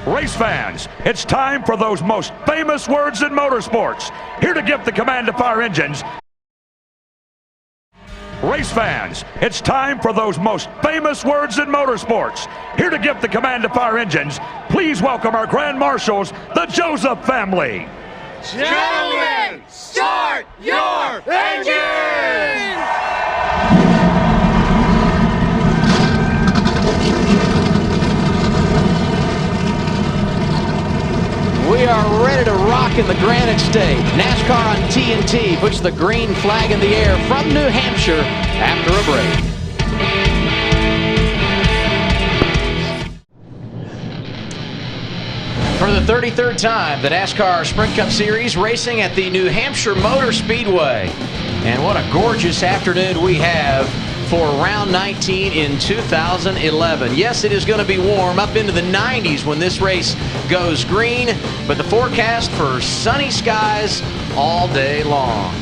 Race fans, it's time for those most famous words in motorsports. Here to give the command to fire engines. Race fans, it's time for those most famous words in motorsports. Here to give the command to fire engines, please welcome our Grand Marshals, the Joseph family. Gentlemen, start your engines! We are ready to rock in the Granite State. NASCAR on TNT puts the green flag in the air from New Hampshire after a break. For the 33rd time, the NASCAR Sprint Cup Series racing at the New Hampshire Motor Speedway. And what a gorgeous afternoon we have for round 19 in 2011. Yes, it is going to be warm up into the 90s when this race goes green, but the forecast for sunny skies all day long.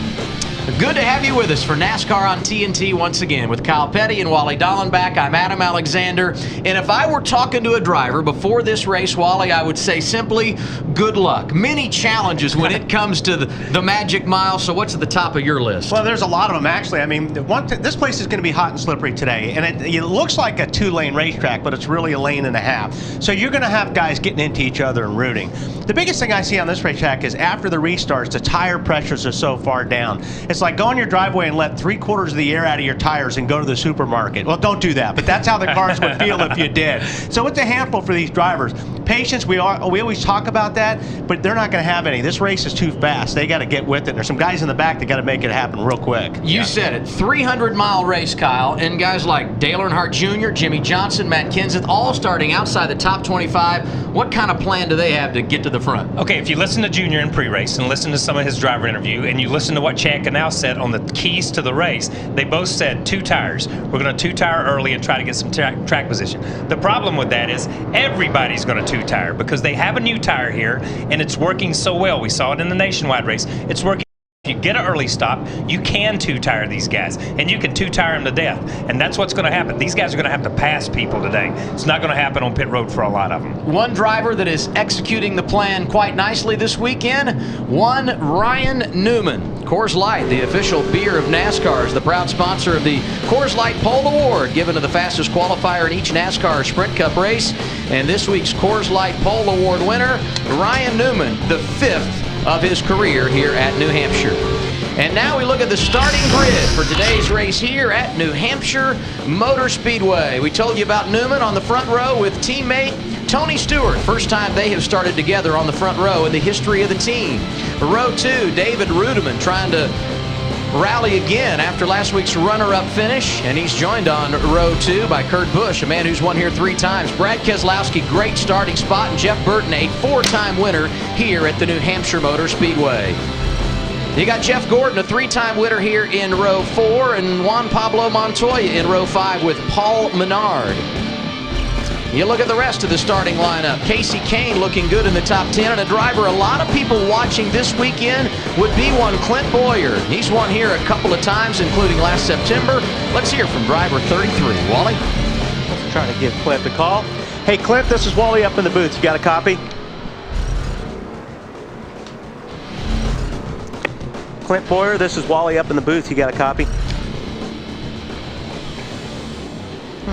Good to have you with us for NASCAR on TNT once again with Kyle Petty and Wally Dallenbach. I'm Adam Alexander, and if I were talking to a driver before this race, Wally, I would say simply good luck. Many challenges when it comes to the Magic Mile, so what's at the top of your list? Well, there's a lot of them, actually. I mean, this place is going to be hot and slippery today, and it looks like a two-lane racetrack, but it's really a lane and a half. So you're going to have guys getting into each other and rooting. The biggest thing I see on this racetrack is after the restarts, the tire pressures are so far down. It's like go in your driveway and let 3/4 of the air out of your tires and go to the supermarket. Well, don't do that, but that's how the cars would feel if you did. So it's a handful for these drivers. Patience, we always talk about that, but they're not going to have any. This race is too fast. They got to get with it. There's some guys in the back that got to make it happen real quick. You said it. 300-mile race, Kyle, and guys like Dale Earnhardt Jr., Jimmy Johnson, Matt Kenseth, all starting outside the top 25. What kind of plan do they have to get to the front? Okay, if you listen to Junior in pre-race and listen to some of his driver interview, and you listen to what Chad Canal said on the keys to the race, they both said 2 tires. We're going to 2-tire early and try to get some track position. The problem with that is everybody's going to 2-tire because they have a new tire here, and it's working so well. We saw it in the Nationwide race. It's working. If you get an early stop, you can 2-tire these guys, and you can 2-tire them to death, and that's what's going to happen. These guys are going to have to pass people today. It's not going to happen on pit road for a lot of them. One driver that is executing the plan quite nicely this weekend, one Ryan Newman. Coors Light, the official beer of NASCAR, is the proud sponsor of the Coors Light Pole Award, given to the fastest qualifier in each NASCAR Sprint Cup race. And this week's Coors Light Pole Award winner, Ryan Newman, the 5th of his career here at New Hampshire. And now we look at the starting grid for today's race here at New Hampshire Motor Speedway. We told you about Newman on the front row with teammate Tony Stewart. First time they have started together on the front row in the history of the team. Row 2, David Rudiman trying to rally again after last week's runner-up finish, and he's joined on row 2 by Kurt Busch, a man who's won here 3 times. Brad Keselowski, great starting spot, and Jeff Burton, a 4-time winner here at the New Hampshire Motor Speedway. You got Jeff Gordon, a 3-time winner here in row 4, and Juan Pablo Montoya in row 5 with Paul Menard. You look at the rest of the starting lineup. Casey Kane looking good in the top 10, and a driver a lot of people watching this weekend would be one Clint Bowyer. He's won here a couple of times, including last September. Let's hear from driver 33. Wally? Let's try to give Clint a call. Hey, Clint, this is Wally up in the booth. You got a copy? Clint Bowyer, this is Wally up in the booth. You got a copy?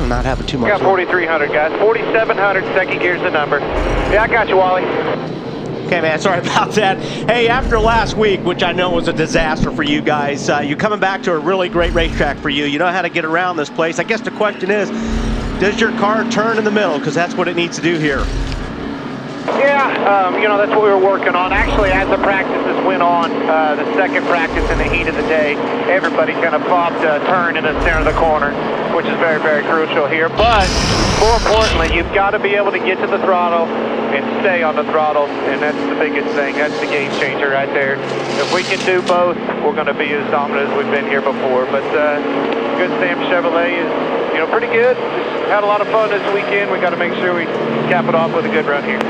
Not having too much. Got 4,300, guys. 4,700, second gear's the number. Yeah, I got you, Wally. Okay, man, sorry about that. Hey, after last week, which I know was a disaster for you guys, you're coming back to a really great racetrack for you. You know how to get around this place. I guess the question is, does your car turn in the middle? Because that's what it needs to do here. Yeah, you know, that's what we were working on. Actually, as the practices went on, the second practice in the heat of the day, everybody kind of popped a turn in the center of the corner, which is very, very crucial here. But more importantly, you've got to be able to get to the throttle and stay on the throttle, and that's the biggest thing. That's the game changer right there. If we can do both, we're going to be as dominant as we've been here before. But Good Sam Chevrolet is, you know, pretty good. Just had a lot of fun this weekend. We got to make sure we cap it off with a good run here.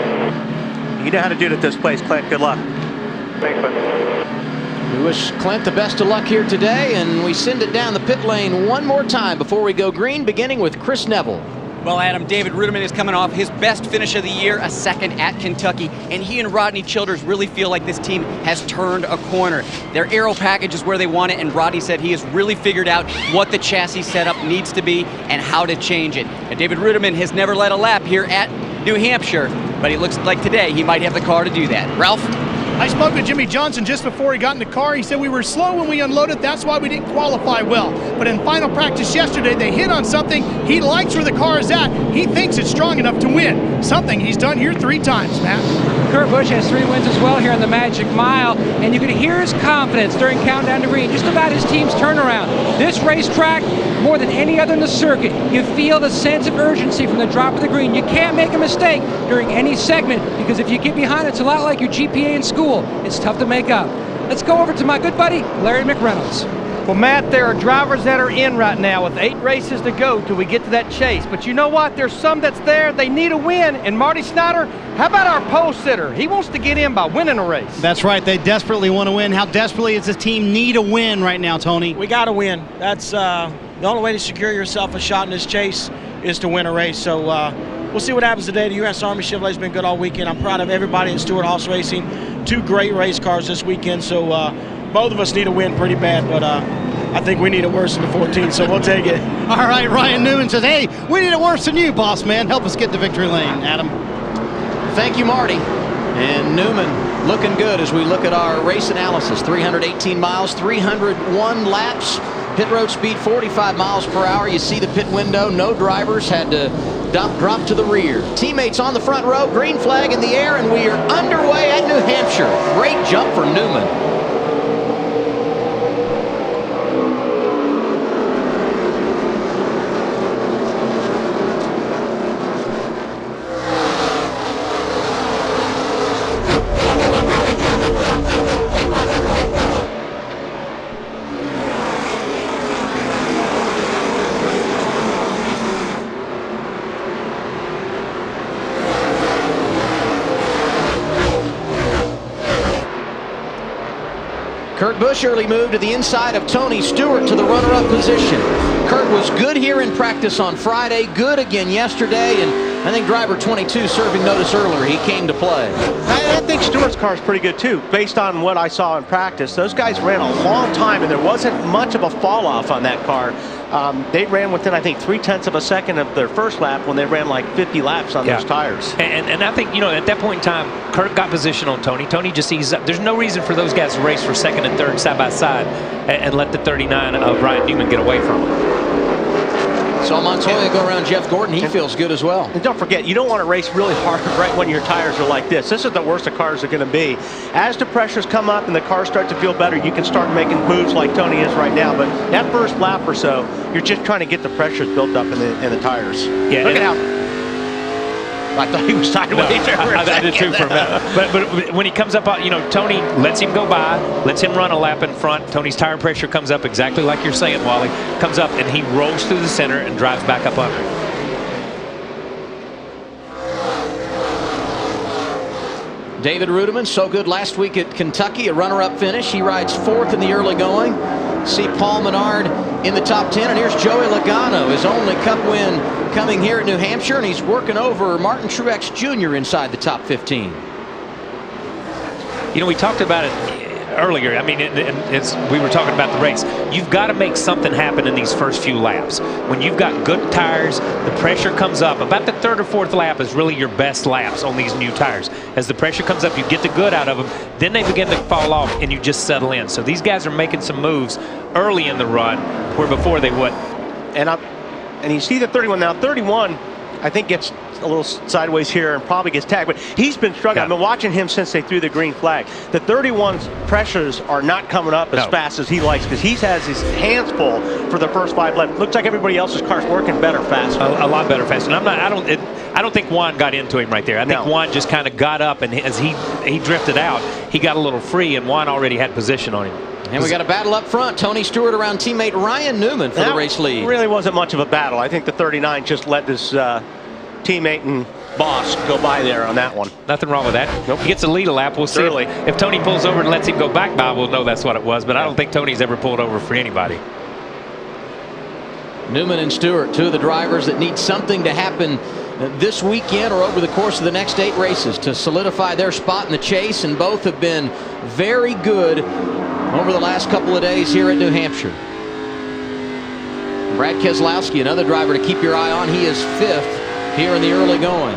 You know how to do it at this place, Clint. Good luck. Thanks, bud. We wish Clint the best of luck here today, and we send it down the pit lane one more time before we go green, beginning with Chris Neville. Well, Adam, David Rudiman is coming off his best finish of the year, a second at Kentucky, and he and Rodney Childers really feel like this team has turned a corner. Their aero package is where they want it, and Rodney said he has really figured out what the chassis setup needs to be and how to change it. And David Rudiman has never led a lap here at New Hampshire, but it looks like today he might have the car to do that. Ralph? I spoke with Jimmy Johnson just before he got in the car. He said we were slow when we unloaded. That's why we didn't qualify well. But in final practice yesterday, they hit on something. He likes where the car is at. He thinks it's strong enough to win. Something he's done here 3 times, Matt. Kurt Busch has 3 wins as well here on the Magic Mile, and you can hear his confidence during Countdown to Green, just about his team's turnaround. This racetrack, more than any other in the circuit, you feel the sense of urgency from the drop of the green. You can't make a mistake during any segment, because if you get behind, it's a lot like your GPA in school. It's tough to make up. Let's go over to my good buddy, Larry McReynolds. Well, Matt, there are drivers that are in right now with 8 races to go till we get to that chase. But you know what? There's some that's there. They need a win. And Marty Snyder, how about our pole sitter? He wants to get in by winning a race. That's right. They desperately want to win. How desperately does this team need a win right now, Tony? We got to win. That's the only way to secure yourself a shot in this chase is to win a race. So we'll see what happens today. The U.S. Army Chevrolet's been good all weekend. I'm proud of everybody at Stewart-Haas Racing. 2 great race cars this weekend. So both of us need a win pretty bad, but I think we need it worse than the 14, so we'll take it. All right, Ryan Newman says, hey, we need it worse than you, boss man. Help us get to victory lane, Adam. Thank you, Marty. And Newman looking good as we look at our race analysis. 318 miles, 301 laps. Pit road speed 45 miles per hour. You see the pit window. No drivers had to drop to the rear. Teammates on the front row. Green flag in the air, and we are underway at New Hampshire. Great jump for Newman. Kurt Busch early moved to the inside of Tony Stewart to the runner-up position. Kurt was good here in practice on Friday, good again yesterday, and I think driver 22 serving notice earlier. He came to play. I think Stewart's car is pretty good too, based on what I saw in practice. Those guys ran a long time, and there wasn't much of a fall off on that car. They ran within, I think, 0.3 of a second of their first lap when they ran like 50 laps on those tires. And I think, you know, at that point in time, Kurt got position on Tony. Tony just sees up. There's no reason for those guys to race for second and third side by side and let the 39 of Ryan Newman get away from him. Saw Montoya go around Jeff Gordon. He feels good as well. And don't forget, you don't want to race really hard right when your tires are like this. This is the worst the cars are going to be. As the pressures come up and the cars start to feel better, you can start making moves like Tony is right now. But that first lap or so, you're just trying to get the pressures built up in the tires. Yeah, look at how. I thought he was sideways there. I did too for a minute. But when he comes up, you know, Tony lets him go by, lets him run a lap in front. Tony's tire pressure comes up exactly like you're saying, Wally. Comes up and he rolls through the center and drives back up under. David Rudiman, so good last week at Kentucky, a runner-up finish. He rides 4th in the early going. See Paul Menard in the top 10, and here's Joey Logano, his only Cup win coming here at New Hampshire, and he's working over Martin Truex Jr. inside the top 15. You know, we talked about it earlier. I mean, as we were talking about the race, you've got to make something happen in these first few laps. When you've got good tires, the pressure comes up. About the 3rd or 4th lap is really your best laps on these new tires. As the pressure comes up, you get the good out of them, then they begin to fall off and you just settle in. So these guys are making some moves early in the run where before they wouldn't. And you see the 31 now. 31, I think, gets a little sideways here and probably gets tagged, but he's been struggling. Yeah. I've been watching him since they threw the green flag. The 31's pressures are not coming up as fast as he likes, because he has his hands full for the first 5 laps. Looks like everybody else's car's working better faster. A lot better faster. And I don't think Juan got into him right there. I think Juan just kind of got up, and as he drifted out, he got a little free, and Juan already had position on him. And we got a battle up front. Tony Stewart around teammate Ryan Newman for the race lead. Really wasn't much of a battle. I think the 39 just let his teammate and boss go by there on that one. Nothing wrong with that. Nope. He gets a lead a lap. We'll see if Tony pulls over and lets him go back by. We'll know that's what it was. But I don't think Tony's ever pulled over for anybody. Newman and Stewart, two of the drivers that need something to happen this weekend or over the course of the next 8 races to solidify their spot in the chase, and both have been very good over the last couple of days here at New Hampshire. Brad Keselowski, another driver to keep your eye on. He is 5th here in the early going.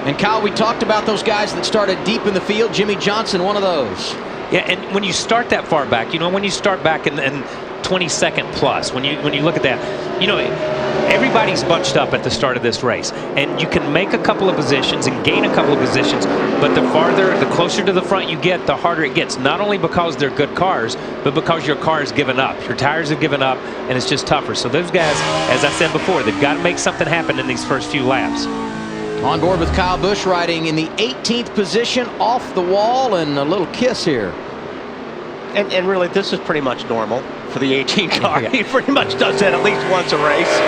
And Kyle, we talked about those guys that started deep in the field. Jimmy Johnson, one of those. Yeah, and when you start that far back, when you start back in 22nd plus, when you look at that, everybody's bunched up at the start of this race, and you can make a couple of positions and gain a couple of positions, but the closer to the front you get, the harder it gets, not only because they're good cars, but because your car has given up. Your tires have given up, and it's just tougher. So those guys, as I said before, they've got to make something happen in these first few laps. On board with Kyle Busch, riding in the 18th position, off the wall, and a little kiss here. And really, this is pretty much normal for the 18 car. Yeah. He pretty much does that at least once a race.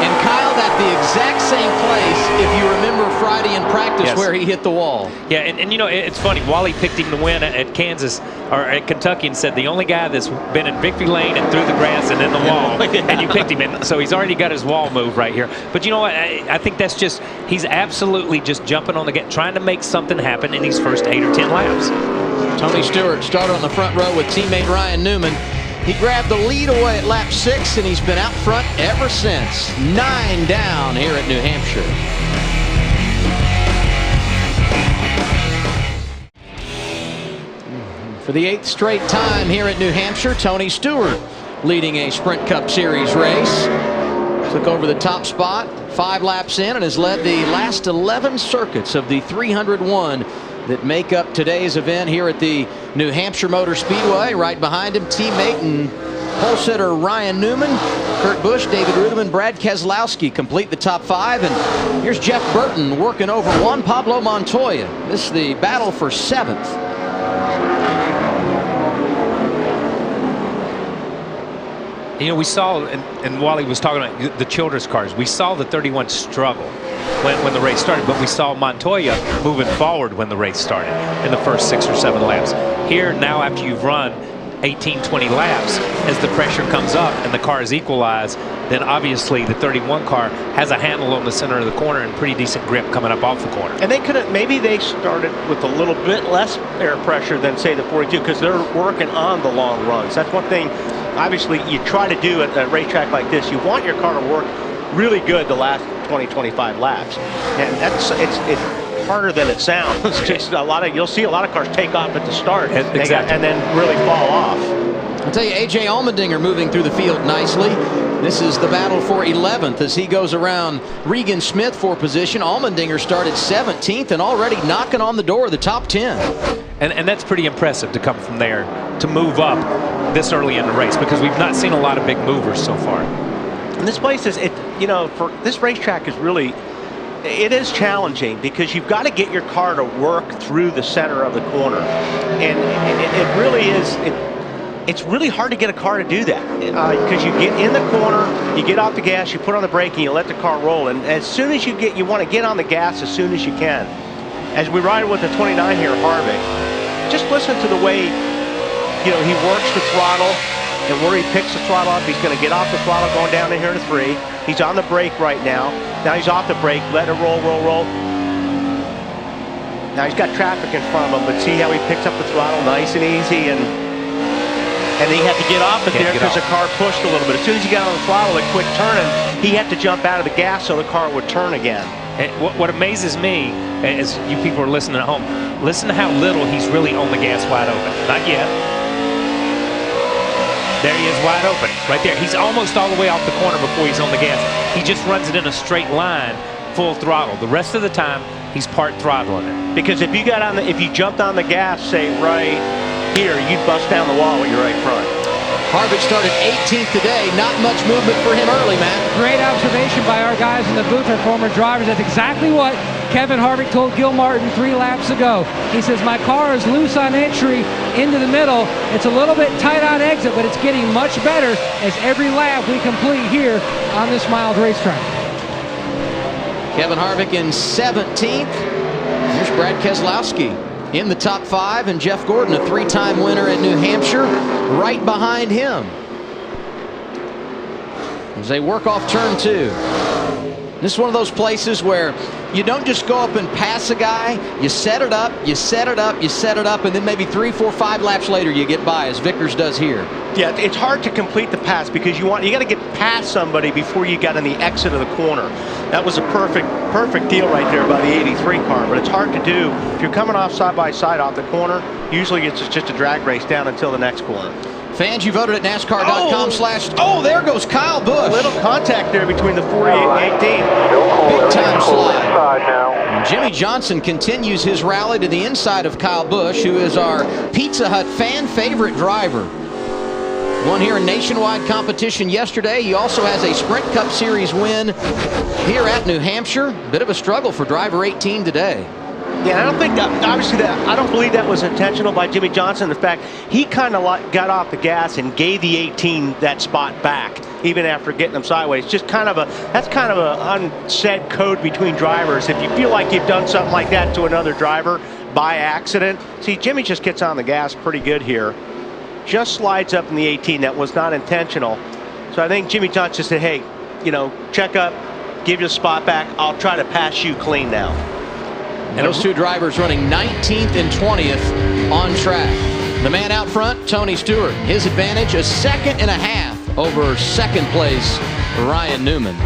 And Kyle, at the exact same place, if you remember Friday in practice, yes, where he hit the wall. Yeah, and it's funny. Wally picked him to win at Kansas or at Kentucky and said the only guy that's been in victory lane and through the grass and in the wall, yeah, and you picked him. And so he's already got his wall move right here. But you know what? I think that's just, he's absolutely just jumping on the get, trying to make something happen in these first 8 or 10 laps. Tony Stewart started on the front row with teammate Ryan Newman. He grabbed the lead away at lap 6, and he's been out front ever since. 9 down here at New Hampshire. For the 8th straight time here at New Hampshire, Tony Stewart leading a Sprint Cup Series race. Took over the top spot 5 laps in and has led the last 11 circuits of the 301 that make up today's event here at the New Hampshire Motor Speedway. Right behind him, teammate and pole-sitter Ryan Newman, Kurt Busch, David Rudiman, Brad Keselowski complete the top 5. And here's Jeff Burton working over Juan Pablo Montoya. This is the battle for 7th. We saw, and Wally was talking about the Childress cars, we saw the 31 struggle when the race started, but we saw Montoya moving forward when the race started in the first 6 or 7 laps. Here now, after you've run 18, 20 laps, as the pressure comes up and the car is equalized, then obviously the 31 car has a handle on the center of the corner and pretty decent grip coming up off the corner. And they could have, maybe they started with a little bit less air pressure than say the 42, because they're working on the long runs. That's one thing obviously you try to do at a racetrack like this. You want your car to work really good the last 20, 25 laps. And it's harder than it sounds. Just you'll see a lot of cars take off at the start and then really fall off. I'll tell you, A.J. Allmendinger moving through the field nicely. This is the battle for 11th as he goes around Regan Smith for position. Allmendinger started 17th and already knocking on the door of the top 10. And that's pretty impressive to come from there to move up this early in the race, because we've not seen a lot of big movers so far. And this place is, for this racetrack is really, it is challenging because you've got to get your car to work through the center of the corner. And it really is, it's really hard to get a car to do that because you get in the corner, you get off the gas, you put on the brake, and you let the car roll. And as soon as you want to get on the gas as soon as you can. As we ride with the 29 here, Harvick, just listen to the way, he works the throttle and where he picks the throttle up. He's going to get off the throttle going down in here to 3. He's on the brake right now. Now he's off the brake, let it roll, roll, roll. Now he's got traffic in front of him, but see how he picks up the throttle nice and easy, and he had to get off it there because the car pushed a little bit. As soon as he got on the throttle and quit turning, he had to jump out of the gas so the car would turn again. And what amazes me, as you people are listening at home, listen to how little he's really on the gas wide open. Not yet. There he is, wide open, right there. He's almost all the way off the corner before he's on the gas. He just runs it in a straight line, full throttle. The rest of the time, he's part throttling it. Because if you jumped on the gas, say right here, you'd bust down the wall with your right front. Harvick started 18th today. Not much movement for him early, Matt. Great observation by our guys in the booth, our former drivers. That's exactly what Kevin Harvick told Gil Martin 3 laps ago. He says, my car is loose on entry into the middle. It's a little bit tight on exit, but it's getting much better as every lap we complete here on this mild racetrack. Kevin Harvick in 17th. Here's Brad Keselowski. in the top 5, and Jeff Gordon, a 3-time winner at New Hampshire, right behind him. As they work off turn 2. This is one of those places where you don't just go up and pass a guy. You set it up, you set it up, you set it up, and then maybe 3, 4, 5 laps later you get by, as Vickers does here. Yeah, it's hard to complete the pass because you got to get past somebody before you get on the exit of the corner. That was a perfect deal right there by the 83 car, but it's hard to do if you're coming off side by side off the corner. Usually it's just a drag race down until the next corner. Fans, you voted at NASCAR.com/. Oh, there goes Kyle Busch. A little contact there between the 48 and 18. Big time slide. And Jimmy Johnson continues his rally to the inside of Kyle Busch, who is our Pizza Hut fan favorite driver. Won here in nationwide competition yesterday. He also has a Sprint Cup Series win here at New Hampshire. Bit of a struggle for driver 18 today. Yeah, I don't think that, obviously, I don't believe that was intentional by Jimmy Johnson. In fact, he kind of got off the gas and gave the 18 that spot back, even after getting them sideways. Just that's kind of an unsaid code between drivers. If you feel like you've done something like that to another driver by accident, see, Jimmy just gets on the gas pretty good here. Just slides up in the 18. That was not intentional. So I think Jimmy Johnson said, hey, check up, give you a spot back. I'll try to pass you clean now. And those two drivers running 19th and 20th on track. The man out front, Tony Stewart. His advantage, a 2.5 seconds over second place, Ryan Newman.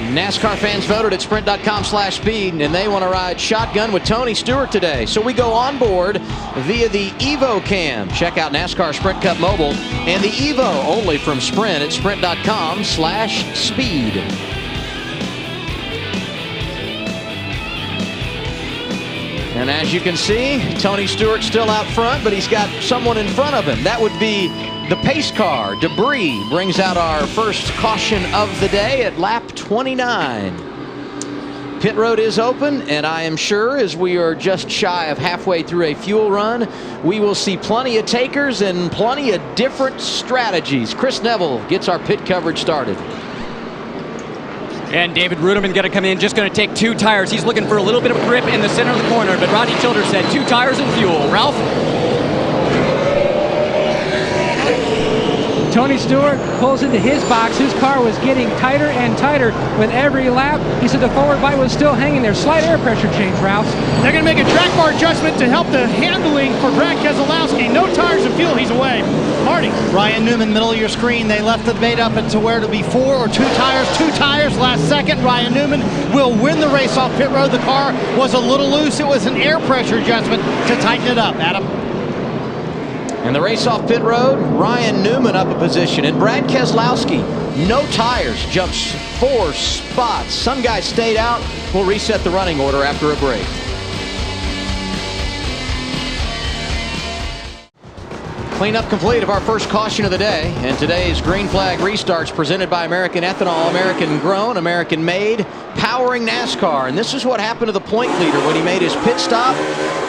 NASCAR fans voted at sprint.com/speed, and they want to ride shotgun with Tony Stewart today. So we go on board via the Evo Cam. Check out NASCAR Sprint Cup Mobile and the Evo only from Sprint at sprint.com/speed. And as you can see, Tony Stewart still out front, but he's got someone in front of him. That would be the pace car. Debris brings out our first caution of the day at lap 29. Pit road is open, and I am sure as we are just shy of halfway through a fuel run, we will see plenty of takers and plenty of different strategies. Chris Neville gets our pit coverage started. And David Ruderman going to come in, just going to take 2 tires. He's looking for a little bit of grip in the center of the corner, but Rodney Childers said 2 tires and fuel. Ralph? Tony Stewart pulls into his box. His car was getting tighter and tighter with every lap. He said the forward bite was still hanging there. Slight air pressure change, Ralph. They're going to make a track bar adjustment to help the handling for Brad Keselowski. No tires and fuel. He's away. Marty. Ryan Newman, middle of your screen. They left the debate up to where to be 4 or 2 tires. 2 tires last second. Ryan Newman will win the race off pit road. The car was a little loose. It was an air pressure adjustment to tighten it up. Adam. And the race off pit road, Ryan Newman up a position. And Brad Keselowski, no tires, jumps 4 spots. Some guys stayed out. We'll reset the running order after a break. Cleanup complete of our first caution of the day. And today's green flag restarts presented by American Ethanol, American grown, American made, powering NASCAR. And this is what happened to the point leader when he made his pit stop.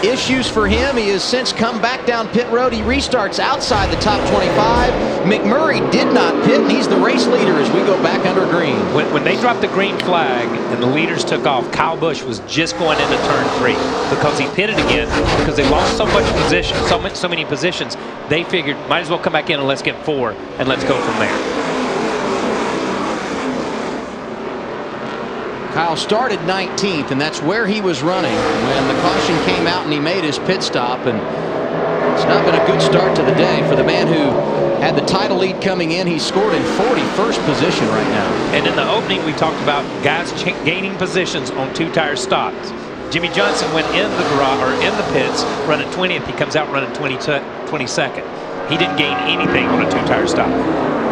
Issues for him. He has since come back down pit road. He restarts outside the top 25. McMurray did not pit, and he's the race leader as we go back under green. When they dropped the green flag and the leaders took off, Kyle Busch was just going into turn 3 because he pitted again because they lost so much position, so many positions. They figured might as well come back in and let's get 4 and let's go from there. Kyle started 19th, and that's where he was running when the caution came out and he made his pit stop. And it's not been a good start to the day for the man who had the title lead coming in. He's scored in 41st position right now. And in the opening, we talked about guys gaining positions on 2-tire stops. Jimmy Johnson went in the garage or in the pits running 20th. He comes out running 22nd. He didn't gain anything on a 2-tire stop.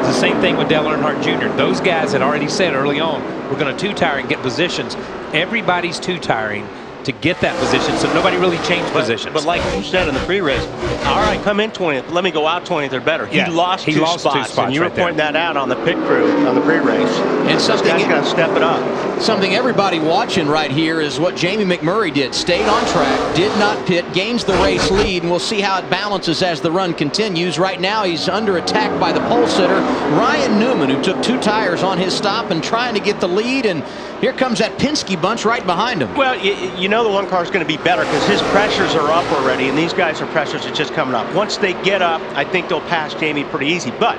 It's the same thing with Dale Earnhardt Jr. Those guys had already said early on, we're going to 2-tire and get positions. Everybody's 2-tiring to get that position, so nobody really changed positions. But like you said in the pre-race, all right, come in 20th, let me go out 20th or better. He lost two spots, and you were pointing that out on the pit crew on the pre-race. And something guy's got to step it up. Something everybody watching right here is what Jamie McMurray did. Stayed on track, did not pit, gains the race lead, and we'll see how it balances as the run continues. Right now, he's under attack by the pole sitter, Ryan Newman, who took 2 tires on his stop and trying to get the lead, and here comes that Penske bunch right behind him. Well, you know the one car is going to be better because his pressures are up already, and these guys' pressures are just coming up. Once they get up, I think they'll pass Jamie pretty easy. But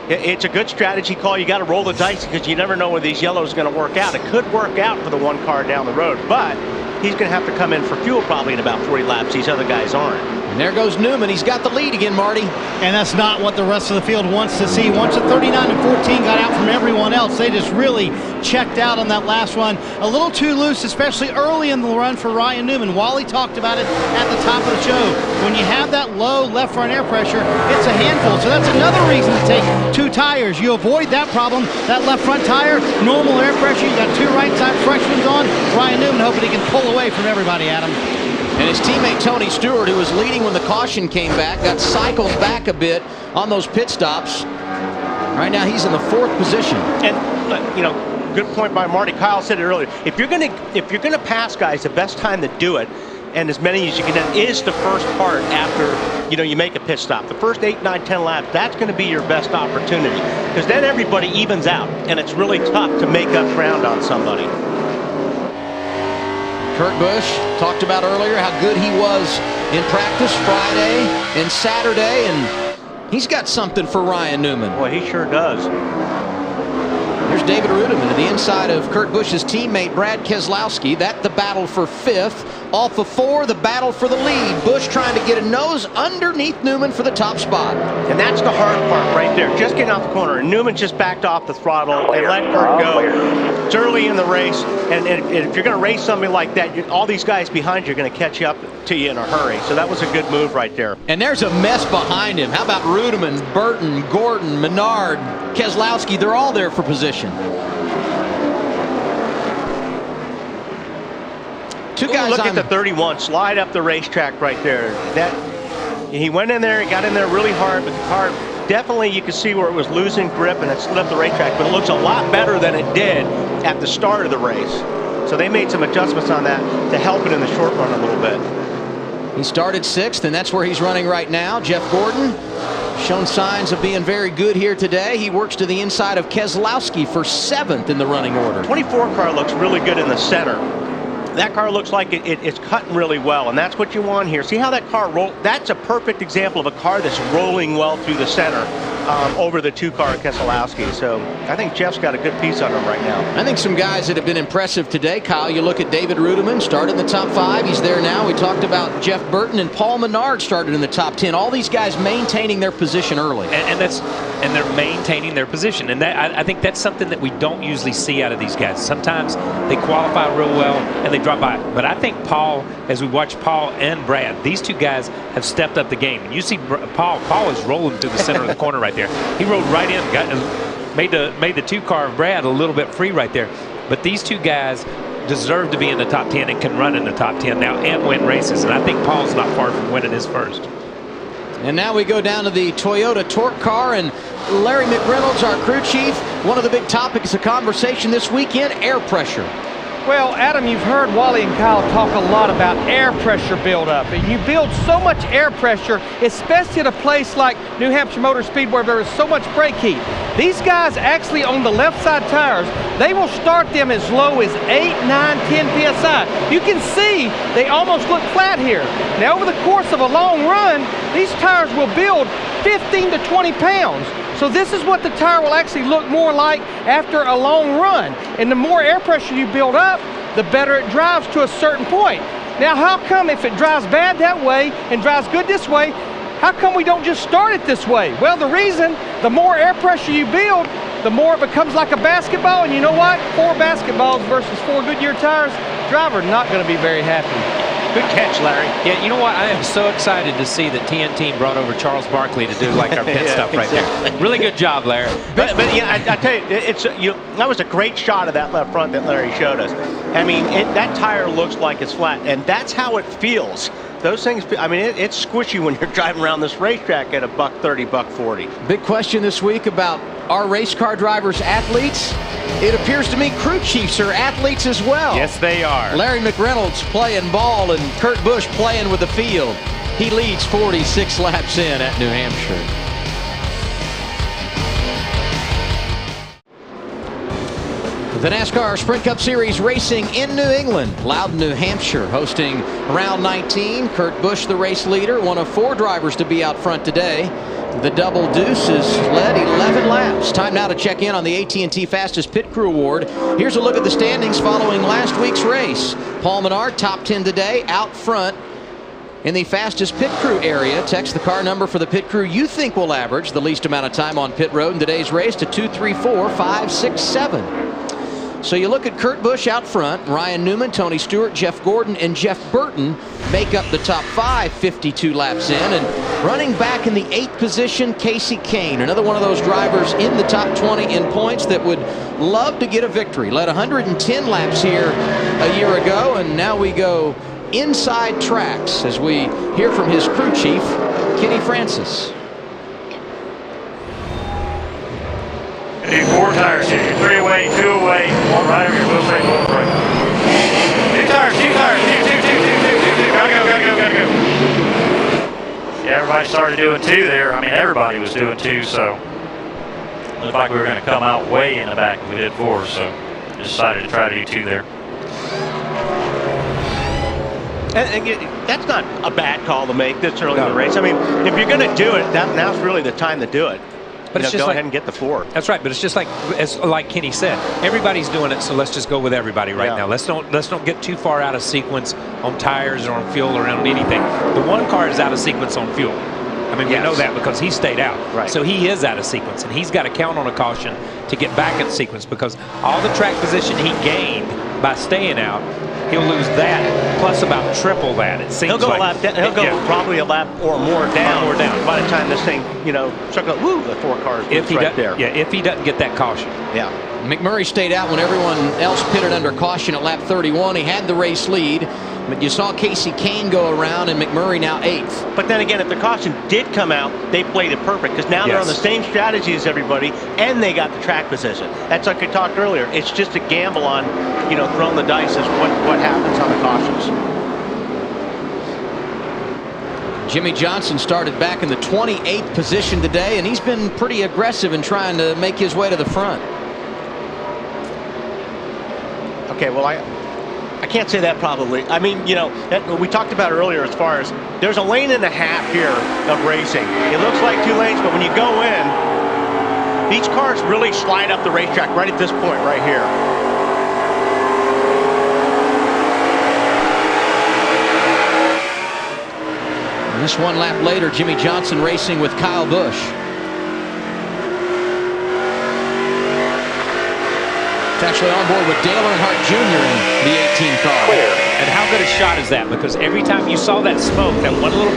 it's a good strategy call. You got to roll the dice because you never know where these yellows are going to work out. It could work out for the one car down the road, but he's going to have to come in for fuel probably in about 40 laps. These other guys aren't. And there goes Newman. He's got the lead again, Marty. And that's not what the rest of the field wants to see. Once the 39 and 14 got out from everyone else, they just really checked out on that last run. A little too loose, especially early in the run for Ryan Newman. Wally talked about it at the top of the show. When you have that low left front air pressure, it's a handful. So that's another reason to take 2 tires. You avoid that problem. That left front tire, normal air pressure. You got 2 right side fresh ones on. Ryan Newman hoping he can pull away from everybody, Adam. And his teammate Tony Stewart, who was leading when the caution came back, got cycled back a bit on those pit stops. Right now he's in the 4th position. And you know, good point by Marty. Kyle said it earlier. If you're gonna pass guys, the best time to do it, and as many as you can, is the first part after you make a pit stop. The first 8, 9, 10 laps, that's going to be your best opportunity because then everybody evens out, and it's really tough to make up ground on somebody. Kurt Busch talked about earlier how good he was in practice Friday and Saturday, and he's got something for Ryan Newman. Boy, he sure does. Here's David Rudiman to the inside of Kurt Busch's teammate Brad Keselowski. That's the battle for 5th. Off of 4, the battle for the lead. Busch trying to get a nose underneath Newman for the top spot. And that's the hard part right there. Just getting out the corner. And Newman just backed off the throttle and let Kurt go. It's early in the race. And if you're going to race something like that, all these guys behind you are going to catch up to you in a hurry. So that was a good move right there. And there's a mess behind him. How about Rudiman, Burton, Gordon, Menard, Keselowski? They're all there for position. 2 guys look at the 31 slide up the racetrack right there. He went in there, he got in there really hard, but the car definitely, you can see where it was losing grip and it slid up the racetrack, but it looks a lot better than it did at the start of the race. So they made some adjustments on that to help it in the short run a little bit. He started 6th, and that's where he's running right now. Jeff Gordon shown signs of being very good here today. He works to the inside of Keselowski for 7th in the running order. 24 car looks really good in the center. That car looks like it's cutting really well, and that's what you want here. See how that car roll? That's a perfect example of a car that's rolling well through the center over the 2-car Keselowski. So I think Jeff's got a good piece on him right now. I think some guys that have been impressive today, Kyle, you look at David Rudiman, started in the top 5. He's there now. We talked about Jeff Burton, and Paul Menard started in the top 10. All these guys maintaining their position early. And they're maintaining their position. And I think that's something that we don't usually see out of these guys. Sometimes they qualify real well and they drop by. But I think Paul, as we watch Paul and Brad, these 2 guys have stepped up the game. And you see Paul is rolling through the center of the corner right there. He rolled right in, made the 2-car of Brad a little bit free right there. But these 2 guys deserve to be in the top 10 and can run in the top 10 now and win races. And I think Paul's not far from winning his first. And now we go down to the Toyota Torque car, and Larry McReynolds, our crew chief. One of the big topics of conversation this weekend, air pressure. Well, Adam, you've heard Wally and Kyle talk a lot about air pressure buildup. And you build so much air pressure, especially at a place like New Hampshire Motor Speedway where there is so much brake heat. These guys actually on the left side tires, they will start them as low as 8, 9, 10 PSI. You can see they almost look flat here. Now, over the course of a long run, these tires will build 15 to 20 pounds. So this is what the tire will actually look more like after a long run. And the more air pressure you build up, the better it drives to a certain point. Now, how come if it drives bad that way and drives good this way, how come we don't just start it this way? Well, the reason, the more air pressure you build, the more it becomes like a basketball. And you know what? 4 basketballs versus 4 Goodyear tires, driver's not going to be very happy. Good catch, Larry. Yeah, you know what? I am so excited to see that TNT brought over Charles Barkley to do like our pit stuff right there. Really good job, Larry. But yeah, I tell you, that was a great shot of that left front that Larry showed us. I mean, that tire looks like it's flat, and that's how it feels. Those things, I mean, it's squishy when you're driving around this racetrack at a $130, $140. Big question this week about our race car drivers athletes. It appears to me crew chiefs are athletes as well. Yes, they are. Larry McReynolds playing ball and Kurt Busch playing with the field. He leads 46 laps in at New Hampshire. The NASCAR Sprint Cup Series racing in New England. Loudon, New Hampshire, hosting round 19. Kurt Busch, the race leader, one of 4 drivers to be out front today. The Double Deuce has led 11 laps. Time now to check in on the AT&T Fastest Pit Crew Award. Here's a look at the standings following last week's race. Paul Menard, top 10 today, out front in the fastest pit crew area. Text the car number for the pit crew you think will average the least amount of time on pit road in today's race to 234-567. So you look at Kurt Busch out front. Ryan Newman, Tony Stewart, Jeff Gordon, and Jeff Burton make up the top 5, 52 laps in. And running back in the 8th position, Casey Kane, another one of those drivers in the top 20 in points that would love to get a victory. Led 110 laps here a year ago, and now we go inside tracks as we hear from his crew chief, Kenny Francis. Do 4 tires here. 3 away, 2 away, 1 right over your wheel straight, 1 brake. 2 tires, 2 tires, 2. Gotta go. Yeah, everybody started doing 2 there. I mean, everybody was doing 2, so looked like we were going to come out way in the back if we did 4, so decided to try to do 2 there. And that's not a bad call to make this early in the race. I mean, if you're going to do it, now's really the time to do it. But it's just go ahead and get the 4. That's right, but it's just like Kenny said, everybody's doing it, so let's just go with everybody right now. Let's don't get too far out of sequence on tires or on fuel or on anything. The one car is out of sequence on fuel. I mean, we know that because he stayed out. Right. So he is out of sequence, and he's got to count on a caution to get back in sequence because all the track position he gained by staying out, he'll lose that plus about triple that. It seems he'll go like a lap. He'll go probably a lap or more down. By the time this thing, circle, the 4 cars. If he right there. Yeah, if he doesn't get that caution. Yeah. McMurray stayed out when everyone else pitted under caution at lap 31. He had the race lead. But you saw Casey Kane go around and McMurray now 8th. But then again, if the caution did come out, they played it perfect because now they're on the same strategy as everybody and they got the track position. That's like I talked earlier. It's just a gamble on, throwing the dice as what happens on the cautions. Jimmy Johnson started back in the 28th position today, and he's been pretty aggressive in trying to make his way to the front. Okay, well, I can't say that probably. I mean, we talked about earlier as far as there's a lane and a half here of racing. It looks like 2 lanes, but when you go in, these cars really slide up the racetrack right at this point right here. And just 1 lap later, Jimmy Johnson racing with Kyle Busch. Actually on board with Dale Earnhardt Jr. in the 18 car. And how good a shot is that? Because every time you saw that smoke, that one little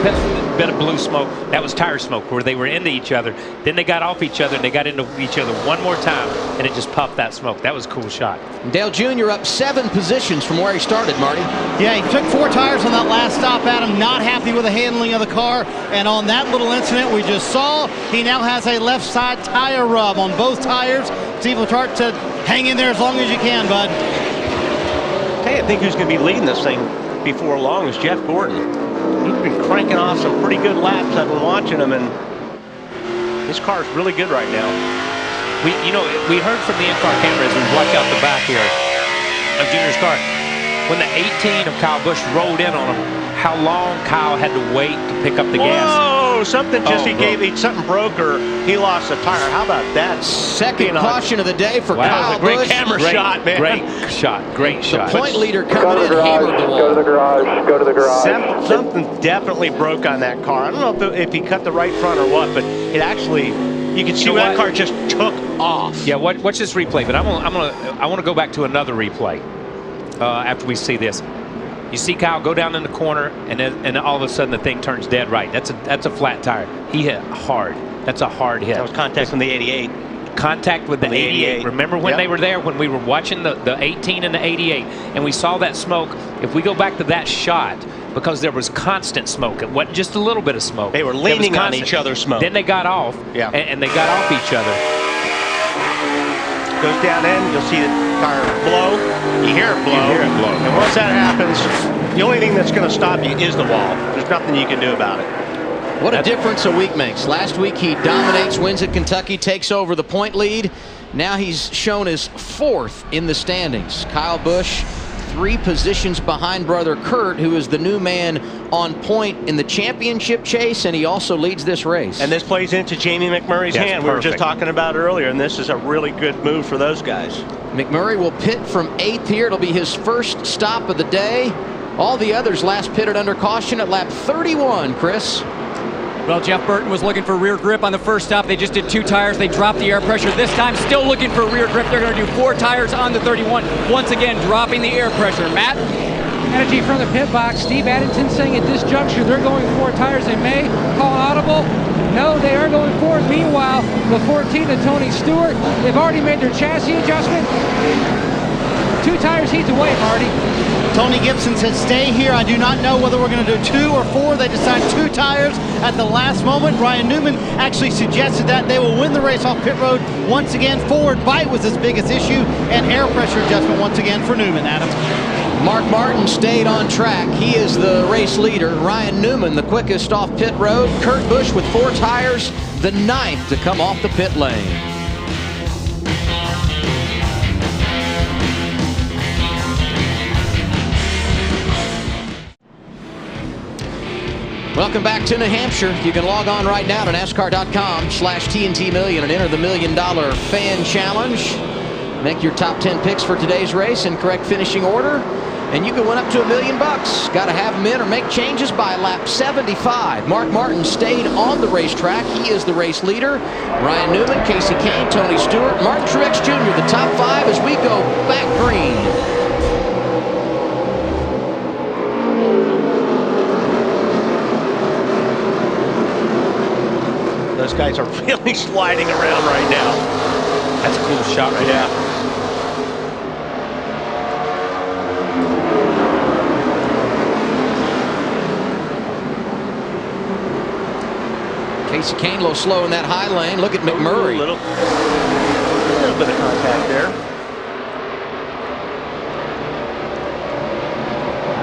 bit of blue smoke, that was tire smoke where they were into each other. Then they got off each other and they got into each other one more time and it just puffed that smoke. That was a cool shot. Dale Jr. up 7 positions from where he started, Marty. Yeah, he took 4 tires on that last stop at him. Not happy with the handling of the car. And on that little incident we just saw, he now has a left side tire rub on both tires. Steve Letarte said, hang in there as long as you can, bud. Hey, I think who's going to be leading this thing before long is Jeff Gordon. He's been cranking off some pretty good laps. I've been watching him, and his car is really good right now. We heard from the in-car cameras, we watch out the back here of Junior's car. When the 18 of Kyle Busch rolled in on him, how long Kyle had to wait to pick up the gas. Oh, something something broke or he lost a tire. How about that? Second caution of the day for Kyle Busch. Great camera shot, man. Great shot. The point leader coming in hammered the wall. Go to the garage. Go to the garage. Something definitely broke on that car. I don't know if he cut the right front or what, but it actually, you can see that car just took off. Yeah, watch this replay, but I want to go back to another replay after we see this. You see Kyle go down in the corner, and all of a sudden the thing turns dead right. That's a flat tire. He hit hard. That's a hard hit. That was contact from the 88. Contact with the 88. Remember when they were there, when we were watching the 18 and the 88, and we saw that smoke? If we go back to that shot, because there was constant smoke, it wasn't just a little bit of smoke. They were leaning on each other's smoke. Then they got off, and they got off each other. Goes down in, you'll see the tire blow. You hear it blow. And once that happens, the only thing that's going to stop you is the wall. There's nothing you can do about it. What a difference a week makes. Last week he dominates, wins at Kentucky, takes over the point lead. Now he's shown his 4th in the standings. Kyle Busch 3 positions behind brother Kurt, who is the new man on point in the championship chase, and he also leads this race. And this plays into Jamie McMurray's hand. We were just talking about earlier, and this is a really good move for those guys. McMurray will pit from 8th here. It'll be his first stop of the day. All the others last pitted under caution at lap 31, Chris. Well, Jeff Burton was looking for rear grip on the first stop. They just did 2 tires. They dropped the air pressure this time, still looking for rear grip. They're going to do 4 tires on the 31. Once again, dropping the air pressure. Matt? Energy from the pit box. Steve Addington saying at this juncture they're going 4 tires. They may call audible. No, they are going 4. Meanwhile, the 14 to Tony Stewart, they've already made their chassis adjustment. 2 tires heats away, Marty. Tony Gibson said, stay here. I do not know whether we're going to do 2 or 4. They decide 2 tires at the last moment. Ryan Newman actually suggested that they will win the race off pit road. Once again, forward bite was his biggest issue, and air pressure adjustment once again for Newman, Adam. Mark Martin stayed on track. He is the race leader. Ryan Newman, the quickest off pit road. Kurt Busch with 4 tires, the 9th to come off the pit lane. Welcome back to New Hampshire. You can log on right now to NASCAR.com/TNT Million and enter the $1 Million Fan Challenge. Make your top 10 picks for today's race in correct finishing order, and you can win up to $1 million. Got to have them in or make changes by lap 75. Mark Martin stayed on the racetrack. He is the race leader. Ryan Newman, Casey Kane, Tony Stewart, Martin Truex Jr., the top 5 as we go back green. Those guys are really sliding around right now. That's a cool shot right there. Casey Kane a little slow in that high lane. Look at McMurray. A little bit of contact there.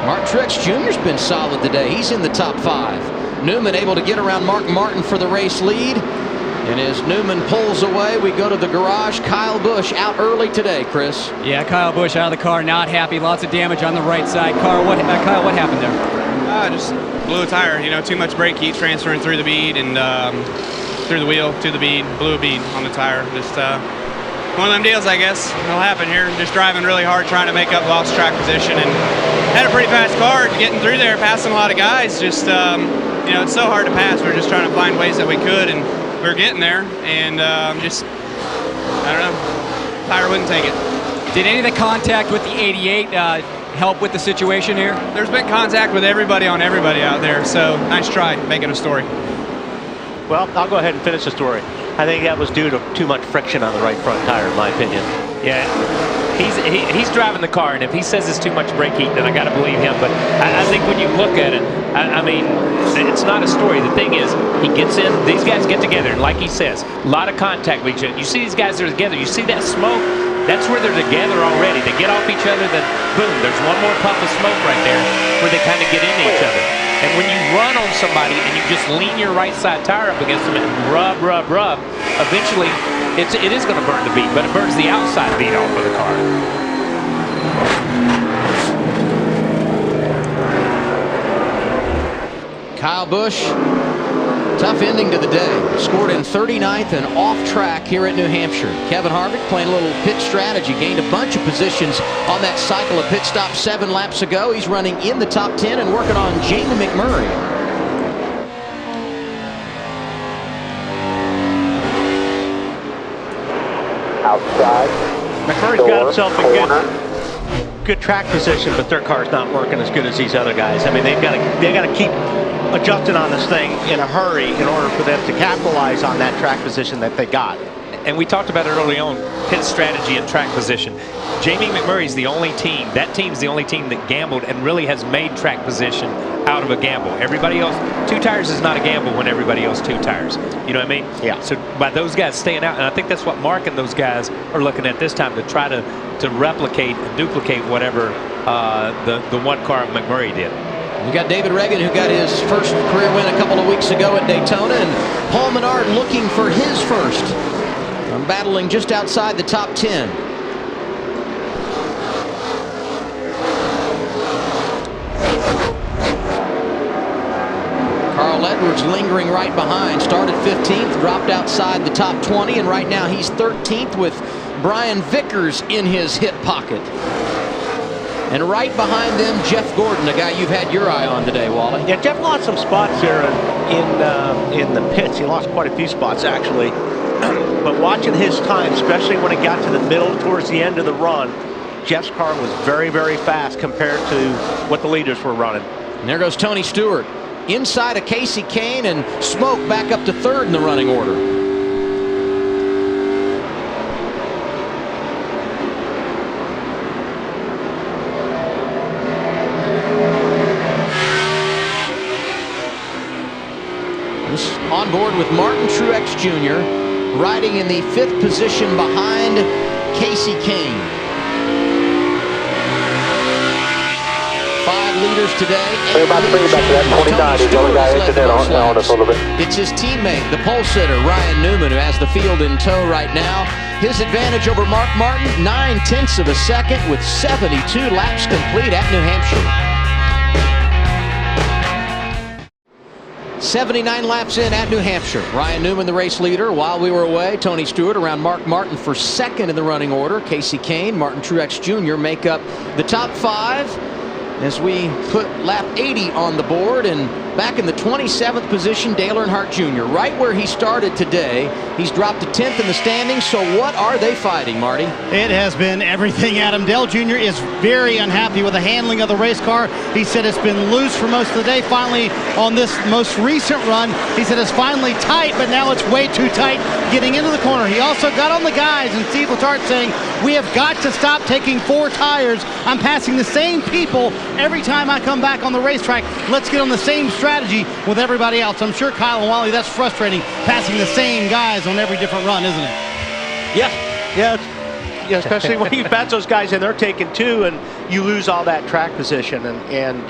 Martin Truex Jr.'s been solid today. He's in the top 5. Newman able to get around Mark Martin for the race lead. And as Newman pulls away, we go to the garage. Kyle Busch out early today, Chris. Yeah, Kyle Busch out of the car, not happy. Lots of damage on the right side. Kyle, what happened there? Just blew a tire. You know, too much brake heat transferring through the bead and through the wheel to the bead. Blew a bead on the tire. Just one of them deals, I guess. It'll happen here. Just driving really hard, trying to make up lost track position, and had a pretty fast car getting through there, passing a lot of guys. Just you know, it's so hard to pass. We're just trying to find ways that we could, and we're getting there. And just, I don't know, tire wouldn't take it. Did any of the contact with the 88 help with the situation here? There's been contact with everybody on everybody out there, so nice try making a story. Well, I'll go ahead and finish the story. I think that was due to too much friction on the right front tire, in my opinion. Yeah, he's driving the car, and if he says it's too much brake heat, then I got to believe him. But I think when you look at it, I mean, it's not a story. The thing is, he gets in, these guys get together, and like he says, a lot of contact with each other. You see these guys are together. You see that smoke? That's where they're together already. They get off each other, then boom, there's one more puff of smoke right there where they kind of get into each other. And when you run on somebody and you just lean your right side tire up against them and rub, eventually it is going to burn the bead, but it burns the outside bead off of the car. Kyle Busch, tough ending to the day. Scored in 39th and off track here at New Hampshire. Kevin Harvick playing a little pit strategy, gained a bunch of positions on that cycle of pit stops 7 laps ago. He's running in the top 10 and working on Jamie McMurray. Outside. McMurray's got himself a good good track position, but their car's not working as good as these other guys. I mean, they got to keep adjusting on this thing in a hurry in order for them to capitalize on that track position that they got. And we talked about it early on, pit strategy and track position. Jamie McMurray's the only team, that team's the only team that gambled and really has made track position out of a gamble. Everybody else, 2 tires is not a gamble when everybody else 2 tires. You know what I mean? Yeah. So by those guys staying out, and I think that's what Mark and those guys are looking at this time, to try to replicate and duplicate whatever the one car of McMurray did. We got David Reagan, who got his first career win a couple of weeks ago at Daytona, and Paul Menard looking for his first. Battling just outside the top 10. Carl Edwards lingering right behind. Started 15th, dropped outside the top 20, and right now he's 13th with Brian Vickers in his hip pocket. And right behind them, Jeff Gordon, a guy you've had your eye on today, Wally. Yeah, Jeff lost some spots here in the pits. He lost quite a few spots, actually. But watching his time, especially when it got to the middle towards the end of the run, Jeff's car was very, very fast compared to what the leaders were running. And there goes Tony Stewart inside of Casey Kane, and Smoke back up to 3rd in the running order. On board with Martin Truex Jr., riding in the 5th position behind Casey Kane. 5 leaders today. It's his teammate, the pole sitter, Ryan Newman, who has the field in tow right now. His advantage over Mark Martin, 9/10 of a second with 72 laps complete at New Hampshire. 79 laps in at New Hampshire. Ryan Newman, the race leader. While we were away, Tony Stewart around Mark Martin for 2nd in the running order. Casey Kane, Martin Truex Jr. make up the top 5 as we put lap 80 on the board. And back in the 27th position, Dale Earnhardt Jr. right where he started today. He's dropped to 10th in the standings. So what are they fighting, Marty? It has been everything, Adam. Dale Jr. is very unhappy with the handling of the race car. He said it's been loose for most of the day. Finally, on this most recent run, he said it's finally tight, but now it's way too tight getting into the corner. He also got on the guys, and Steve Letarte saying, we have got to stop taking 4 tires. I'm passing the same people every time I come back on the racetrack. Let's get on the same strategy with everybody else. I'm sure, Kyle and Wally, that's frustrating, passing the same guys on every different run, isn't it? Yeah, especially when you pass those guys and they're taking 2 and you lose all that track position. And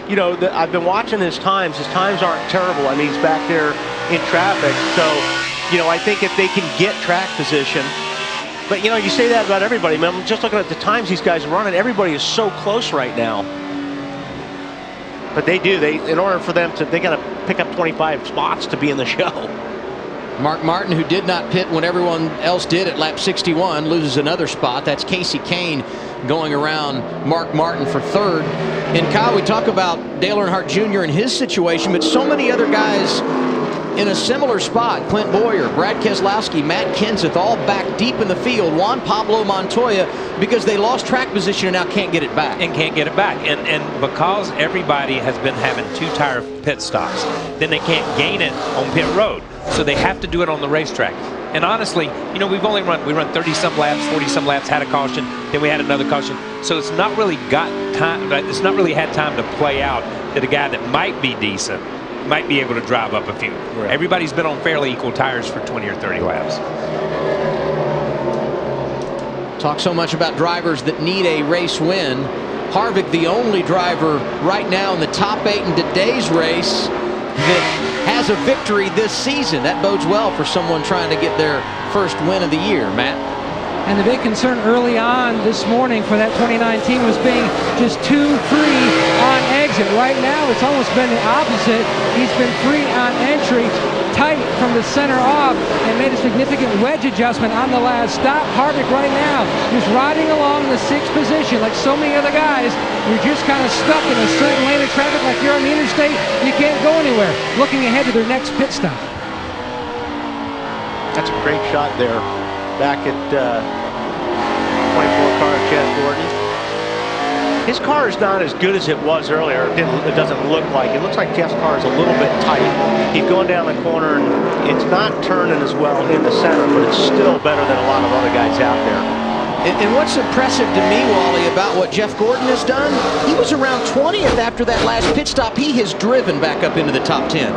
you know, I've been watching his times. His times aren't terrible. I mean, he's back there in traffic. So, you know, I think if they can get track position, but, you know, you say that about everybody. Man, I'm just looking at the times these guys are running. Everybody is so close right now. But they do. In order for them to, they got to pick up 25 spots to be in the show. Mark Martin, who did not pit when everyone else did at lap 61, loses another spot. That's Casey Kane going around Mark Martin for 3rd. And Kyle, we talk about Dale Earnhardt Jr. and his situation, but so many other guys in a similar spot. Clint Boyer, Brad Keselowski, Matt Kenseth, all back deep in the field. Juan Pablo Montoya, because they lost track position and now can't get it back. And can't get it back. And because everybody has been having 2-tire pit stops, then they can't gain it on pit road. So they have to do it on the racetrack. And honestly, you know, we run 30-some laps, 40-some laps, had a caution, then we had another caution. So it's not really got time, it's not really had time to play out that a guy that might be decent might be able to drive up a few. Right. Everybody's been on fairly equal tires for 20 or 30 laps. Talk so much about drivers that need a race win. Harvick, the only driver right now in the top 8 in today's race that has a victory this season. That bodes well for someone trying to get their first win of the year, Matt. And the big concern early on this morning for that 2019 was being just too free on exit. Right now, it's almost been the opposite. He's been free on entry, tight from the center off, and made a significant wedge adjustment on the last stop. Harvick right now just riding along the 6th position like so many other guys. You're just kind of stuck in a certain lane of traffic like you're on the interstate. You can't go anywhere. Looking ahead to their next pit stop. That's a great shot there. Back at 24 car, Jeff Gordon. His car is not as good as it was earlier. It doesn't look like. It looks like Jeff's car is a little bit tight. He's going down the corner, and it's not turning as well in the center, but it's still better than a lot of other guys out there. And what's impressive to me, Wally, about what Jeff Gordon has done, he was around 20th after that last pit stop. He has driven back up into the top 10.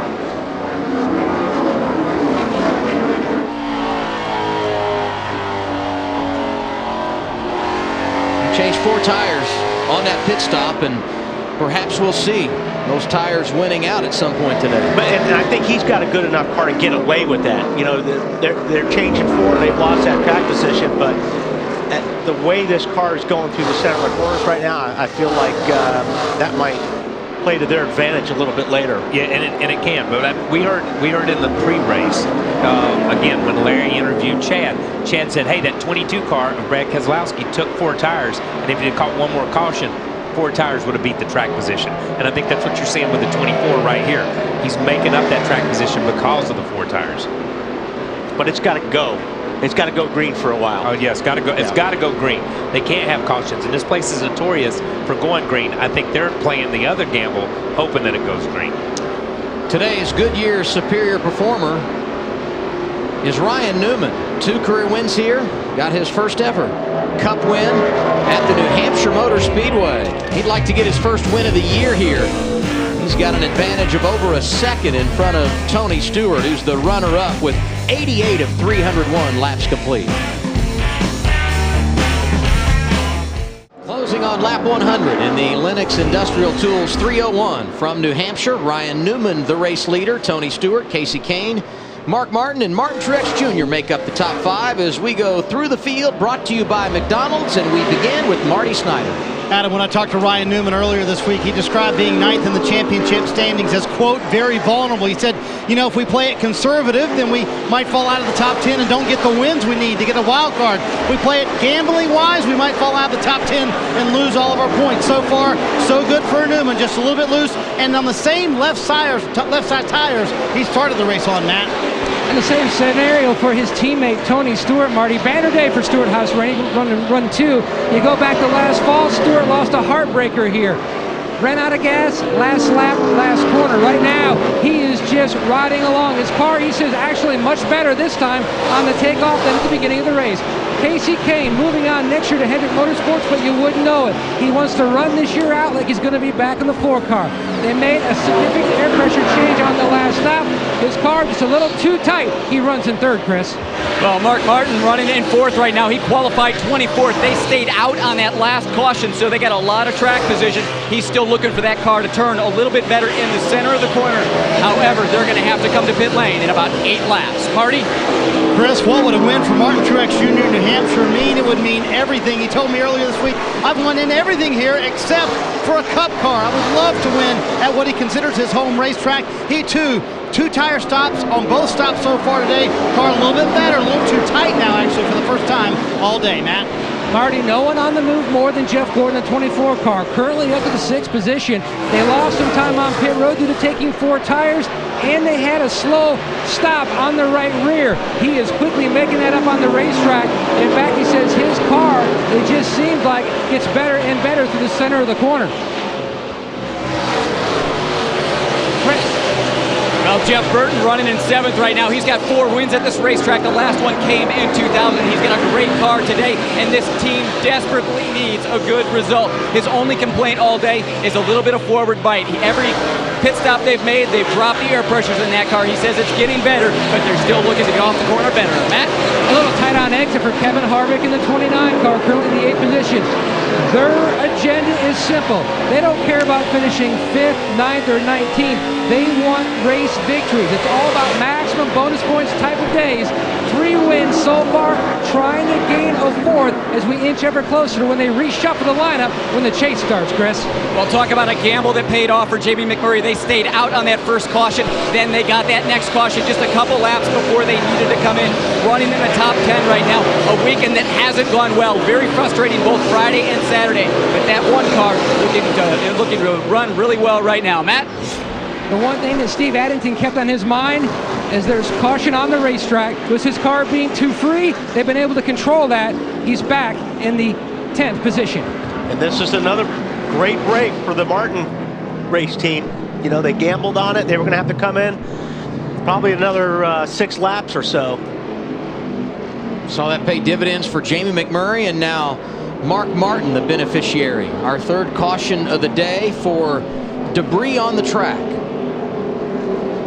He changed 4 tires on that pit stop, and perhaps we'll see those tires winning out at some point today. And I think he's got a good enough car to get away with that. You know, they're changing 4, they've lost that track position, but the way this car is going through the center of the corners right now, I feel like that might play to their advantage a little bit later. Yeah, and it can. But we heard in the pre-race again when Larry interviewed Chad. Chad said, "Hey, that 22 car of Brad Keselowski took 4 tires, and if he had caught one more caution, 4 tires would have beat the track position." And I think that's what you're seeing with the 24 right here. He's making up that track position because of the 4 tires. But it's got to go. It's got to go green for a while. Oh yeah, it's got to go. It's got to go green. They can't have cautions, and this place is notorious for going green. I think they're playing the other gamble, hoping that it goes green. Today's Goodyear Superior Performer is Ryan Newman. 2 career wins here. Got his first ever Cup win at the New Hampshire Motor Speedway. He'd like to get his first win of the year here. He's got an advantage of over a second in front of Tony Stewart, who's the runner-up with 88 of 301 laps complete. Closing on lap 100 in the Lenox Industrial Tools 301 from New Hampshire. Ryan Newman, the race leader. Tony Stewart, Casey Kane, Mark Martin, and Martin Truex Jr. make up the top 5 as we go through the field, brought to you by McDonald's, and we begin with Marty Snyder. Adam, when I talked to Ryan Newman earlier this week, he described being 9th in the championship standings as, quote, very vulnerable. He said, you know, if we play it conservative, then we might fall out of the top 10 and don't get the wins we need to get a wild card. If we play it gambling-wise, we might fall out of the top 10 and lose all of our points. So far, so good for Newman, just a little bit loose. And on the same left side tires, he started the race on, Matt. And the same scenario for his teammate Tony Stewart. Marty, banner day for Stewart House run 2. You go back to last fall, Stewart lost a heartbreaker here. Ran out of gas, last lap, last corner. Right now, he is just riding along. His car, he says, actually much better this time on the takeoff than at the beginning of the race. Casey Kane moving on next year to Hendrick Motorsports, but you wouldn't know it. He wants to run this year out like he's going to be back in the 4 car. They made a significant air pressure change on the last lap. His car just a little too tight. He runs in 3rd, Chris. Well, Mark Martin running in 4th right now. He qualified 24th. They stayed out on that last caution, so they got a lot of track position. He's still looking for that car to turn a little bit better in the center of the corner. However, they're going to have to come to pit lane in about 8 laps. Marty? Chris, what would a win for Martin Truex Jr. in New Hampshire mean? It would mean everything. He told me earlier this week, I've won in everything here except for a Cup car. I would love to win at what he considers his home racetrack. He, too, 2 tire stops on both stops so far today. Car a little bit better, a little too tight now, actually, for the first time all day, Matt. Marty, no one on the move more than Jeff Gordon, the 24 car, currently up to the 6th position. They lost some time on pit road due to taking 4 tires, and they had a slow stop on the right rear. He is quickly making that up on the racetrack. In fact, he says his car, it just seems like gets better and better through the center of the corner. Well, Jeff Burton running in 7th right now. He's got 4 wins at this racetrack. The last one came in 2000. He's got a great car today, and this team desperately needs a good result. His only complaint all day is a little bit of forward bite. Every pit stop they've made, they've dropped the air pressures in that car. He says it's getting better, but they're still looking to get off the corner better. Matt? A little tight on exit for Kevin Harvick in the 29 car, currently in the 8th position. Their agenda is simple. They don't care about finishing 5th, 9th, or 19th. They want race victories. It's all about maximum bonus points type of days. 3 wins so far, trying to gain a 4th as we inch ever closer to when they reshuffle the lineup when the chase starts, Chris. Well, talk about a gamble that paid off for J.B. McMurray. They stayed out on that first caution. Then they got that next caution just a couple laps before they needed to come in, running in the top 10 right now. A weekend that hasn't gone well. Very frustrating both Friday and Saturday. But that one car looking to run really well right now. Matt? The one thing that Steve Addington kept on his mind is there's caution on the racetrack. With his car being too free, they've been able to control that. He's back in the 10th position. And this is another great break for the Martin race team. You know, they gambled on it. They were going to have to come in probably another 6 laps or so. Saw that pay dividends for Jamie McMurray, and now Mark Martin, the beneficiary. Our third caution of the day for debris on the track.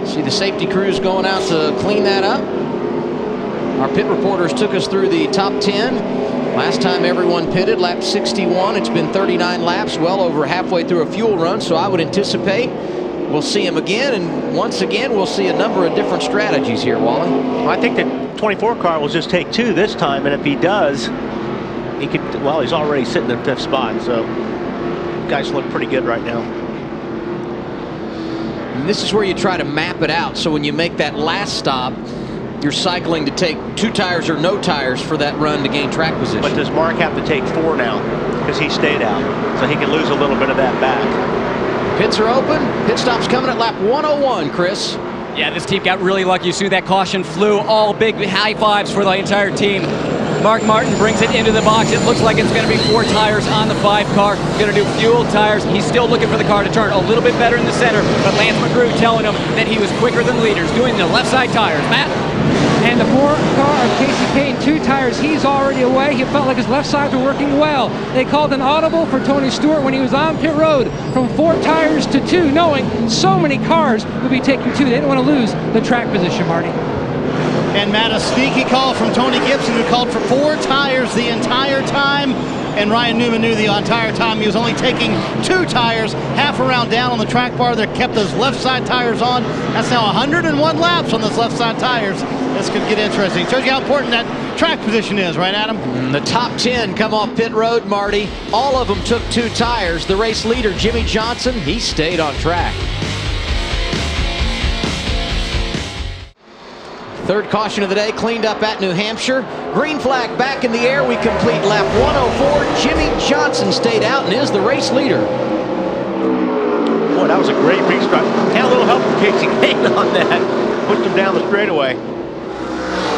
See the safety crews going out to clean that up. Our pit reporters took us through the top 10. Last time everyone pitted, lap 61. It's been 39 laps, well over halfway through a fuel run, so I would anticipate we'll see him again, and once again we'll see a number of different strategies here, Wally. Well, I think the 24 car will just take 2 this time, and if he does, he could, well, he's already sitting in 5th spot, so guys look pretty good right now. And this is where you try to map it out, so when you make that last stop, you're cycling to take 2 tires or no tires for that run to gain track position. But does Mark have to take 4 now? Because he stayed out, so he can lose a little bit of that back. Pits are open. Pit stop's coming at lap 101, Chris. Yeah, this team got really lucky. You see that caution flew. All big high fives for the entire team. Mark Martin brings it into the box. It looks like it's going to be 4 tires on the 5 car. Going to do fuel tires. He's still looking for the car to turn a little bit better in the center, but Lance McGrew telling him that he was quicker than leaders, doing the left side tires. Matt? And the 4 car of Casey Payne, 2 tires, he's already away. He felt like his left sides were working well. They called an audible for Tony Stewart when he was on pit road from 4 tires to 2, knowing so many cars would be taking 2. They didn't want to lose the track position, Marty. And Matt, a sneaky call from Tony Gibson, who called for 4 tires the entire time. And Ryan Newman knew the entire time he was only taking 2 tires, half a round down on the track bar. They kept those left side tires on. That's now 101 laps on those left side tires. This could get interesting. Shows you how important that track position is, right, Adam? The top 10 come off pit road, Marty. All of them took 2 tires. The race leader, Jimmy Johnson, he stayed on track. Third caution of the day cleaned up at New Hampshire. Green flag back in the air. We complete lap 104. Jimmy Johnson stayed out and is the race leader. Boy, that was a great restart. Had a little help from Casey Payne on that. Pushed him down the straightaway.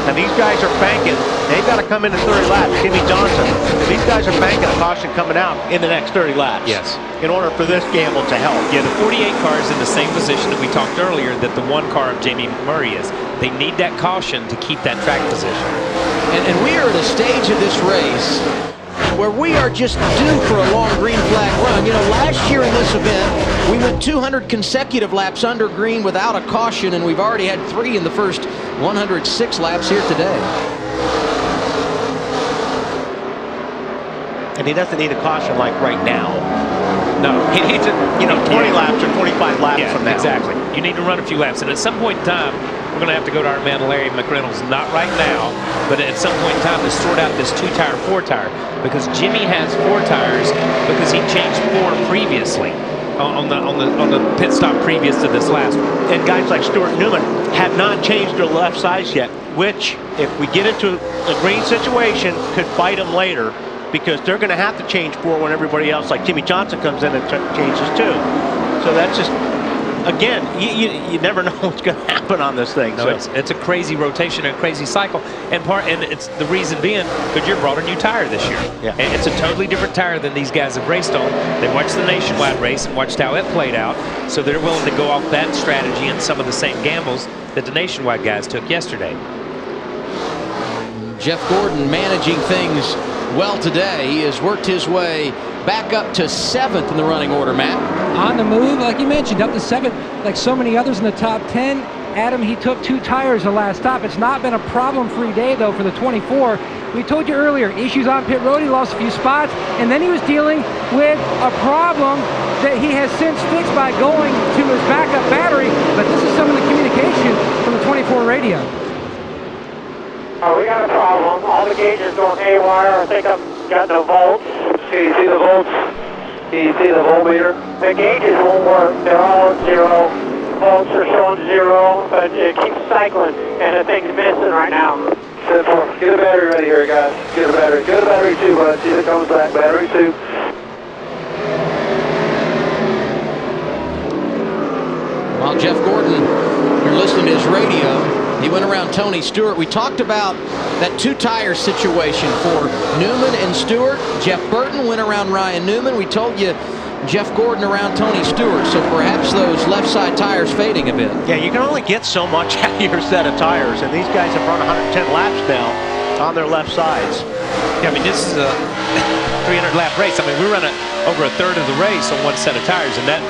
And these guys are banking. They've got to come in the 30 laps. Jimmy Johnson. These guys are banking a caution coming out in the next 30 laps. Yes. In order for this gamble to help. Yeah, the 48 car is in the same position that we talked earlier that the 1 car of Jamie McMurray is. They need that caution to keep that track position. And we are at a stage of this race where we are just due for a long green flag run. You know, last year in this event, we went 200 consecutive laps under green without a caution, and we've already had 3 in the first 106 laps here today. And he doesn't need a caution like right now. No. He needs it, you know, 20 laps or 25 laps from now. Exactly. You need to run a few laps, and at some point in time, we're going to have to go to our man Larry McReynolds. Not right now, but at some point in time to sort out this 2-tire, 4-tire, because Jimmy has 4 tires because he changed 4 previously on the pit stop previous to this last one. And guys like Stuart Newman have not changed their left sides yet, which, if we get into a green situation, could bite them later, because they're going to have to change 4 when everybody else, like Jimmy Johnson, comes in and changes 2. So that's just, again, you never know what's going to happen on this thing. No, so it's a crazy rotation and a crazy cycle, and it's the reason being Goodyear brought a new tire this year. Yeah. And it's a totally different tire than these guys have raced on. They watched the nationwide race and watched how it played out, so they're willing to go off that strategy and some of the same gambles that the nationwide guys took yesterday. Jeff Gordon managing things well today. He has worked his way back up to 7th in the running order, Matt. On the move, like you mentioned, up to 7th, like so many others in the top 10. Adam, he took 2 tires the last stop. It's not been a problem-free day, though, for the 24. We told you earlier, issues on pit road. He lost a few spots, and then he was dealing with a problem that he has since fixed by going to his backup battery. But this is some of the communication from the 24 radio. We got a problem. All the gauges going haywire. I think I've got no volts. Can you see the volts? Can you see the voltmeter? The gauges won't work. They're all at 0. Volts are showing 0, but it keeps cycling, and the thing's missing right now. Get a battery ready here, guys. Get a battery. Get a battery too, bud. See if it comes back. Battery 2. While Jeff Gordon, you're listening to his radio, he went around Tony Stewart. We talked about that 2-tire situation for Newman and Stewart. Jeff Burton went around Ryan Newman. We told you Jeff Gordon around Tony Stewart, so perhaps those left side tires fading a bit. Yeah, you can only get so much out of your set of tires, and these guys have run 110 laps now on their left sides. Yeah, I mean, this is a 300-lap race. I mean, we run over a third of the race on one set of tires, and that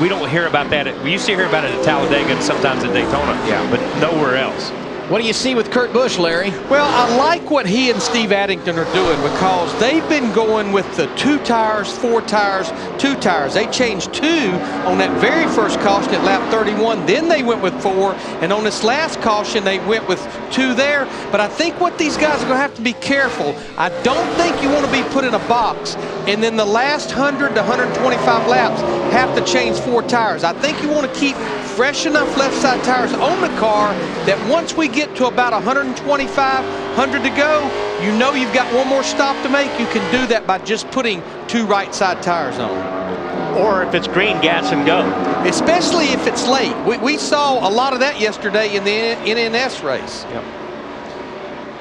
we don't hear about that. We used to hear about it at Talladega and sometimes at Daytona, but nowhere else. What do you see with Kurt Busch, Larry? Well, I like what he and Steve Addington are doing because they've been going with the 2 tires, 4 tires, 2 tires. They changed 2 on that very first caution at lap 31. Then they went with 4. And on this last caution, they went with 2 there. But I think what these guys are going to have to be careful. I don't think you want to be put in a box and then the last 100 to 125 laps have to change 4 tires. I think you want to keep fresh enough left side tires on the car that once we get to about 125, 100 to go, you know you've got one more stop to make. You can do that by just putting 2 right side tires on. Or if it's green, gas and go. Especially if it's late. We saw a lot of that yesterday in the NNS race. Yep.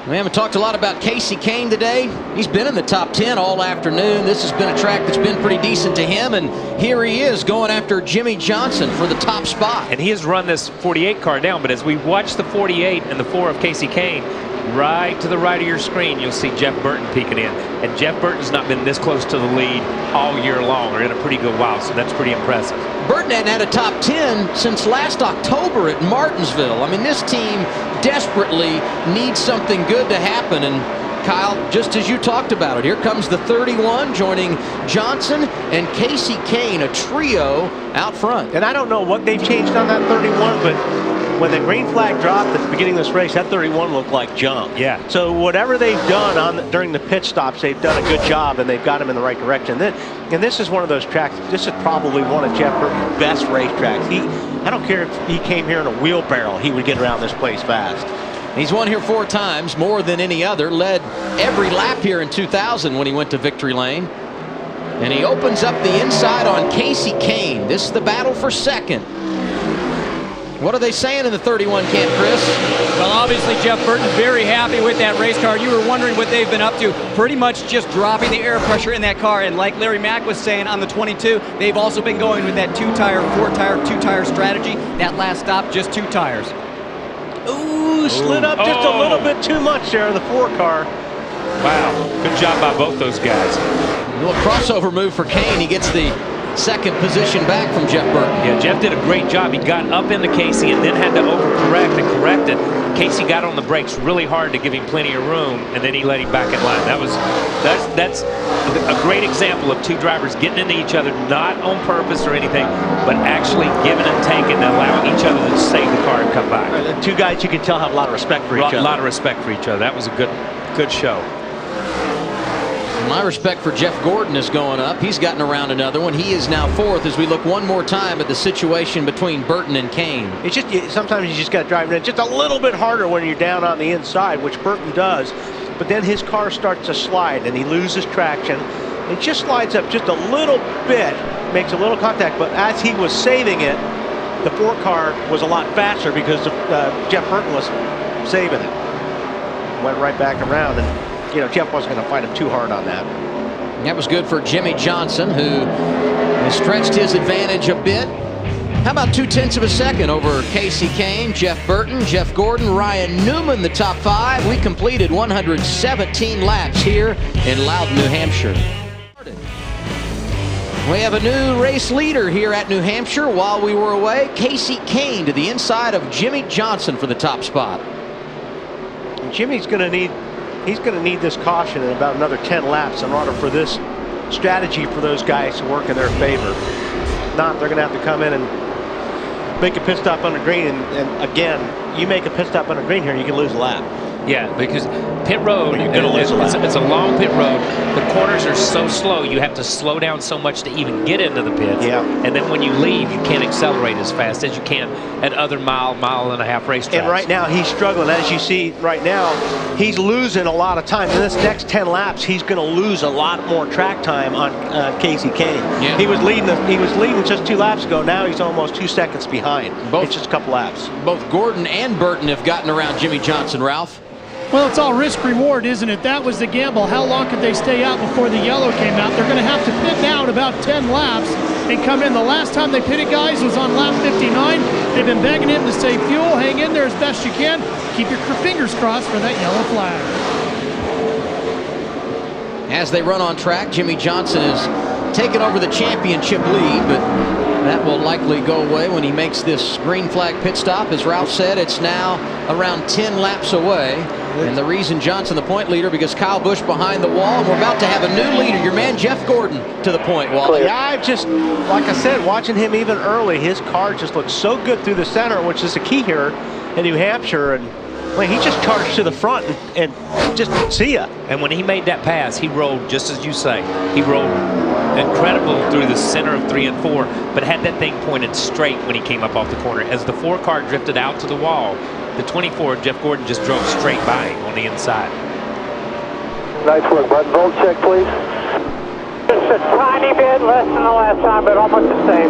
We haven't talked a lot about Casey Kane today. He's been in the top 10 all afternoon. This has been a track that's been pretty decent to him, and here he is going after Jimmy Johnson for the top spot. And he has run this 48 car down, but as we watch the 48 and the 4 of Casey Kane, right to the right of your screen, you'll see Jeff Burton peeking in. And Jeff Burton's not been this close to the lead all year long, or in a pretty good while, so that's pretty impressive. Burton hadn't had a top 10 since last October at Martinsville. I mean, this team desperately needs something good to happen. And Kyle, just as you talked about it, here comes the 31 joining Johnson and Casey Kane, a trio out front. And I don't know what they've changed on that 31, but when the green flag dropped at the beginning of this race, that 31 looked like junk. Yeah. So whatever they've done during the pit stops, they've done a good job, and they've got him in the right direction. And this is one of those tracks. This is probably one of Jeff Burton's best racetracks. I don't care if he came here in a wheelbarrow, he would get around this place fast. He's won here 4 times, more than any other. Led every lap here in 2000 when he went to victory lane. And he opens up the inside on Casey Kane. This is the battle for second. What are they saying in the 31 camp, Chris? Well, obviously, Jeff Burton very happy with that race car. You were wondering what they've been up to. Pretty much just dropping the air pressure in that car. And like Larry Mack was saying on the 22, they've also been going with that 2-tire, 4-tire, 2-tire strategy. That last stop, just 2 tires. Ooh, slid up just a little bit too much there in the 4 car. Wow, good job by both those guys. A little crossover move for Kane. He gets the second position back from Jeff Burton. Yeah, Jeff did a great job. He got up into Casey and then had to overcorrect and correct it. Casey got on the brakes really hard to give him plenty of room, and then he let him back in line. That's a great example of 2 drivers getting into each other, not on purpose or anything, but actually giving and taking and allowing each other to save the car and come back. 2 guys you can tell have a lot of respect for each other. A lot of respect for each other. That was a good show. My respect for Jeff Gordon is going up. He's gotten around another one. He is now 4th as we look one more time at the situation between Burton and Kane. It's just sometimes you just got to drive it in just a little bit harder when you're down on the inside, which Burton does. But then his car starts to slide and he loses traction. It just slides up just a little bit, makes a little contact. But as he was saving it, the 4 car was a lot faster because Jeff Burton was saving it. Went right back around, and Jeff wasn't going to fight him too hard on that. That was good for Jimmy Johnson, who has stretched his advantage a bit. How about 0.2 of a second over Casey Kane, Jeff Burton, Jeff Gordon, Ryan Newman, the top 5. We completed 117 laps here in Loudon, New Hampshire. We have a new race leader here at New Hampshire. While we were away, Casey Kane to the inside of Jimmy Johnson for the top spot. And Jimmy's going to need this caution in about another 10 laps in order for this strategy for those guys to work in their favor. If not, they're going to have to come in and make a pit stop under green. And again, you make a pit stop under green here, you can lose a lap. Yeah, because pit road, it's a long pit road. The corners are so slow, you have to slow down so much to even get into the pits. Yeah. And then when you leave, you can't accelerate as fast as you can at other mile and a half racetracks. And right now, he's struggling. As you see right now, he's losing a lot of time. In this next 10 laps, he's going to lose a lot more track time on Casey Kane. Yeah. He was leading just 2 laps ago. Now he's almost 2 seconds behind. It's just a couple laps. Both Gordon and Burton have gotten around Jimmy Johnson, Ralph. Well, it's all risk reward, isn't it? That was the gamble. How long could they stay out before the yellow came out? They're going to have to pit now at about 10 laps and come in. The last time they pitted, guys, was on lap 59. They've been begging him to save fuel. Hang in there as best you can. Keep your fingers crossed for that yellow flag. As they run on track, Jimmy Johnson is taking over the championship lead, but that will likely go away when he makes this green flag pit stop. As Ralph said, it's now around 10 laps away. And the reason Johnson the point leader, because Kyle Busch behind the wall, and we're about to have a new leader, your man Jeff Gordon to the point wall. Yeah, I've just, like I said, watching him even early, his car just looks so good through the center, which is the key here in New Hampshire. And well, he just charged to the front and just see ya. And when he made that pass, he rolled, just as you say, he rolled incredible through the center of 3 and 4, but had that thing pointed straight when he came up off the corner. As the 4 car drifted out to the wall, the 24, Jeff Gordon just drove straight by him on the inside. Nice work, bud. Volt check, please. Just a tiny bit less than the last time, but almost the same.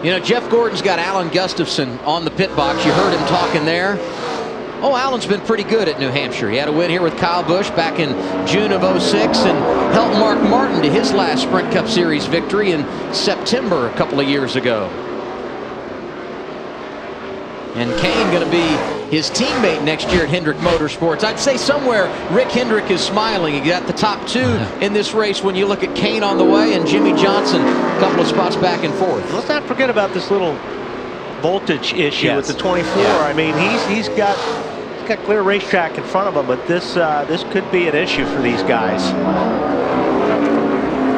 You know, Jeff Gordon's got Alan Gustafson on the pit box. You heard him talking there. Oh, Alan's been pretty good at New Hampshire. He had a win here with Kyle Busch back in June of '06 and helped Mark Martin to his last Sprint Cup Series victory in September a couple of years ago. And Kane going to be his teammate next year at Hendrick Motorsports. I'd say somewhere Rick Hendrick is smiling. He got the top 2 in this race when you look at Kane on the way and Jimmy Johnson a couple of spots back and forth. Let's not forget about this little voltage issue with the 24. Yeah. I mean, he's got clear racetrack in front of him, but this could be an issue for these guys.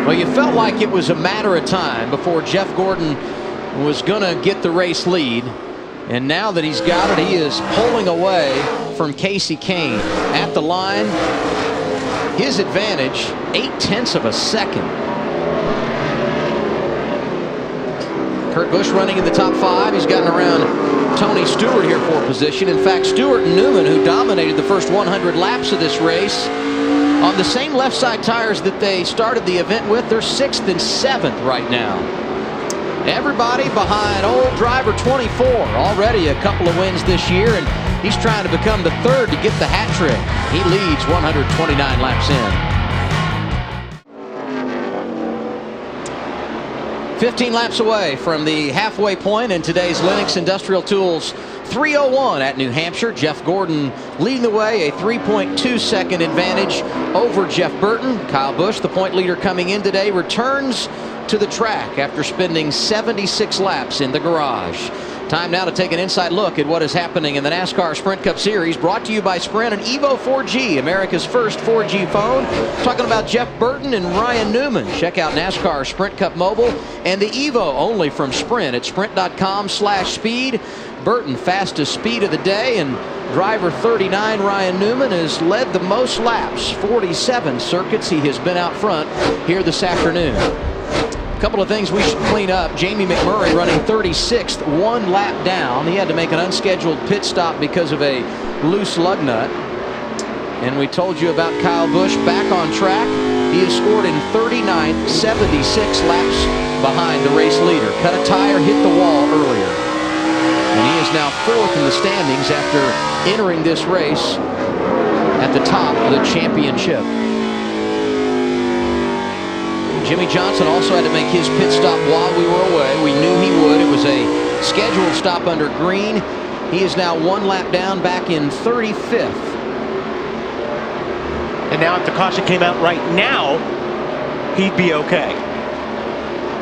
Well, you felt like it was a matter of time before Jeff Gordon was going to get the race lead. And now that he's got it, he is pulling away from Casey Kane. At the line, his advantage, 0.8 of a second. Kurt Busch running in the top 5. He's gotten around Tony Stewart here for position. In fact, Stewart and Newman, who dominated the first 100 laps of this race, on the same left side tires that they started the event with, they're 6th and 7th right now. Everybody behind old driver 24. Already a couple of wins this year, and he's trying to become the 3rd to get the hat trick. He leads 129 laps in. 15 laps away from the halfway point in today's Lenox Industrial Tools 301 at New Hampshire. Jeff Gordon leading the way, a 3.2 second advantage over Jeff Burton. Kyle Busch, the point leader coming in today, returns to the track after spending 76 laps in the garage. Time now to take an inside look at what is happening in the NASCAR Sprint Cup Series, brought to you by Sprint and Evo 4G, America's first 4G phone. Talking about Jeff Burton and Ryan Newman. Check out NASCAR Sprint Cup Mobile and the Evo only from Sprint at sprint.com/speed. Burton fastest speed of the day, and driver 39 Ryan Newman has led the most laps, 47 circuits he has been out front here this afternoon. A couple of things we should clean up. Jamie McMurray running 36th, 1 lap down. He had to make an unscheduled pit stop because of a loose lug nut. And we told you about Kyle Busch back on track. He has scored in 39th, 76 laps behind the race leader. Cut a tire, hit the wall earlier. And he is now 4th in the standings after entering this race at the top of the championship. Jimmy Johnson also had to make his pit stop while we were away. We knew he would. It was a scheduled stop under green. He is now 1 lap down, back in 35th. And now if the caution came out right now, he'd be okay.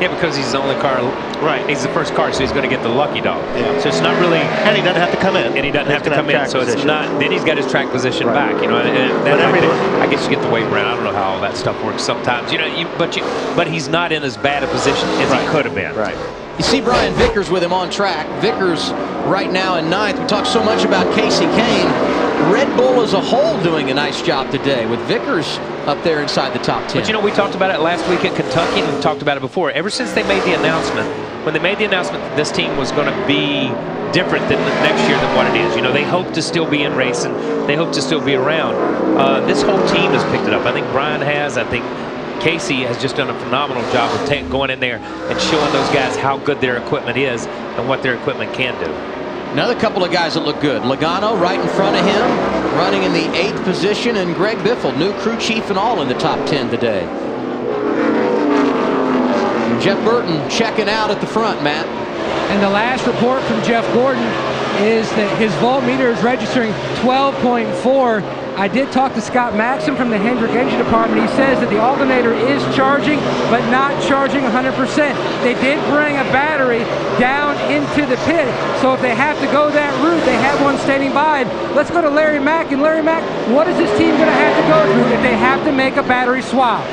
Yeah, because he's the only car. Right. He's the first car, so he's going to get the lucky dog. Yeah. So it's not really. And he doesn't have to come in. And he doesn't have to come in. So it's not. Then he's got his track position back. You know, and that I guess you get the weight around. I don't know how all that stuff works sometimes. You know, but he's not in as bad a position as he could have been. Right. You see Brian Vickers with him on track. Vickers right now in 9th. We talked so much about Casey Kane. Red Bull as a whole doing a nice job today with Vickers up there inside the top 10. But you know, we talked about it last week at Kentucky, and we talked about it before. Ever since they made the announcement, when they made the announcement that this team was going to be different than next year than what it is, you know, they hope to still be in racing. They hope to still be around. This whole team has picked it up. I think Brian has. I think Casey has just done a phenomenal job of going in there and showing those guys how good their equipment is and what their equipment can do. Another couple of guys that look good. Logano right in front of him, running in the 8th position, and Greg Biffle, new crew chief and all, in the top 10 today. Jeff Burton checking out at the front, Matt. And the last report from Jeff Gordon is that his voltmeter is registering 12.4. I did talk to Scott Maxim from the Hendrick Engine Department. He says that the alternator is charging, but not charging 100%. They did bring a battery down into the pit, so if they have to go that route, they have one standing by. Let's go to Larry Mack. And Larry Mack, what is this team going to have to go through if they have to make a battery swap?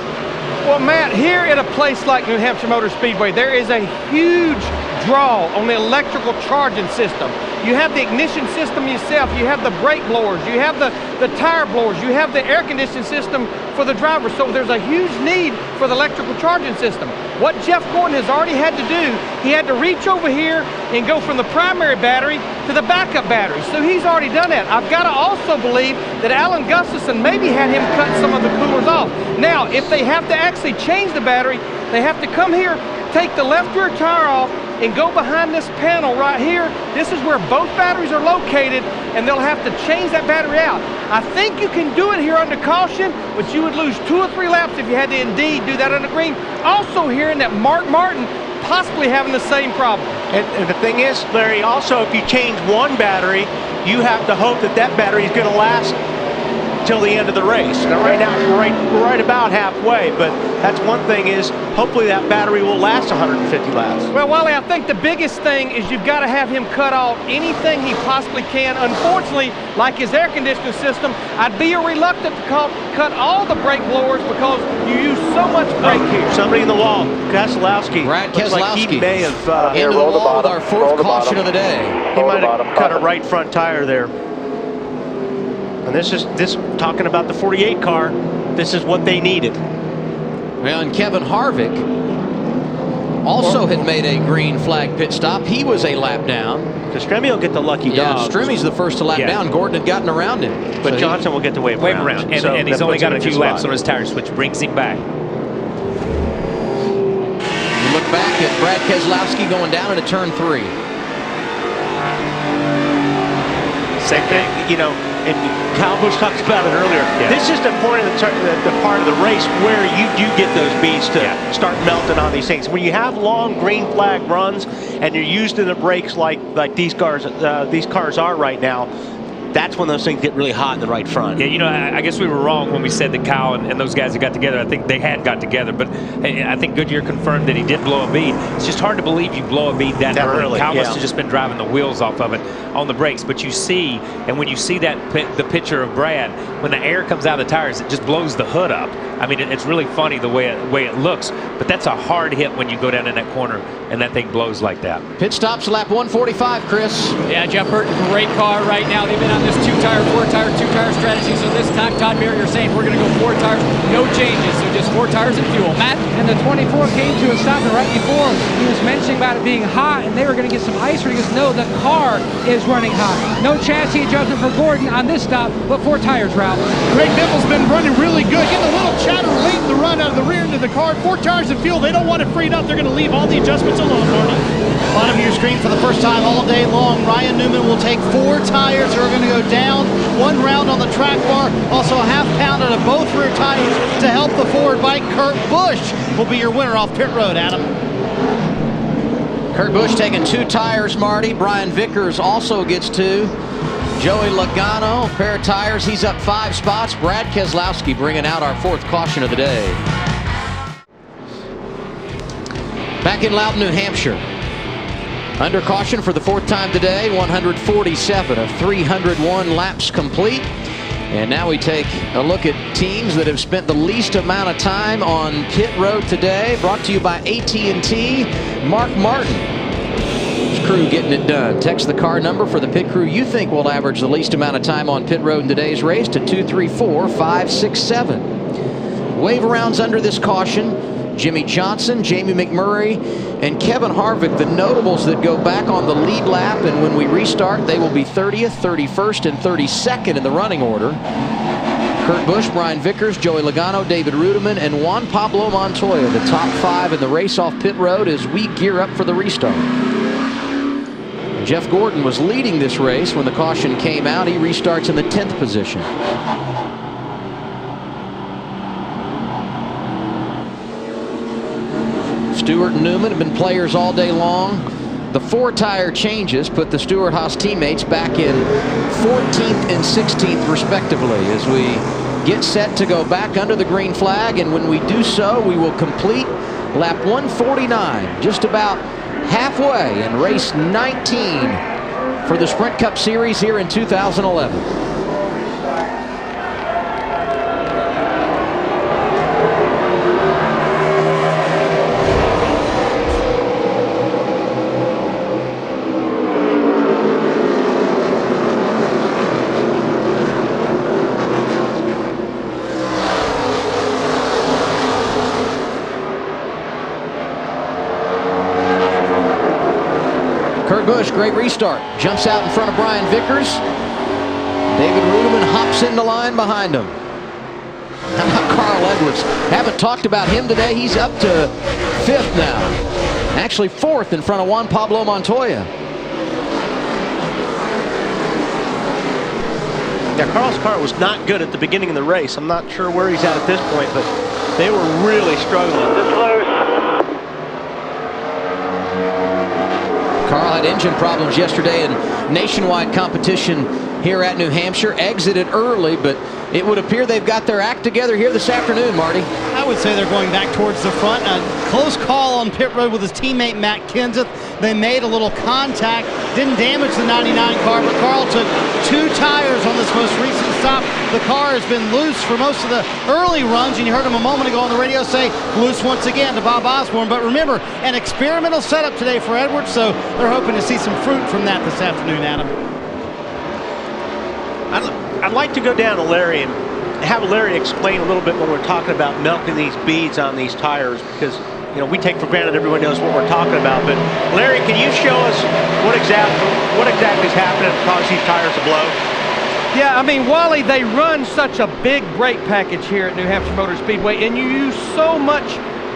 Well, Matt, here at a place like New Hampshire Motor Speedway, there is a huge draw on the electrical charging system. You have the ignition system yourself, you have the brake blowers, you have the tire blowers, you have the air conditioning system for the driver. So there's a huge need for the electrical charging system. What Jeff Gordon has already had to do, he had to reach over here and go from the primary battery to the backup battery. So he's already done that. I've got to also believe that Alan Gustafson maybe had him cut some of the coolers off. Now, if they have to actually change the battery, they have to come here, take the left rear tire off, and go behind this panel right here. This is where both batteries are located, and they'll have to change that battery out. I think you can do it here under caution, but you would lose 2 or 3 laps if you had to indeed do that under green. Also hearing that Mark Martin possibly having the same problem. And the thing is, Larry, also if you change one battery, you have to hope that that battery is going to last till the end of the race. Now right now we're right about halfway, but that's one thing is hopefully that battery will last 150 laps. Well, Wally, I think the biggest thing is you've got to have him cut off anything he possibly can. Unfortunately, like his air conditioning system, I'd be reluctant to cut all the brake blowers because you use so much brake here. Somebody in the wall, Keselowski. Brad Looks Keselowski. like he may have into the wall with our 4th caution of the day. He might have cut a right front tire there. And this talking about the 48 car, this is what they needed. Well, and Kevin Harvick also had made a green flag pit stop. He was a lap down. Because Stremme will get the lucky dog. Yeah, Stremmy's the first to lap down. Gordon had gotten around him. But so Johnson will get to wave around. And he's only got a few laps on his tires, which brings him back. You look back at Brad Keselowski going down into turn 3. Same thing, you know, and Kyle Busch talks about it earlier. Yeah. This is the point of the part of the race where you do get those beads to start melting on these things. When you have long green flag runs and you're used in the brakes like these cars are right now, that's when those things get really hot in the right front. Yeah, you know, I guess we were wrong when we said that Kyle and those guys that got together. I think they had got together, but I think Goodyear confirmed that he did blow a bead. It's just hard to believe you blow a bead that early. Kyle must have just been driving the wheels off of it on the brakes. But you see, and when you see the picture of Brad, when the air comes out of the tires, it just blows the hood up. I mean, it's really funny the way it looks, but that's a hard hit when you go down in that corner and that thing blows like that. Pit stops lap 145, Chris. Yeah, Jeff Burton, great car right now. They've been on this 2-tire, 4-tire, 2-tire strategy. So this time, Todd Merritt, you're saying we're going to go 4 tires, no changes. So just 4 tires and fuel. Matt? And the 24 came to a stop, and right before he was mentioning about it being hot and they were going to get some ice. He goes, no, the car is running hot. No chassis adjustment for Gordon on this stop, but 4 tires, Ralph. Greg Biffle's been running really good, getting a little chatter late in the run out of the rear end of the car. 4 tires of fuel. They don't want it freed up. They're going to leave all the adjustments alone, Marty. Bottom of your screen for the first time all day long. Ryan Newman will take 4 tires that are going to go down. 1 round on the track bar. Also a half pound out of both rear tires to help the forward bike. Kurt Busch will be your winner off pit road, Adam. Kurt Busch taking 2 tires, Marty. Brian Vickers also gets 2. Joey Logano, pair of tires. He's up 5 spots. Brad Keselowski bringing out our 4th caution of the day. Back in Loudon, New Hampshire. Under caution for the 4th time today, 147 of 301 laps complete. And now we take a look at teams that have spent the least amount of time on pit road today. Brought to you by AT&T. Mark Martin, his crew getting it done. Text the car number for the pit crew you think will average the least amount of time on pit road in today's race to 234-567. Wave arounds under this caution. Jimmy Johnson, Jamie McMurray, and Kevin Harvick, the notables that go back on the lead lap, and when we restart, they will be 30th, 31st, and 32nd in the running order. Kurt Busch, Brian Vickers, Joey Logano, David Rudiman, and Juan Pablo Montoya, the top 5 in the race off pit road as we gear up for the restart. Jeff Gordon was leading this race when the caution came out. He restarts in the 10th position. Stewart and Newman have been players all day long. The 4 tire changes put the Stewart-Haas teammates back in 14th and 16th respectively as we get set to go back under the green flag. And when we do so, we will complete lap 149, just about halfway in race 19 for the Sprint Cup Series here in 2011. Busch, great restart. Jumps out in front of Brian Vickers. David Rudeman hops into line behind him. How about Carl Edwards? Haven't talked about him today. He's up to 5th now. Actually 4th in front of Juan Pablo Montoya. Yeah, Carl's car was not good at the beginning of the race. I'm not sure where he's at this point, but they were really struggling. Just loose. Carl had engine problems yesterday in nationwide competition here at New Hampshire. Exited early, but it would appear they've got their act together here this afternoon, Marty. I would say they're going back towards the front. A close call on pit road with his teammate Matt Kenseth. They made a little contact. Didn't damage the 99 car, but Carl took 2 tires on this most recent stop. The car has been loose for most of the early runs, and you heard him a moment ago on the radio say loose once again to Bob Osborne. But remember, an experimental setup today for Edwards, so they're hoping to see some fruit from that this afternoon, Adam. I'd like to go down to Larry and have Larry explain a little bit when we're talking about melting these beads on these tires, because you know we take for granted everyone knows what we're talking about. But Larry, can you show us what exactly is happening to cause these tires to blow? Yeah, I mean, Wally, they run such a big brake package here at New Hampshire Motor Speedway, and you use so much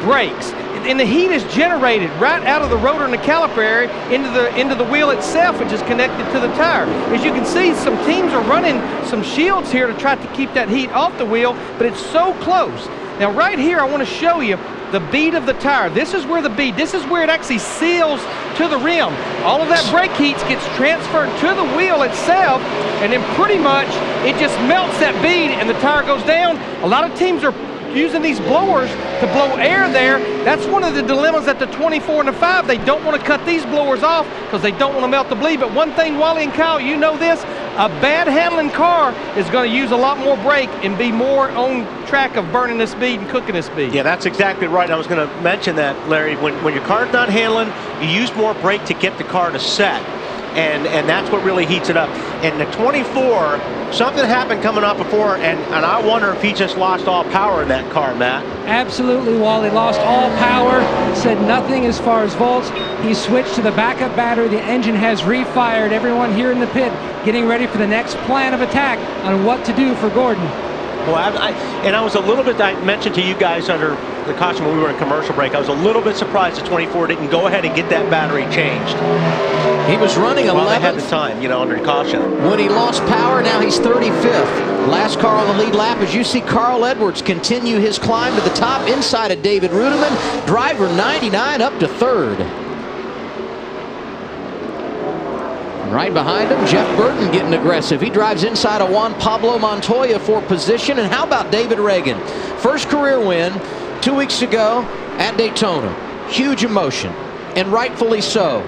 brakes. And the heat is generated right out of the rotor and the caliper area into the wheel itself, which is connected to the tire. As you can see, some teams are running some shields here to try to keep that heat off the wheel, but it's so close. Now, right here, I want to show you the bead of the tire. This is where the bead, this is where it actually seals to the rim. All of that brake heat gets transferred to the wheel itself, and then pretty much it just melts that bead and the tire goes down. A lot of teams are using these blowers to blow air there. That's one of the dilemmas at the 24 and the 5. They don't want to cut these blowers off because they don't want to melt the bleed. But one thing, Wally and Kyle, you know this, a bad handling car is going to use a lot more brake and be more on track of burning this bead and cooking this bead. Yeah, that's exactly right. I was going to mention that, Larry. When your car's not handling, you use more brake to get the car to set. And that's what really heats it up. And the 24, something happened coming up before, and I wonder if he just lost all power in that car, Matt. Absolutely, Wally lost all power, said nothing as far as volts. He switched to the backup battery. The engine has refired. Everyone here in the pit getting ready for the next plan of attack on what to do for Gordon. Well, I was a little bit, I mentioned to you guys under the caution when we were in commercial break, I was a little bit surprised the 24 didn't go ahead and get that battery changed. He was running 11th. Well, they had the time, you know, under caution. When he lost power, now he's 35th. Last car on the lead lap, as you see Carl Edwards continue his climb to the top inside of David Rudeman. Driver 99 up to 3rd. Right behind him, Jeff Burton getting aggressive. He drives inside of Juan Pablo Montoya for position. And how about David Reagan? First career win 2 weeks ago at Daytona. Huge emotion, and rightfully so.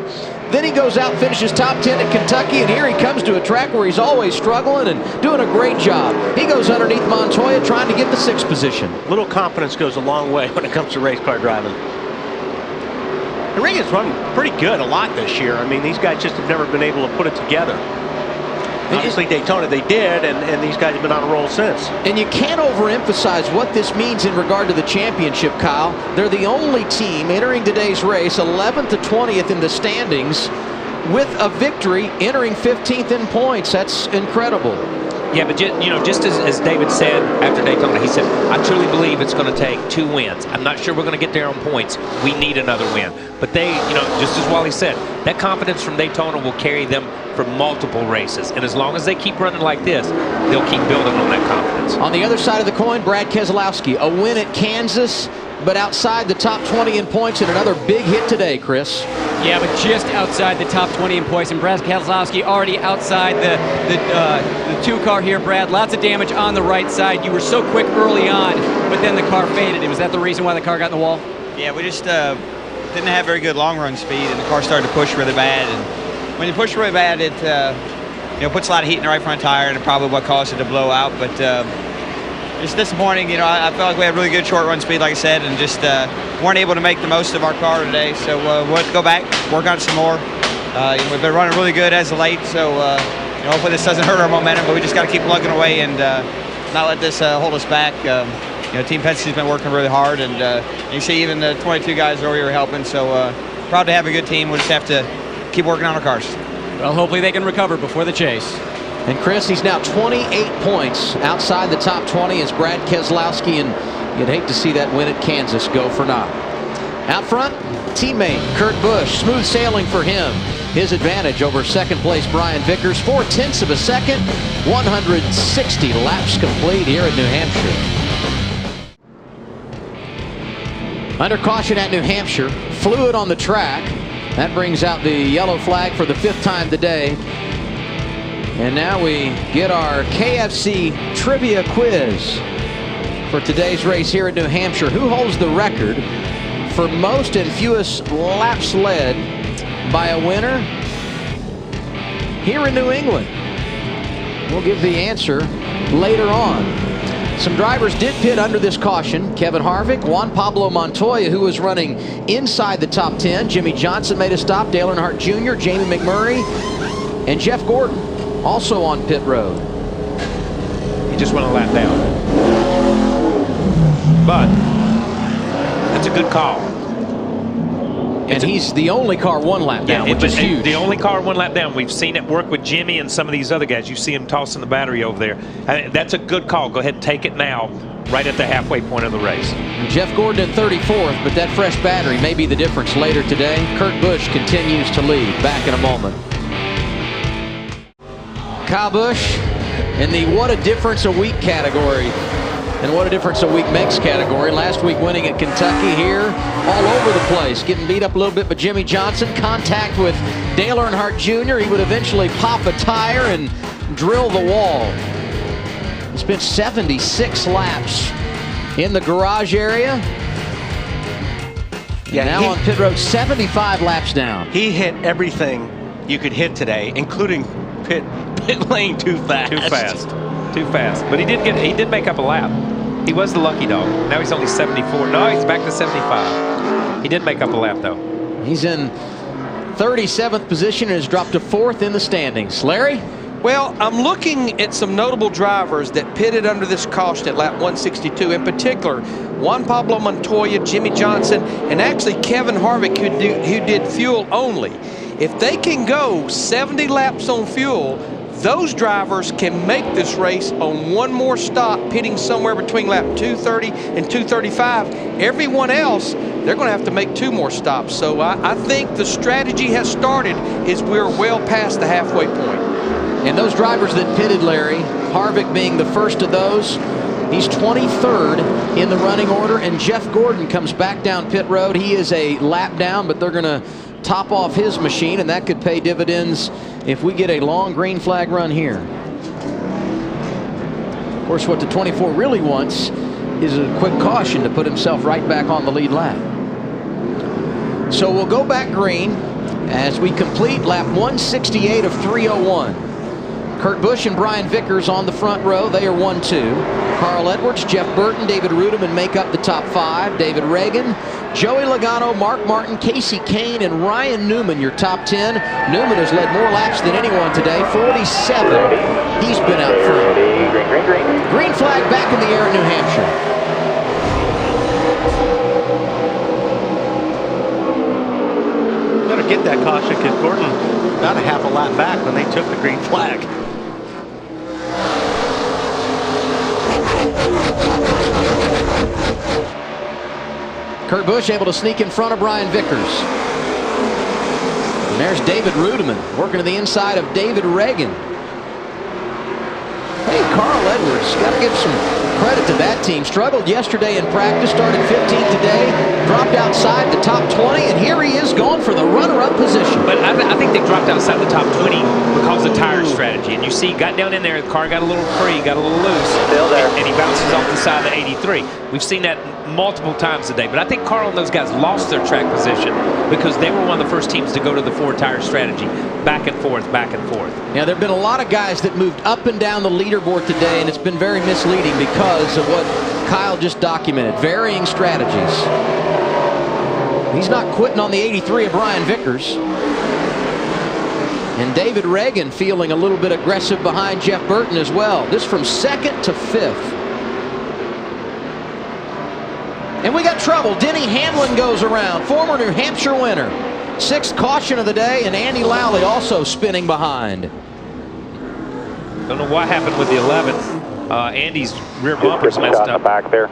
Then he goes out, finishes top 10 at Kentucky, and here he comes to a track where he's always struggling and doing a great job. He goes underneath Montoya trying to get the 6th position. Little confidence goes a long way when it comes to race car driving. And Reagan's run pretty good a lot this year. I mean, these guys just have never been able to put it together. Obviously, Daytona they did, and these guys have been on a roll since. And you can't overemphasize what this means in regard to the championship, Kyle. They're the only team entering today's race 11th to 20th in the standings with a victory, entering 15th in points. That's incredible. Yeah, but just as David said after Daytona, he said, I truly believe it's going to take 2 wins. I'm not sure we're going to get there on points. We need another win. But they, just as Wally said, that confidence from Daytona will carry them for multiple races. And as long as they keep running like this, they'll keep building on that confidence. On the other side of the coin, Brad Keselowski, a win at Kansas, but outside the top 20 in points, and another big hit today, Chris. Yeah, but just outside the top 20 in points, and Brad Keselowski already outside the 2-car here, Brad. Lots of damage on the right side. You were so quick early on, but then the car faded. And was that the reason why the car got in the wall? Yeah, we just didn't have very good long-run speed, and the car started to push really bad. And when you push really bad, it puts a lot of heat in the right front tire, and probably what caused it to blow out. But it's disappointing. I felt like we had really good short-run speed, like I said, and just weren't able to make the most of our car today. So we'll have to go back, work on it some more. We've been running really good as of late, so hopefully this doesn't hurt our momentum. But we just got to keep plugging away and not let this hold us back. Team Penske's been working really hard, and you see even the 22 guys over here helping. So proud to have a good team. We'll just have to keep working on our cars. Well, hopefully they can recover before the chase. And Chris, he's now 28 points outside the top 20 as Brad Keselowski, and you'd hate to see that win at Kansas go for naught. Out front, teammate Kurt Busch, smooth sailing for him. His advantage over second place Brian Vickers, 0.4 of a second, 160 laps complete here at New Hampshire. Under caution at New Hampshire, fluid on the track. That brings out the yellow flag for the 5th time today. And now we get our KFC trivia quiz for today's race here at New Hampshire. Who holds the record for most and fewest laps led by a winner here in New England? We'll give the answer later on. Some drivers did pit under this caution. Kevin Harvick, Juan Pablo Montoya, who was running inside the top 10. Jimmy Johnson made a stop. Dale Earnhardt Jr., Jamie McMurray, and Jeff Gordon also on pit road. He just went a lap down. But that's a good call. And he's the only car 1 lap down, which is huge. The only car 1 lap down. We've seen it work with Jimmy and some of these other guys. You see him tossing the battery over there. That's a good call. Go ahead and take it now, right at the halfway point of the race. Jeff Gordon in 34th, but that fresh battery may be the difference later today. Kurt Busch continues to lead. Back in a moment. Kyle Busch in the what a difference a week category. And what a difference a week makes category. Last week winning at Kentucky, here all over the place. Getting beat up a little bit by Jimmy Johnson. Contact with Dale Earnhardt Jr. He would eventually pop a tire and drill the wall. He spent 76 laps in the garage area. Yeah, now on pit road, 75 laps down. He hit everything you could hit today, including pit lane too fast. Too fast. But he did make up a lap. He was the lucky dog. Now he's only 74. No, he's back to 75. He did make up a lap, though. He's in 37th position and has dropped to 4th in the standings. Larry? Well, I'm looking at some notable drivers that pitted under this caution at lap 162. In particular, Juan Pablo Montoya, Jimmy Johnson, and actually Kevin Harvick, who did fuel only. If they can go 70 laps on fuel, those drivers can make this race on 1 more stop, pitting somewhere between lap 230 and 235. Everyone else, they're going to have to make 2 more stops. So I think the strategy has started as we're well past the halfway point. And those drivers that pitted, Larry, Harvick being the first of those, he's 23rd in the running order, and Jeff Gordon comes back down pit road. He is a lap down, but they're going to top off his machine, and that could pay dividends if we get a long green flag run here. Of course, what the 24 really wants is a quick caution to put himself right back on the lead lap. So we'll go back green as we complete lap 168 of 301. Kurt Busch and Brian Vickers on the front row. They are 1-2. Carl Edwards, Jeff Burton, David Rudiman make up the top 5. David Reagan, Joey Logano, Mark Martin, Casey Kane, and Ryan Newman, your top 10. Newman has led more laps than anyone today, 47. He's been out front. Green flag back in the air in New Hampshire. Better get that caution because Gordon got a half a lap back when they took the green flag. Kurt Busch able to sneak in front of Brian Vickers. And there's David Rudeman working to the inside of David Reagan. Hey, Carl Edwards, got to give some credit to that team. Struggled yesterday in practice, started 15th today, dropped outside the top 20, and here he is going for the runner-up position. But I think they dropped outside the top 20 because of tire strategy. And you see, got down in there, the car got a little free, got a little loose. Still there. And he bounces off the side of the 83. We've seen that multiple times today. But I think Carl and those guys lost their track position because they were one of the first teams to go to the 4-tire strategy. Back and forth, back and forth. Now, there have been a lot of guys that moved up and down the leaderboard today, and it's been very misleading because of what Kyle just documented. Varying strategies. He's not quitting on the 83 of Brian Vickers. And David Reagan feeling a little bit aggressive behind Jeff Burton as well. This from 2nd to 5th. And we got trouble. Denny Hamlin goes around, former New Hampshire winner. 6th caution of the day, and Andy Lally also spinning behind. Don't know what happened with the 11th. Andy's rear bumper's messed up. Back there.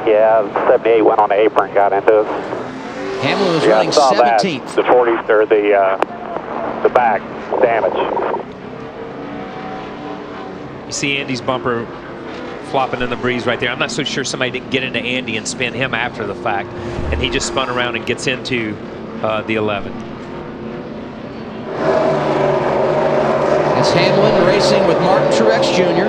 Yeah, 78 went on the apron, got into it. Hamlin was running 17th. The 40s, or the back damage. You see Andy's bumper flopping in the breeze right there. I'm not so sure somebody didn't get into Andy and spin him after the fact, and he just spun around and gets into the 11. It's Hamlin racing with Martin Truex Jr.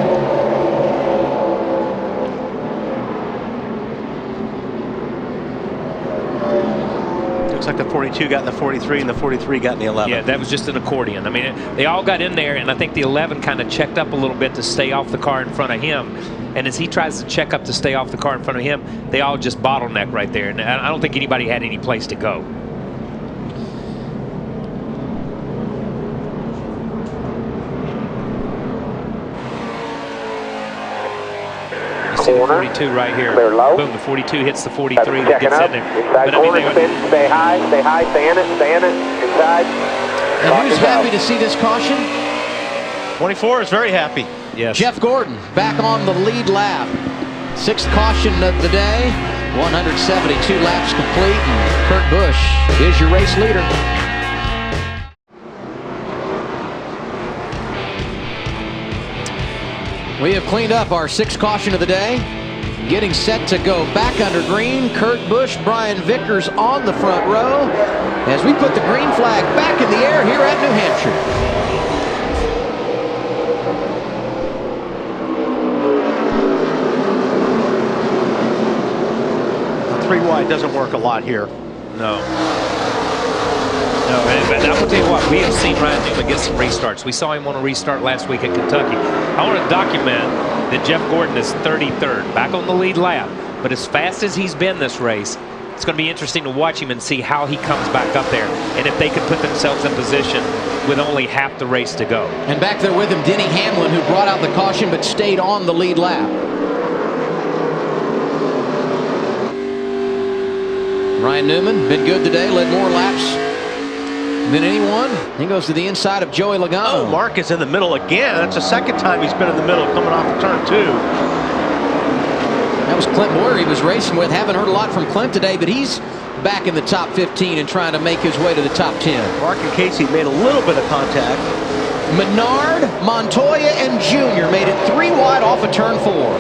Looks like the 42 got in the 43 and the 43 got in the 11. Yeah, that was just an accordion. I mean, they all got in there, and I think the 11 kind of checked up a little bit to stay off the car in front of him. And as he tries to check up to stay off the car in front of him, they all just bottleneck right there. And I don't think anybody had any place to go. You see the 42 right here. Boom, the 42 hits the 43 that gets in there. Inside corner, stay high, stay in it, inside. And who's happy to see this caution? 24 is very happy. Yes. Jeff Gordon back on the lead lap. 6th caution of the day. 172 laps complete. And Kurt Busch is your race leader. We have cleaned up our 6th caution of the day. Getting set to go back under green. Kurt Busch, Brian Vickers on the front row as we put the green flag back in the air here at New Hampshire. 3 wide doesn't work a lot here. No. No, and I will tell you what, we have seen Ryan Newman get some restarts. We saw him on a restart last week at Kentucky. I want to document that Jeff Gordon is 33rd, back on the lead lap. But as fast as he's been this race, it's going to be interesting to watch him and see how he comes back up there. And if they can put themselves in position with only half the race to go. And back there with him, Denny Hamlin, who brought out the caution but stayed on the lead lap. Ryan Newman, been good today, led more laps than anyone. He goes to the inside of Joey Logano. Oh, Mark is in the middle again. That's the 2nd time he's been in the middle coming off of turn 2. That was Clint Boyer he was racing with. Haven't heard a lot from Clint today, but he's back in the top 15 and trying to make his way to the top 10. Mark and Casey made a little bit of contact. Menard, Montoya, and Jr. made it 3 wide off of turn 4.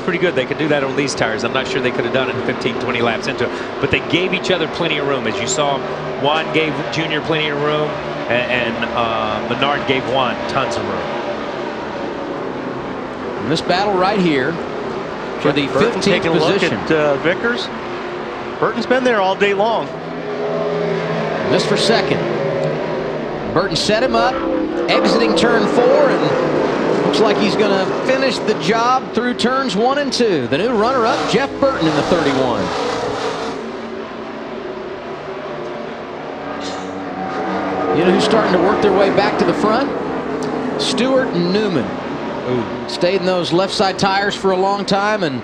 Pretty good. They could do that on these tires. I'm not sure they could have done it 15, 20 laps into it. But they gave each other plenty of room. As you saw, Juan gave Junior plenty of room, and Menard gave Juan tons of room. And this battle right here for the 15th taking position. A look at Vickers. Burton's been there all day long. And this for 2nd. Burton set him up, exiting turn 4, and looks like he's going to finish the job through turns 1 and 2. The new runner-up, Jeff Burton in the 31. You know who's starting to work their way back to the front? Stuart Newman. Ooh. Stayed in those left side tires for a long time, and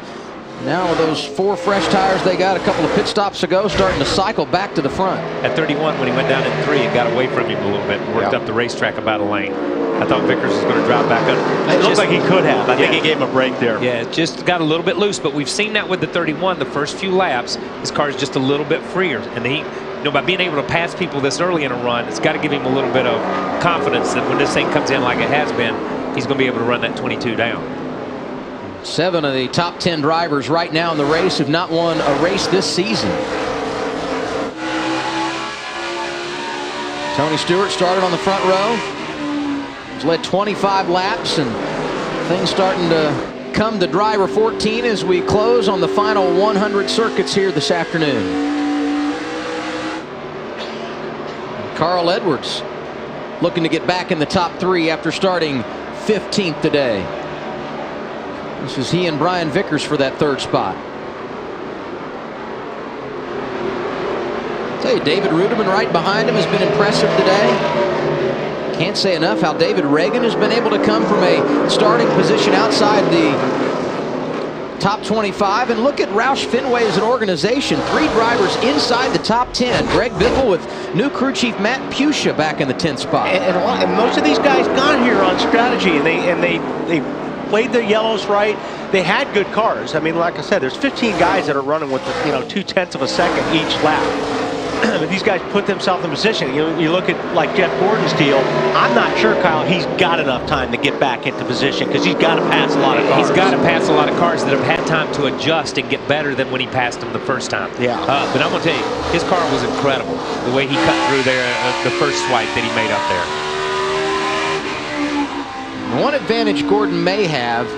now with those 4 fresh tires they got a couple of pit stops ago, starting to cycle back to the front. At 31, when he went down in 3, it got away from him a little bit and worked up the racetrack about a lane. I thought Vickers was going to drive back up. It looked like he could have. I think he gave him a break there. Yeah, it just got a little bit loose, but we've seen that with the 31. The first few laps, his car is just a little bit freer, and he, by being able to pass people this early in a run, it's got to give him a little bit of confidence that when this thing comes in like it has been, he's going to be able to run that 22 down. 7 of the top 10 drivers right now in the race have not won a race this season. Tony Stewart started on the front row. He's led 25 laps, and things starting to come to driver 14 as we close on the final 100 circuits here this afternoon. Carl Edwards looking to get back in the top 3 after starting 15th today. This is he and Brian Vickers for that 3rd spot. I'll tell you, David Rudiman right behind him has been impressive today. Can't say enough how David Reagan has been able to come from a starting position outside the top 25. And look at Roush Fenway as an organization. 3 drivers inside the top 10. Greg Biffle with new crew chief Matt Pusha back in the 10th spot. And most of these guys got here on strategy, and they played their yellows right. They had good cars. I mean, like I said, there's 15 guys that are running with 0.2 of a second each lap. These guys put themselves in position. You look at like Jeff Gordon's deal. I'm not sure, Kyle, he's got enough time to get back into position because he's got to pass a lot of cars. He's got to pass a lot of cars that have had time to adjust and get better than when he passed them the first time. Yeah. But I'm going to tell you, his car was incredible. The way he cut through there, the first swipe that he made up there. One advantage Gordon may have,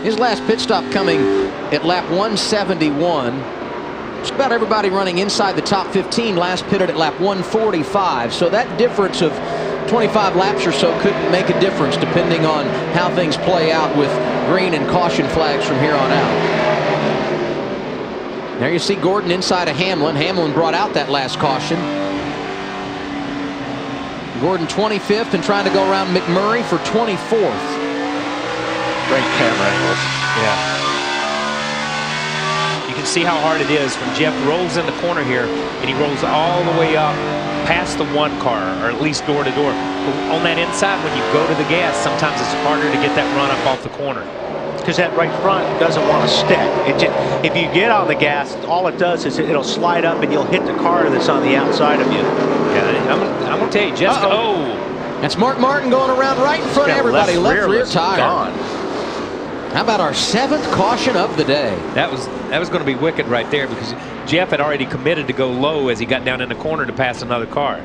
his last pit stop coming at lap 171. Just about everybody running inside the top 15 last pitted at lap 145. So that difference of 25 laps or so could make a difference depending on how things play out with green and caution flags from here on out. There you see Gordon inside of Hamlin. Hamlin brought out that last caution. Gordon 25th and trying to go around McMurray for 24th. Great camera angles. Yeah. You can see how hard it is when Jeff rolls in the corner here and he rolls all the way up past the 1 car, or at least door to door. But on that inside, when you go to the gas, sometimes it's harder to get that run up off the corner. Because that right front doesn't want to stick. If you get on the gas, all it does is it'll slide up and you'll hit the car that's on the outside of you. Yeah, I'm going to tell you, Jeff. That's Mark Martin going around right in front of everybody. Left rear tire. Gone. How about our 7th caution of the day? That was going to be wicked right there because Jeff had already committed to go low as he got down in the corner to pass another car.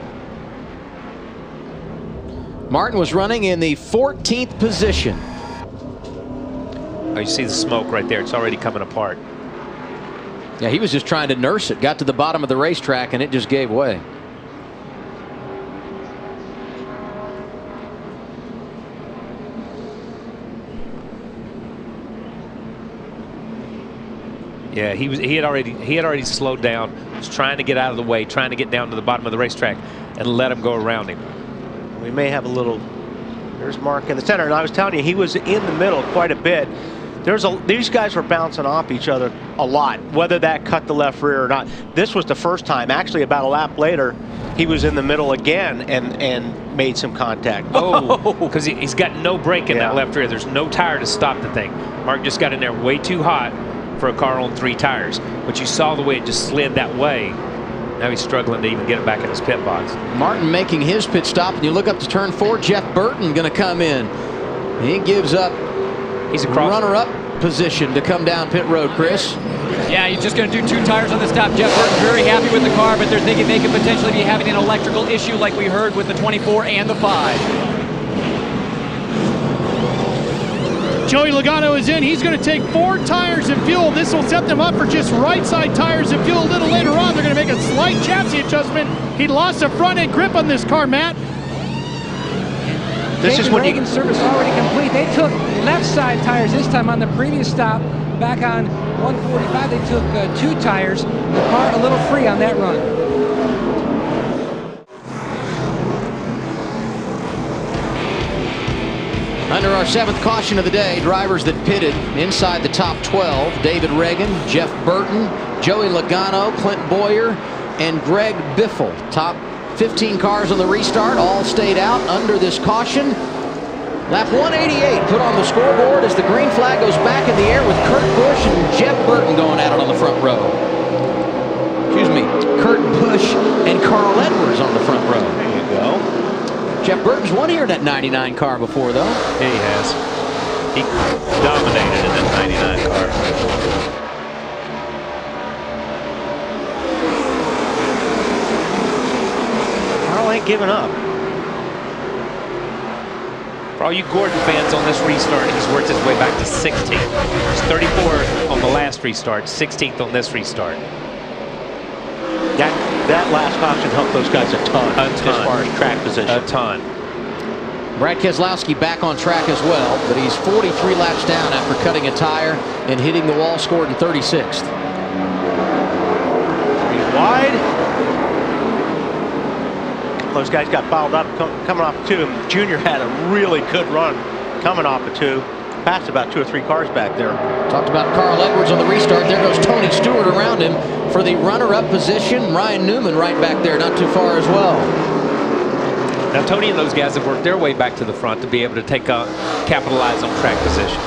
Martin was running in the 14th position. Oh, you see the smoke right there. It's already coming apart. Yeah, he was just trying to nurse it. Got to the bottom of the racetrack and it just gave way. Yeah, he had already slowed down, was trying to get out of the way, trying to get down to the bottom of the racetrack and let him go around him. We may have a little. There's Mark in the center, and I was telling you, he was in the middle quite a bit. These guys were bouncing off each other a lot, whether that cut the left rear or not. This was the first time. Actually, about a lap later, he was in the middle again and made some contact. Oh, because he's got no brake in that left rear. There's no tire to stop the thing. Mark just got in there way too hot for a car on 3 tires. But you saw the way it just slid that way. Now he's struggling to even get it back in his pit box. Martin making his pit stop, and you look up to turn 4. Jeff Burton going to come in. He gives up. He's a runner-up position to come down pit road, Chris. Yeah, he's just going to do 2 tires on this top. Jeff Burton very happy with the car, but they're thinking they could potentially be having an electrical issue like we heard with the 24 and the 5. Joey Logano is in. He's going to take 4 tires and fuel. This will set them up for just right side tires and fuel a little later on. They're going to make a slight chassis adjustment. He lost a front end grip on this car, Matt. This is when Reagan's service already complete. They took left side tires this time on the previous stop. Back on 145, they took 2 tires. The car a little free on that run. Under our 7th caution of the day, drivers that pitted inside the top 12, David Reagan, Jeff Burton, Joey Logano, Clint Boyer, and Greg Biffle. Top 15 cars on the restart all stayed out under this caution. Lap 188 put on the scoreboard as the green flag goes back in the air with Kurt Busch and Jeff Burton going at it on the front row. Excuse me, Kurt Busch and Carl Edwards on the front row. There you go. Jeff Burton's won here in that 99 car before, though. Yeah, he has. He dominated in that 99 car. Carl ain't giving up. For all you Gordon fans on this restart, he's worked his way back to 16th. He's 34th on the last restart, 16th on this restart. That last caution helped those guys a ton. As far as track position. A ton. Brad Keselowski back on track as well, but he's 43 laps down after cutting a tire and hitting the wall, scored in 36th. He's wide. Those guys got fouled up coming off 2. Junior had a really good run coming off of 2. Passed about 2 or 3 cars back there. Talked about Carl Edwards on the restart. There goes Tony Stewart around him for the runner-up position. Ryan Newman right back there, not too far as well. Now Tony and those guys have worked their way back to the front to be able to capitalize on track position.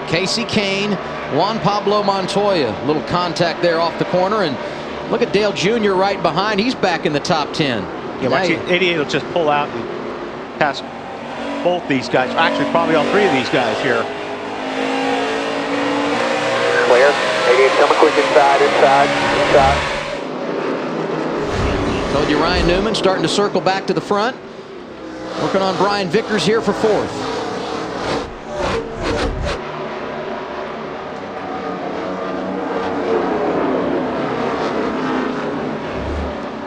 Casey Kane, Juan Pablo Montoya. Little contact there off the corner, and look at Dale Jr. right behind. He's back in the top 10. Yeah, watch 88 will just pull out and pass both these guys. Actually, probably all 3 of these guys here. Clear. 88 coming quick inside. Told you Ryan Newman starting to circle back to the front. Working on Brian Vickers here for 4th.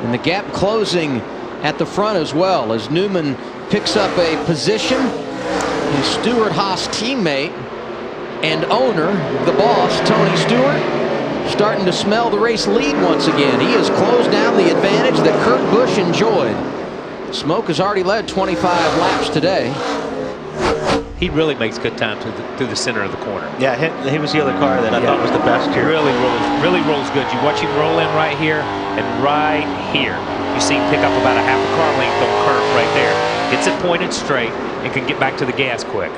And the gap closing at the front as well as Newman picks up a position. His Stewart Haas teammate and owner, the boss, Tony Stewart, starting to smell the race lead once again. He has closed down the advantage that Kurt Busch enjoyed. Smoke has already led 25 laps today. He really makes good time through the center of the corner. Yeah, he was the other car that I thought was the best here. Really rolls good. You watch him roll in right here and right here. You see him pick up about a half a car length on Kurt right there. Gets it pointed straight and can get back to the gas quick.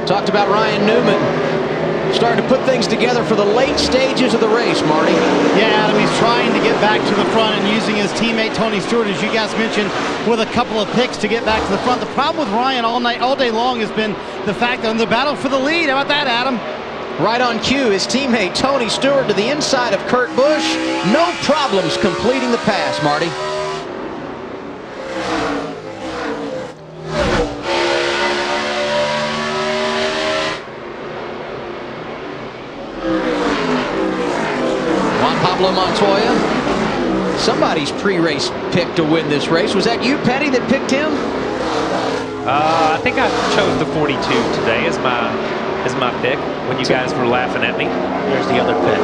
Talked about Ryan Newman starting to put things together for the late stages of the race, Marty. Yeah, Adam, he's trying to get back to the front and using his teammate Tony Stewart, as you guys mentioned, with a couple of picks to get back to the front. The problem with Ryan all day long has been the fact that in the battle for the lead. How about that, Adam? Right on cue, his teammate Tony Stewart to the inside of Kurt Busch. No problems completing the pass, Marty. Juan Pablo Montoya, somebody's pre-race pick to win this race. Was that you, Petty, that picked him? I think I chose the 42 today as my pick when you guys were laughing at me. There's the other pick.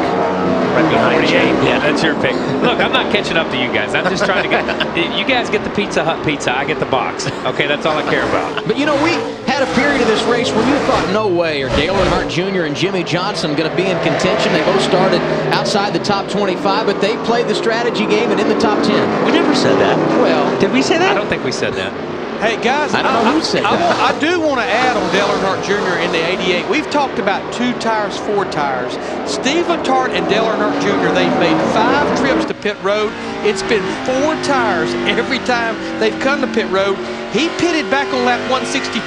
Right behind you. Yeah, that's your pick. Look, I'm not catching up to you guys. I'm just trying to get... You guys get the Pizza Hut pizza. I get the box. Okay, that's all I care about. But, you know, we had a period of this race where you thought, no way, are Dale Earnhardt Jr. and Jimmy Johnson going to be in contention. They both started outside the top 25, but they played the strategy game and in the top 10. We never said that. Well, did we say that? I don't think we said that. Hey, guys, I don't know who said that. I do want to add on Dale Earnhardt Jr. in the 88. We've talked about 2 tires, 4 tires. Steve Letarte and Dale Earnhardt Jr., they've made 5 trips to pit road. It's been 4 tires every time they've come to pit road. He pitted back on lap 162.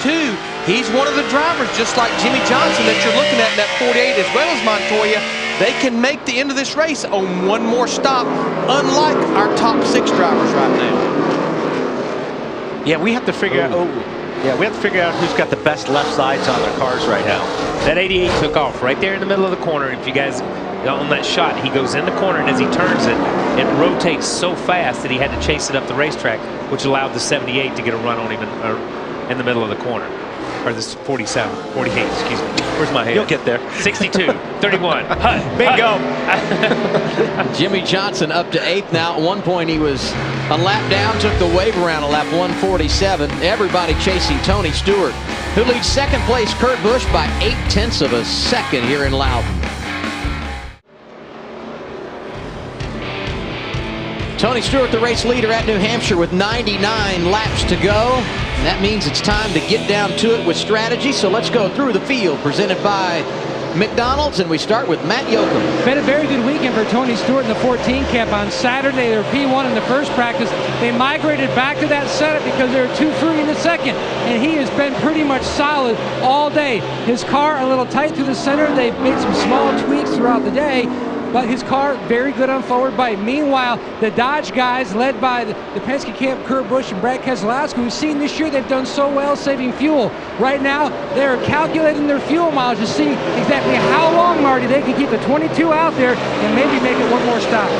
He's one of the drivers, just like Jimmy Johnson that you're looking at in that 48, as well as Montoya. They can make the end of this race on 1 more stop, unlike our top 6 drivers right now. Yeah, we have to figure out. We have to figure out who's got the best left sides on their cars right now. That 88 took off right there in the middle of the corner. If you guys on that shot, he goes in the corner, and as he turns it, it rotates so fast that he had to chase it up the racetrack, which allowed the 78 to get a run on him in the middle of the corner. Or this 47, 48, excuse me. Where's my head? You'll get there. 62, 31. Bingo. Jimmy Johnson up to 8th now. At one point he was a lap down, took the wave around at lap 147. Everybody chasing Tony Stewart, who leads 2nd place Kurt Busch by 0.8 of a second here in Loudon. Tony Stewart, the race leader at New Hampshire with 99 laps to go. And that means it's time to get down to it with strategy. So let's go through the field, presented by McDonald's, and we start with Matt Yoakum. Been a very good weekend for Tony Stewart in the 14 camp. On Saturday, they were P1 in the first practice. They migrated back to that setup because they were too free in the second, and he has been pretty much solid all day. His car a little tight through the center. They've made some small tweaks throughout the day, but his car very good on forward bite. Meanwhile, the Dodge guys, led by the Penske camp, Kurt Busch and Brad Keselowski, we've seen this year they've done so well saving fuel. Right now, they're calculating their fuel mileage to see exactly how long, Marty, they can keep the 22 out there and maybe make it one more stop.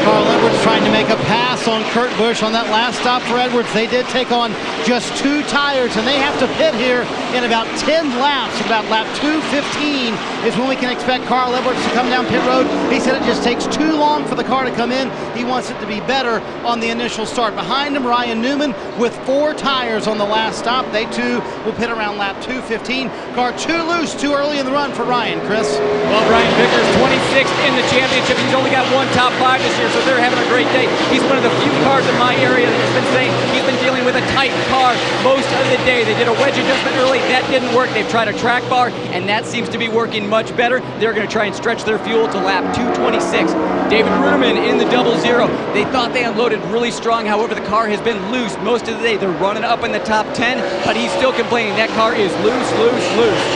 Carl Edwards trying to make a pass on Kurt Busch on that last stop for Edwards. They did take on just 2 tires, and they have to pit here in about 10 laps. About lap 2:15 is when we can expect Carl Edwards to come down pit road. He said it just takes too long for the car to come in. He wants it to be better on the initial start. Behind him, Ryan Newman with 4 tires on the last stop. They too will pit around lap 2:15. Car too loose, too early in the run for Ryan, Chris. Well, Brian Vickers, 26th in the championship. He's only got 1 top 5 this year, so they're having a great day. He's one of the few cars in my area that's been saying he's been dealing with a tight car most of the day. They did a wedge adjustment early. That didn't work. They've tried a track bar, and that seems to be working much better. They're going to try and stretch their fuel to lap 2:26. David Ruderman in the 00. They thought they unloaded really strong. However, the car has been loose most of the day. They're running up in the top 10, but he's still complaining that car is loose.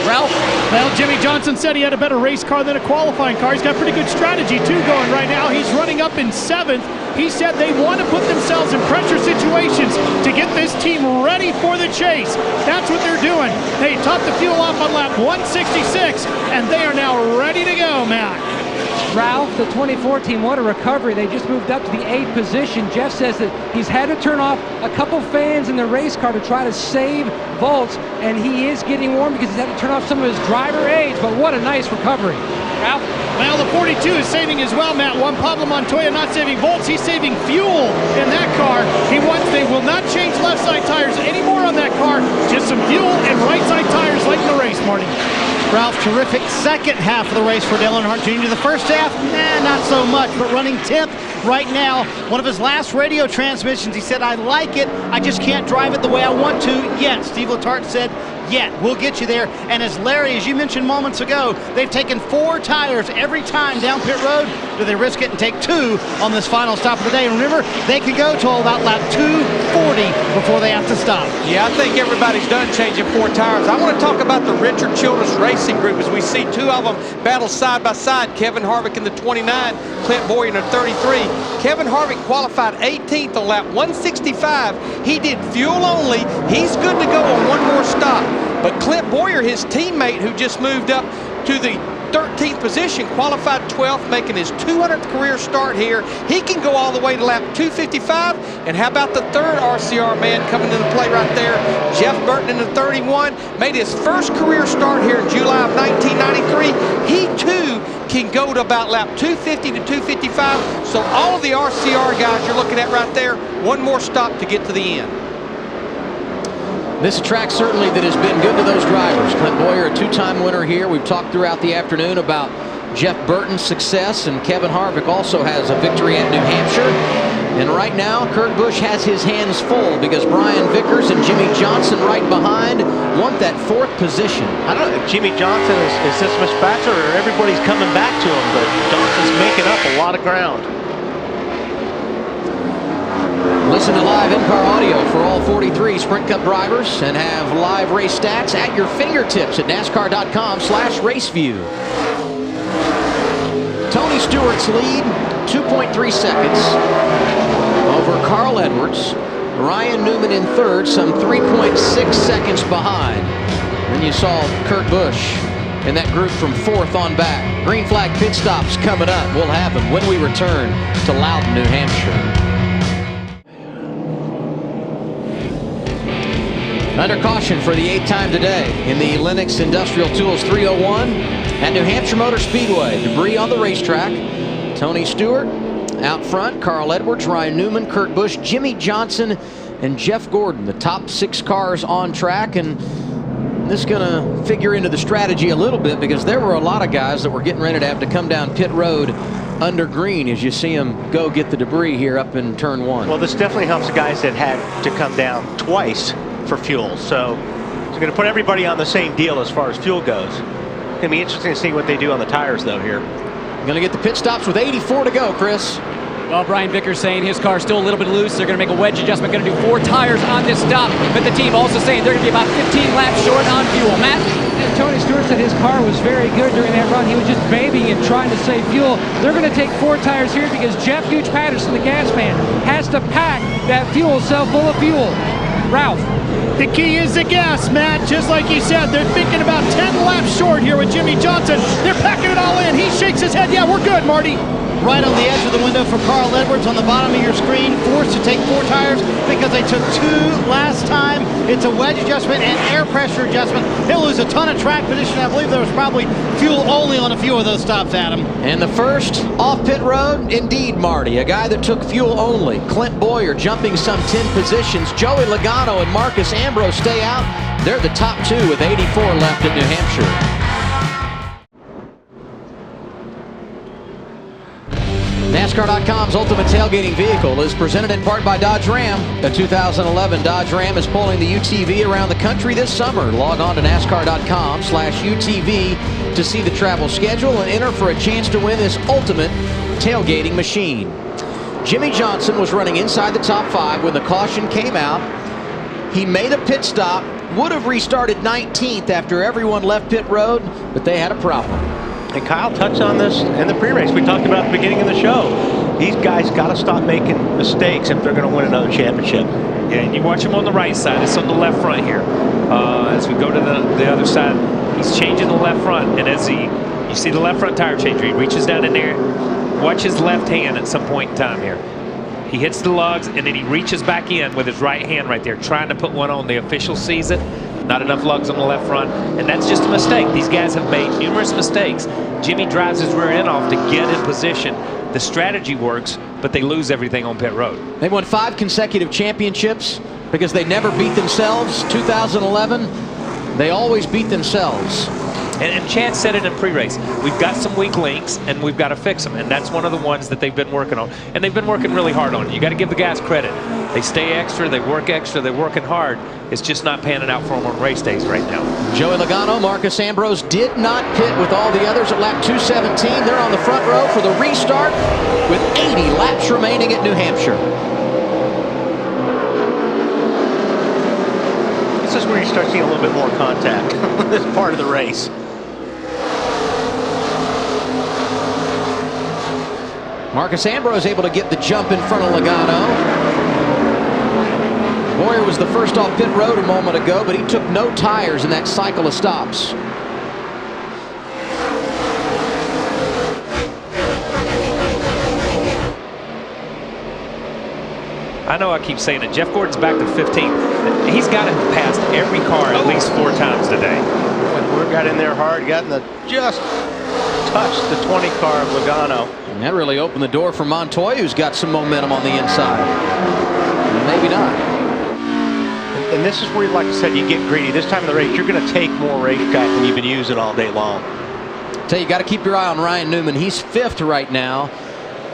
Ralph? Well, Jimmy Johnson said he had a better race car than a qualifying car. He's got pretty good strategy, too, going right now. He's running up in 7th. He said they want to put themselves in pressure situations to get this team ready for the chase. That's what they're doing. They topped the fuel off on lap 166, and they are now ready to go, Matt. Ralph, the 2014, what a recovery. They just moved up to the 8th position. Jeff says that he's had to turn off a couple fans in the race car to try to save volts, and he is getting warm because he's had to turn off some of his driver aids, but what a nice recovery. Ralph? Well, the 42 is saving as well, Matt. One problem Montoya not saving volts, he's saving fuel in that car. They will not change left side tires anymore on that car, just some fuel and right side tires like in the race, Marty. Ralph, terrific second half of the race for Dale Earnhardt Jr. The first half, not so much, but running 10th right now. One of his last radio transmissions, he said, I like it, I just can't drive it the way I want to yet. Steve Letarte said, yet, we'll get you there. And as Larry, as you mentioned moments ago, they've taken 4 tires every time down pit road. Do they risk it and take 2 on this final stop of the day? And remember, they could go till about lap 240 before they have to stop. Yeah, I think everybody's done changing 4 tires. I want to talk about the Richard Childress Racing Group as we see 2 of them battle side by side. Kevin Harvick in the 29, Clint Boyer in the 33. Kevin Harvick qualified 18th on lap 165. He did fuel only. He's good to go on 1 more stop. But Clint Boyer, his teammate who just moved up to the 13th position, qualified 12th, making his 200th career start here. He can go all the way to lap 255. And how about the 3rd RCR man coming into play right there? Jeff Burton in the 31, made his first career start here in July of 1993. He too can go to about lap 250 to 255. So all of the RCR guys you're looking at right there, 1 more stop to get to the end. This track certainly that has been good to those drivers. Clint Boyer, a 2-time winner here. We've talked throughout the afternoon about Jeff Burton's success, and Kevin Harvick also has a victory at New Hampshire. And right now, Kurt Busch has his hands full because Brian Vickers and Jimmy Johnson right behind want that 4th position. I don't know if Jimmy Johnson is this much faster or everybody's coming back to him, but Johnson's making up a lot of ground. Listen to live in-car audio for all 43 Sprint Cup drivers and have live race stats at your fingertips at NASCAR.com/raceview. Tony Stewart's lead, 2.3 seconds over Carl Edwards. Ryan Newman in 3rd, some 3.6 seconds behind. Then you saw Kurt Busch in that group from 4th on back. Green flag pit stops coming up. We'll have them when we return to Loudon, New Hampshire. Under caution for the 8th time today in the Lenox Industrial Tools 301 at New Hampshire Motor Speedway. Debris on the racetrack. Tony Stewart out front, Carl Edwards, Ryan Newman, Kurt Busch, Jimmy Johnson, and Jeff Gordon. The top 6 cars on track, and this is going to figure into the strategy a little bit because there were a lot of guys that were getting ready to have to come down pit road under green as you see him go get the debris here up in turn 1. Well, this definitely helps the guys that had to come down twice for fuel. So it's going to put everybody on the same deal as far as fuel goes. It's going to be interesting to see what they do on the tires, though, here. Going to get the pit stops with 84 to go, Chris. Well, Brian Vickers saying his car's still a little bit loose. They're going to make a wedge adjustment, going to do 4 tires on this stop. But the team also saying they're going to be about 15 laps short on fuel. Matt? And Tony Stewart said his car was very good during that run. He was just babying and trying to save fuel. They're going to take 4 tires here because Jeff Gooch Patterson, the gas man, has to pack that fuel cell full of fuel. Ralph. The key is the gas, Matt. Just like you said, they're thinking about 10 laps short here with Jimmy Johnson. They're packing it all in. He shakes his head. Yeah, we're good, Marty. Right on the edge of the window for Carl Edwards on the bottom of your screen, forced to take 4 tires because they took 2 last time. It's a wedge adjustment and air pressure adjustment. He'll lose a ton of track position. I believe there was probably fuel only on a few of those stops, Adam. And the first off pit road, indeed, Marty, a guy that took fuel only. Clint Boyer jumping some 10 positions. Joey Logano and Marcus Ambrose stay out. They're the top 2 with 84 left at New Hampshire. NASCAR.com's Ultimate Tailgating Vehicle is presented in part by Dodge Ram. The 2011 Dodge Ram is pulling the UTV around the country this summer. Log on to NASCAR.com/UTV to see the travel schedule and enter for a chance to win this ultimate tailgating machine. Jimmy Johnson was running inside the top 5 when the caution came out. He made a pit stop, would have restarted 19th after everyone left pit road, but they had a problem. And Kyle touched on this in the pre-race. We talked about at the beginning of the show. These guys got to stop making mistakes if they're going to win another championship. Yeah, and you watch him on the right side. It's on the left front here. As we go to the other side, he's changing the left front. And as you see the left front tire changer, he reaches down in there. Watch his left hand at some point in time here. He hits the lugs, and then he reaches back in with his right hand right there, trying to put one on. The official sees it. Not enough lugs on the left front, and that's just a mistake. These guys have made numerous mistakes. Jimmy drives his rear end off to get in position. The strategy works, but they lose everything on pit road. They won 5 consecutive championships because they never beat themselves. 2011, they always beat themselves. And Chad said it in pre-race. We've got some weak links, and we've got to fix them. And that's one of the ones that they've been working on. And they've been working really hard on it. You got to give the guys credit. They stay extra, they work extra, they're working hard. It's just not panning out for them on race days right now. Joey Logano, Marcus Ambrose did not pit with all the others at lap 217. They're on the front row for the restart with 80 laps remaining at New Hampshire. This is where you start seeing a little bit more contact on this part of the race. Marcus Ambrose able to get the jump in front of Logano. Boyer was the first off pit road a moment ago, but he took no tires in that cycle of stops. I know I keep saying it. Jeff Gordon's back to 15th. He's got to have passed every car at least 4 times today. Gordon got in there hard, got in the just touched the 20 car of Logano. And that really opened the door for Montoya, who's got some momentum on the inside. Maybe not. And this is where, like I said, you get greedy. This time of the race, you're going to take more racetrack than you've been using all day long. Tell you got to keep your eye on Ryan Newman. He's 5th right now.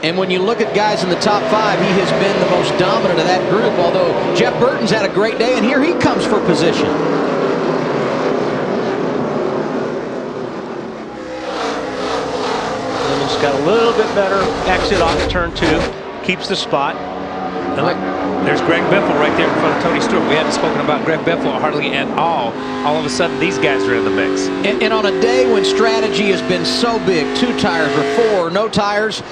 And when you look at guys in the top 5, he has been the most dominant of that group, although Jeff Burton's had a great day, and here he comes for position. Newman's got a little bit better exit off of turn 2, keeps the spot. And there's Greg Biffle right there in front of Tony Stewart. We haven't spoken about Greg Biffle hardly at all. All of a sudden, these guys are in the mix. And on a day when strategy has been so big, 2 tires or 4, no tires,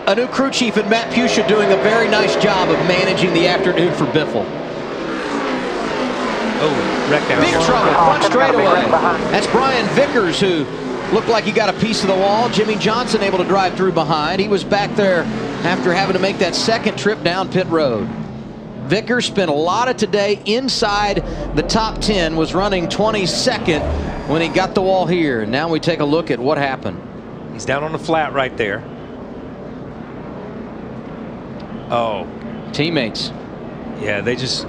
a new crew chief in Matt Pusha doing a very nice job of managing the afternoon for Biffle. Oh, wreck down. Big trouble, front straightaway. That's Brian Vickers, who looked like he got a piece of the wall. Jimmy Johnson able to drive through behind. He was back there after having to make that second trip down pit road. Vickers spent a lot of today inside the top 10, was running 22nd when he got the wall here. Now we take a look at what happened. He's down on the flat right there. Oh, teammates. Yeah, they just,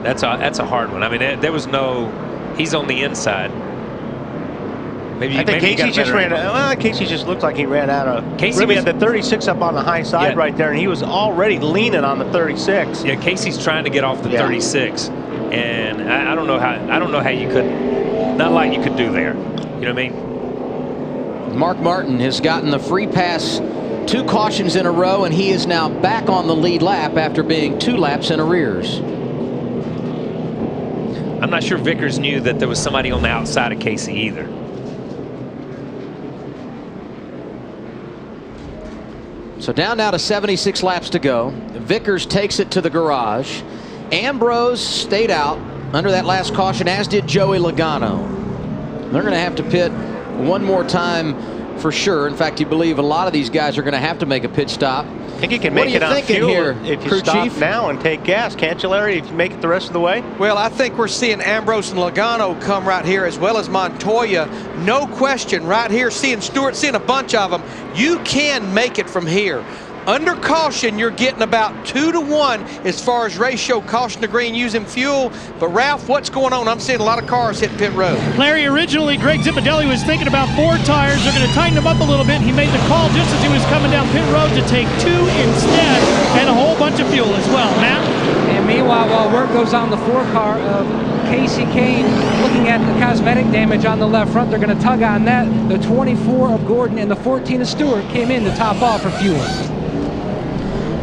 that's a hard one. I mean, there was no, he's on the inside. I think Casey just ran out. Well, Casey just looked like he ran out of. Casey had the 36 up on the high side right there, and he was already leaning on the 36. Yeah, Casey's trying to get off the 36, and I don't know how you could, not like you could do there. You know what I mean? Mark Martin has gotten the free pass 2 cautions in a row, and he is now back on the lead lap after being 2 laps in arrears. I'm not sure Vickers knew that there was somebody on the outside of Casey either. So down now to 76 laps to go. Vickers takes it to the garage. Ambrose stayed out under that last caution, as did Joey Logano. They're going to have to pit one more time for sure. In fact, you believe a lot of these guys are going to have to make a pit stop. I think you can make it on fuel here, if you stop now and take gas, can't you, Larry, if you make it the rest of the way? Well, I think we're seeing Ambrose and Logano come right here, as well as Montoya. No question, right here, seeing Stewart, seeing a bunch of them. You can make it from here. Under caution, you're getting about 2 to 1 as far as ratio caution to green using fuel. But Ralph, what's going on? I'm seeing a lot of cars hit pit road. Larry, originally Greg Zipadelli was thinking about 4 tires. They're going to tighten them up a little bit. He made the call just as he was coming down pit road to take 2 instead, and a whole bunch of fuel as well. Matt? And meanwhile, while work goes on the 4 car of Casey Kane, looking at the cosmetic damage on the left front, they're going to tug on that. The 24 of Gordon and the 14 of Stewart came in to top off for fuel.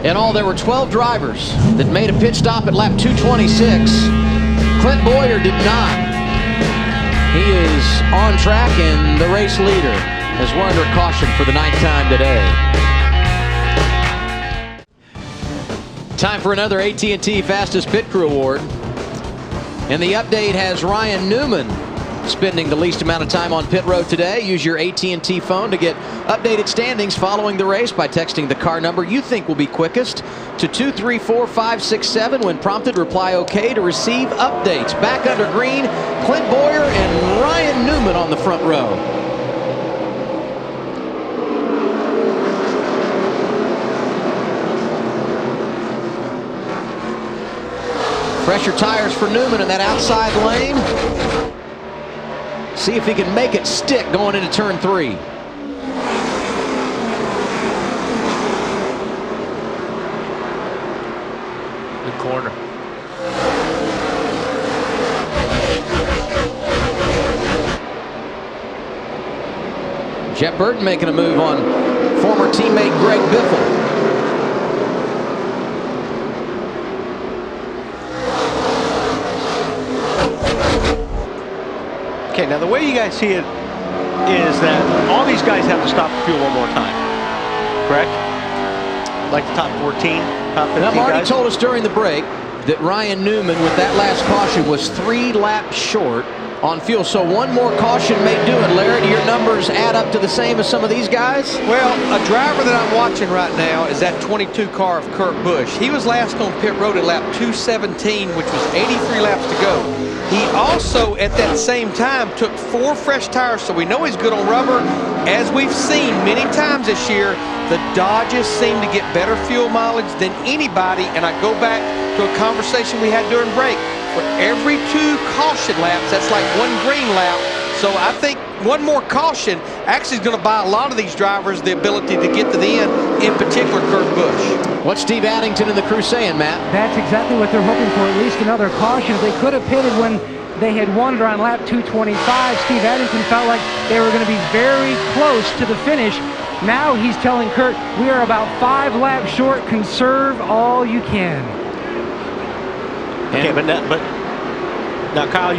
In all, there were 12 drivers that made a pit stop at lap 226. Clint Boyer did not. He is on track and the race leader, as we're under caution for the 9th time today. Time for another AT&T Fastest Pit Crew Award. And the update has Ryan Newman spending the least amount of time on pit road today. Use your AT&T phone to get updated standings following the race by texting the car number you think will be quickest to 234567. When prompted, reply OK to receive updates. Back under green, Clint Boyer and Ryan Newman on the front row. Fresher tires for Newman in that outside lane. See if he can make it stick going into turn 3. Good corner. Jeff Burton making a move on former teammate Greg Biffle. Okay, now the way you guys see it is that all these guys have to stop the fuel one more time, correct? Like the top 14, top 15 now, Marty guys? told us during the break that Ryan Newman, with that last caution, was 3 laps short on fuel. So one more caution may do it. Larry, do your numbers add up to the same as some of these guys? Well, a driver that I'm watching right now is that 22 car of Kurt Busch. He was last on pit road at lap 217, which was 83 laps to go. He also, at that same time, took 4 fresh tires, so we know he's good on rubber. As we've seen many times this year, the Dodges seem to get better fuel mileage than anybody, and I go back to a conversation we had during break. For every 2 caution laps, that's like 1 green lap. So I think one more caution actually is going to buy a lot of these drivers the ability to get to the end, in particular Kurt Busch. What's Steve Addington and the crew saying, Matt? That's exactly what they're hoping for, at least another caution. They could have pitted when they had won on lap 225. Steve Addington felt like they were going to be very close to the finish. Now he's telling Kurt, we are about 5 laps short. Conserve all you can. Okay, but now, Kyle,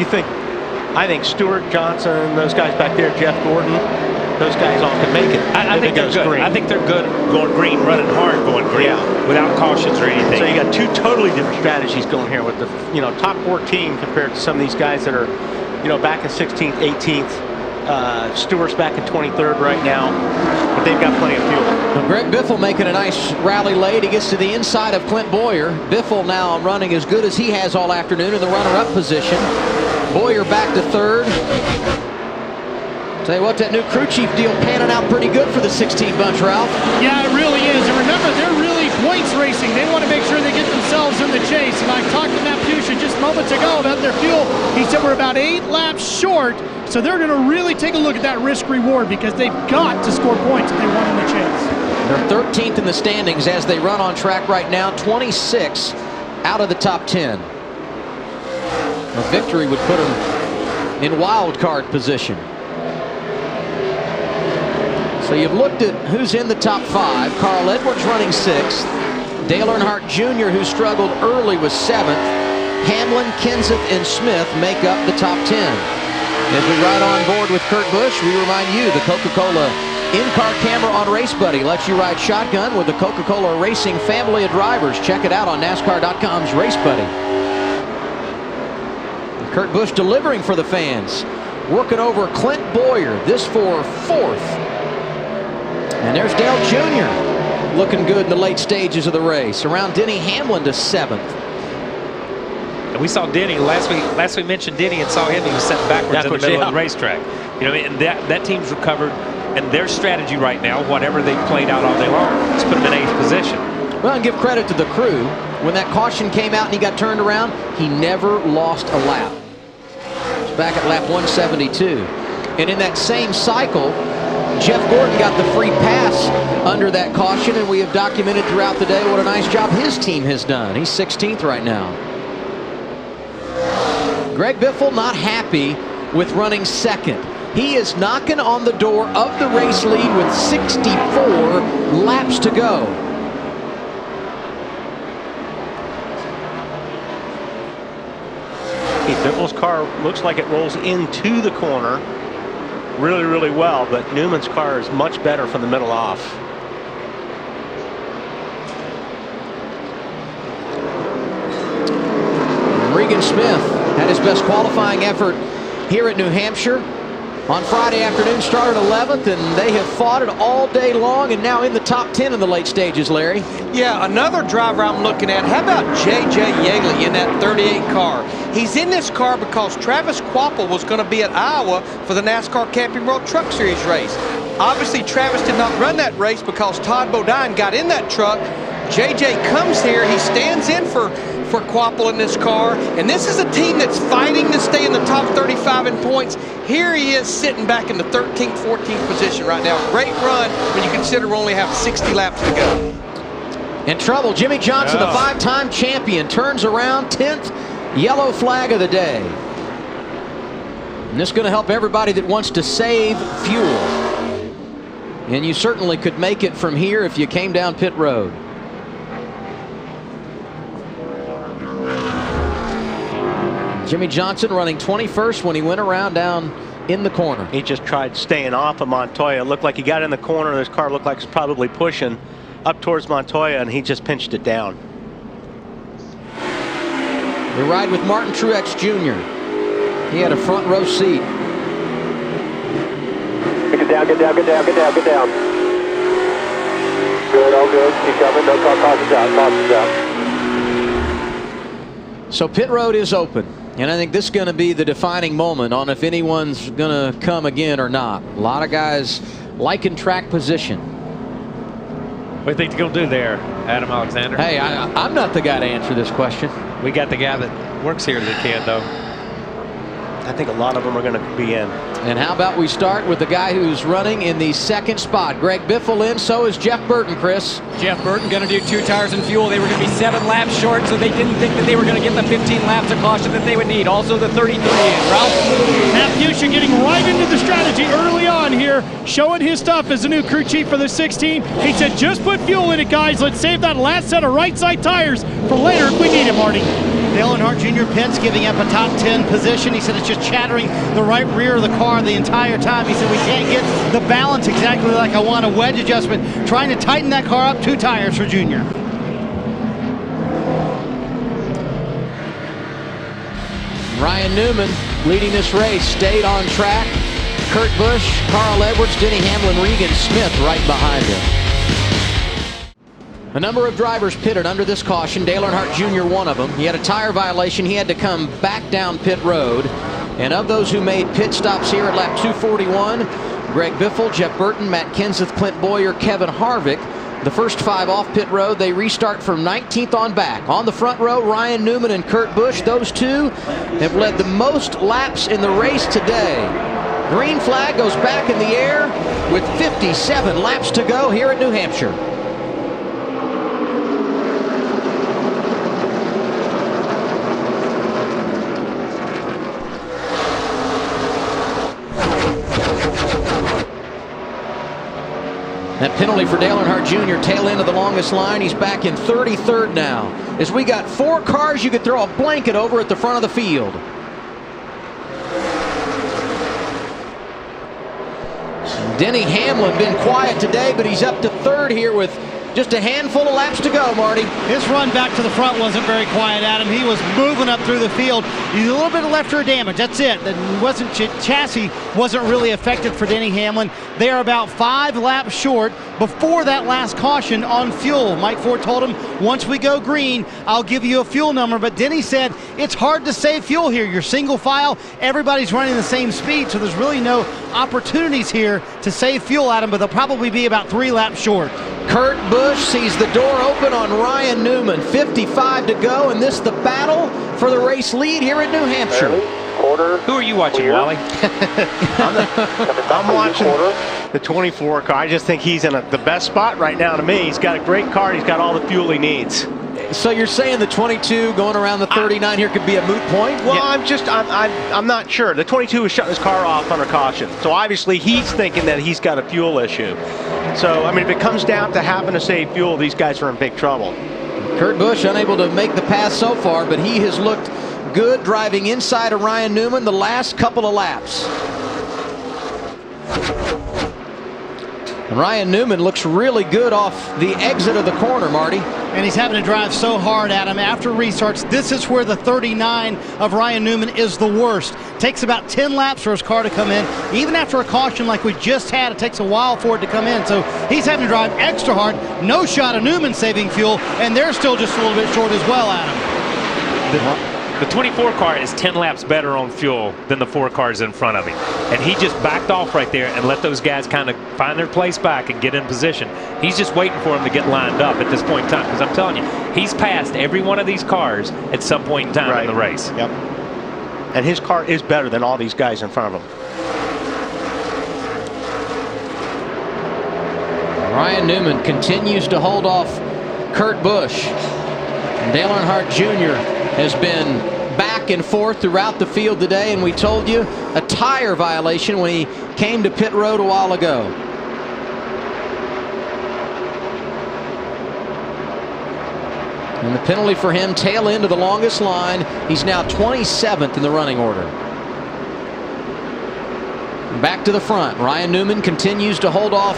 I think Stewart, Johnson, those guys back there, Jeff Gordon, those guys all can make it. I think they're good. Green. I think they're good going green, running hard going green, without cautions or anything. So you got 2 totally different strategies going here with the top 14 compared to some of these guys that are back in 16th, 18th. Stewart's back in 23rd right now, but they've got plenty of fuel. Well, Greg Biffle making a nice rally late. He gets to the inside of Clint Boyer. Biffle now running as good as he has all afternoon in the runner-up position. Boyer back to 3rd. Tell you what, that new crew chief deal panning out pretty good for the 16 bunch, Ralph. Yeah, it really is. And remember, they're really points racing. They want to make sure they get themselves themselves in the chase. And I talked to Matt Pusha just moments ago about their fuel. He said we're about 8 laps short, so they're going to really take a look at that risk-reward because they've got to score points if they want in the chase. They're 13th in the standings as they run on track right now, 26 out of the top 10. A victory would put them in wild card position. So you've looked at who's in the top 5. Carl Edwards running 6th. Dale Earnhardt Jr., who struggled early, was 7th. Hamlin, Kenseth, and Smith make up the top 10. As we ride on board with Kurt Busch, we remind you the Coca-Cola in-car camera on Race Buddy lets you ride shotgun with the Coca-Cola Racing family of drivers. Check it out on NASCAR.com's Race Buddy. Kurt Busch delivering for the fans. Working over Clint Bowyer, this for 4th. And there's Dale Jr. looking good in the late stages of the race. Around Denny Hamlin to 7th. And we saw Denny last we mentioned Denny and saw him. He was set backwards in the middle of the racetrack. You know, and that team's recovered, and their strategy right now, whatever they've played out all day long, is put them in 8th position. Well, and give credit to the crew. When that caution came out and he got turned around, he never lost a lap. It's back at lap 172. And in that same cycle, Jeff Gordon got the free pass under that caution, and we have documented throughout the day what a nice job his team has done. He's 16th right now. Greg Biffle not happy with running 2nd. He is knocking on the door of the race lead with 64 laps to go. Biffle's car looks like it rolls into the corner really, really well, but Newman's car is much better from the middle off. Regan Smith had his best qualifying effort here at New Hampshire. On Friday afternoon, started 11th, and they have fought it all day long, and now in the top 10 in the late stages, Larry. Yeah, another driver I'm looking at. How about J.J. Yeagley in that 38 car? He's in this car because Travis Quapple was going to be at Iowa for the NASCAR Camping World Truck Series race. Obviously, Travis did not run that race because Todd Bodine got in that truck. J.J. comes here. He stands in for Quapple in this car, and this is a team that's fighting to stay in the top 35 in points. Here he is sitting back in the 13th, 14th position right now. Great run when you consider we only have 60 laps to go. In trouble, Jimmy Johnson, the 5-time champion, turns around 10th, yellow flag of the day. And this is going to help everybody that wants to save fuel. And you certainly could make it from here if you came down pit road. Jimmy Johnson running 21st when he went around down in the corner. He just tried staying off of Montoya. It looked like he got in the corner. His car looked like it's probably pushing up towards Montoya, and he just pinched it down. We ride with Martin Truex Jr. He had a front row seat. Get down, get down, get down, get down, get down. Good, all good. Keep coming. No cautions out, cautions out. So pit road is open. And I think this is going to be the defining moment on if anyone's going to come again or not. A lot of guys liking track position. What do you think they're going to do there, Adam Alexander? Hey, I'm not the guy to answer this question. We got the guy that works here that can, though. I think a lot of them are going to be in. And how about we start with the guy who's running in the 2nd spot. Greg Biffle in, so is Jeff Burton, Chris. Jeff Burton going to do 2 tires and fuel. They were going to be 7 laps short, so they didn't think that they were going to get the 15 laps of caution that they would need. Also the 33 in. Ralph? Matt Pusha getting right into the strategy early on here, showing his stuff as the new crew chief for the 16. He said, just put fuel in it, guys. Let's save that last set of right side tires for later if we need it, Marty. Dale Earnhardt Jr. pits, giving up a top 10 position. He said it's just chattering the right rear of the car the entire time. He said we can't get the balance exactly like I want. A wedge adjustment, trying to tighten that car up. 2 tires for Jr. Ryan Newman leading this race, stayed on track. Kurt Busch, Carl Edwards, Denny Hamlin, Regan Smith right behind him. A number of drivers pitted under this caution. Dale Earnhardt Jr. one of them. He had a tire violation. He had to come back down pit road. And of those who made pit stops here at lap 241, Greg Biffle, Jeff Burton, Matt Kenseth, Clint Bowyer, Kevin Harvick the first 5 off pit road. They restart from 19th on back. On the front row, Ryan Newman and Kurt Busch. Those two have led the most laps in the race today. Green flag goes back in the air with 57 laps to go here at New Hampshire. That penalty for Dale Earnhardt Jr., tail end of the longest line. He's back in 33rd now. As we got 4 cars you could throw a blanket over at the front of the field. Denny Hamlin been quiet today, but he's up to 3rd here with just a handful of laps to go, Marty. His run back to the front wasn't very quiet, Adam. He was moving up through the field. He's a little bit of left rear damage. That's it. The chassis wasn't really affected for Denny Hamlin. They are about 5 laps short before that last caution on fuel. Mike Ford told him, once we go green, I'll give you a fuel number. But Denny said, it's hard to save fuel here. You're single file. Everybody's running the same speed, so there's really no opportunities here to save fuel, Adam, but they'll probably be about 3 laps short. Kurt Busch sees the door open on Ryan Newman. 55 to go, and this the battle for the race lead here in New Hampshire. Who are you watching, Wally? I'm watching the 24 car. I just think he's in the best spot right now to me. He's got a great car. He's got all the fuel he needs. So you're saying the 22 going around the 39 here could be a moot point? Well, yeah. I'm not sure. The 22 is shutting his car off under caution. So obviously he's thinking that he's got a fuel issue. So, I mean, if it comes down to having to save fuel, these guys are in big trouble. Kurt Busch unable to make the pass so far, but he has looked good driving inside of Ryan Newman the last couple of laps. And Ryan Newman looks really good off the exit of the corner, Marty. And he's having to drive so hard, Adam. After restarts, this is where the 39 of Ryan Newman is the worst. Takes about 10 laps for his car to come in. Even after a caution like we just had, it takes a while for it to come in. So he's having to drive extra hard. No shot of Newman saving fuel, and they're still just a little bit short as well, Adam. The 24 car is 10 laps better on fuel than the 4 cars in front of him. And he just backed off right there and let those guys kind of find their place back and get in position. He's just waiting for them to get lined up at this point in time. Because I'm telling you, he's passed every one of these cars at some point in time in the race. Yep. And his car is better than all these guys in front of him. Ryan Newman continues to hold off Kurt Busch. And Dale Earnhardt Jr. has been back and forth throughout the field today, and we told you a tire violation when he came to pit road a while ago. And the penalty for him, tail end of the longest line. He's now 27th in the running order. Back to the front. Ryan Newman continues to hold off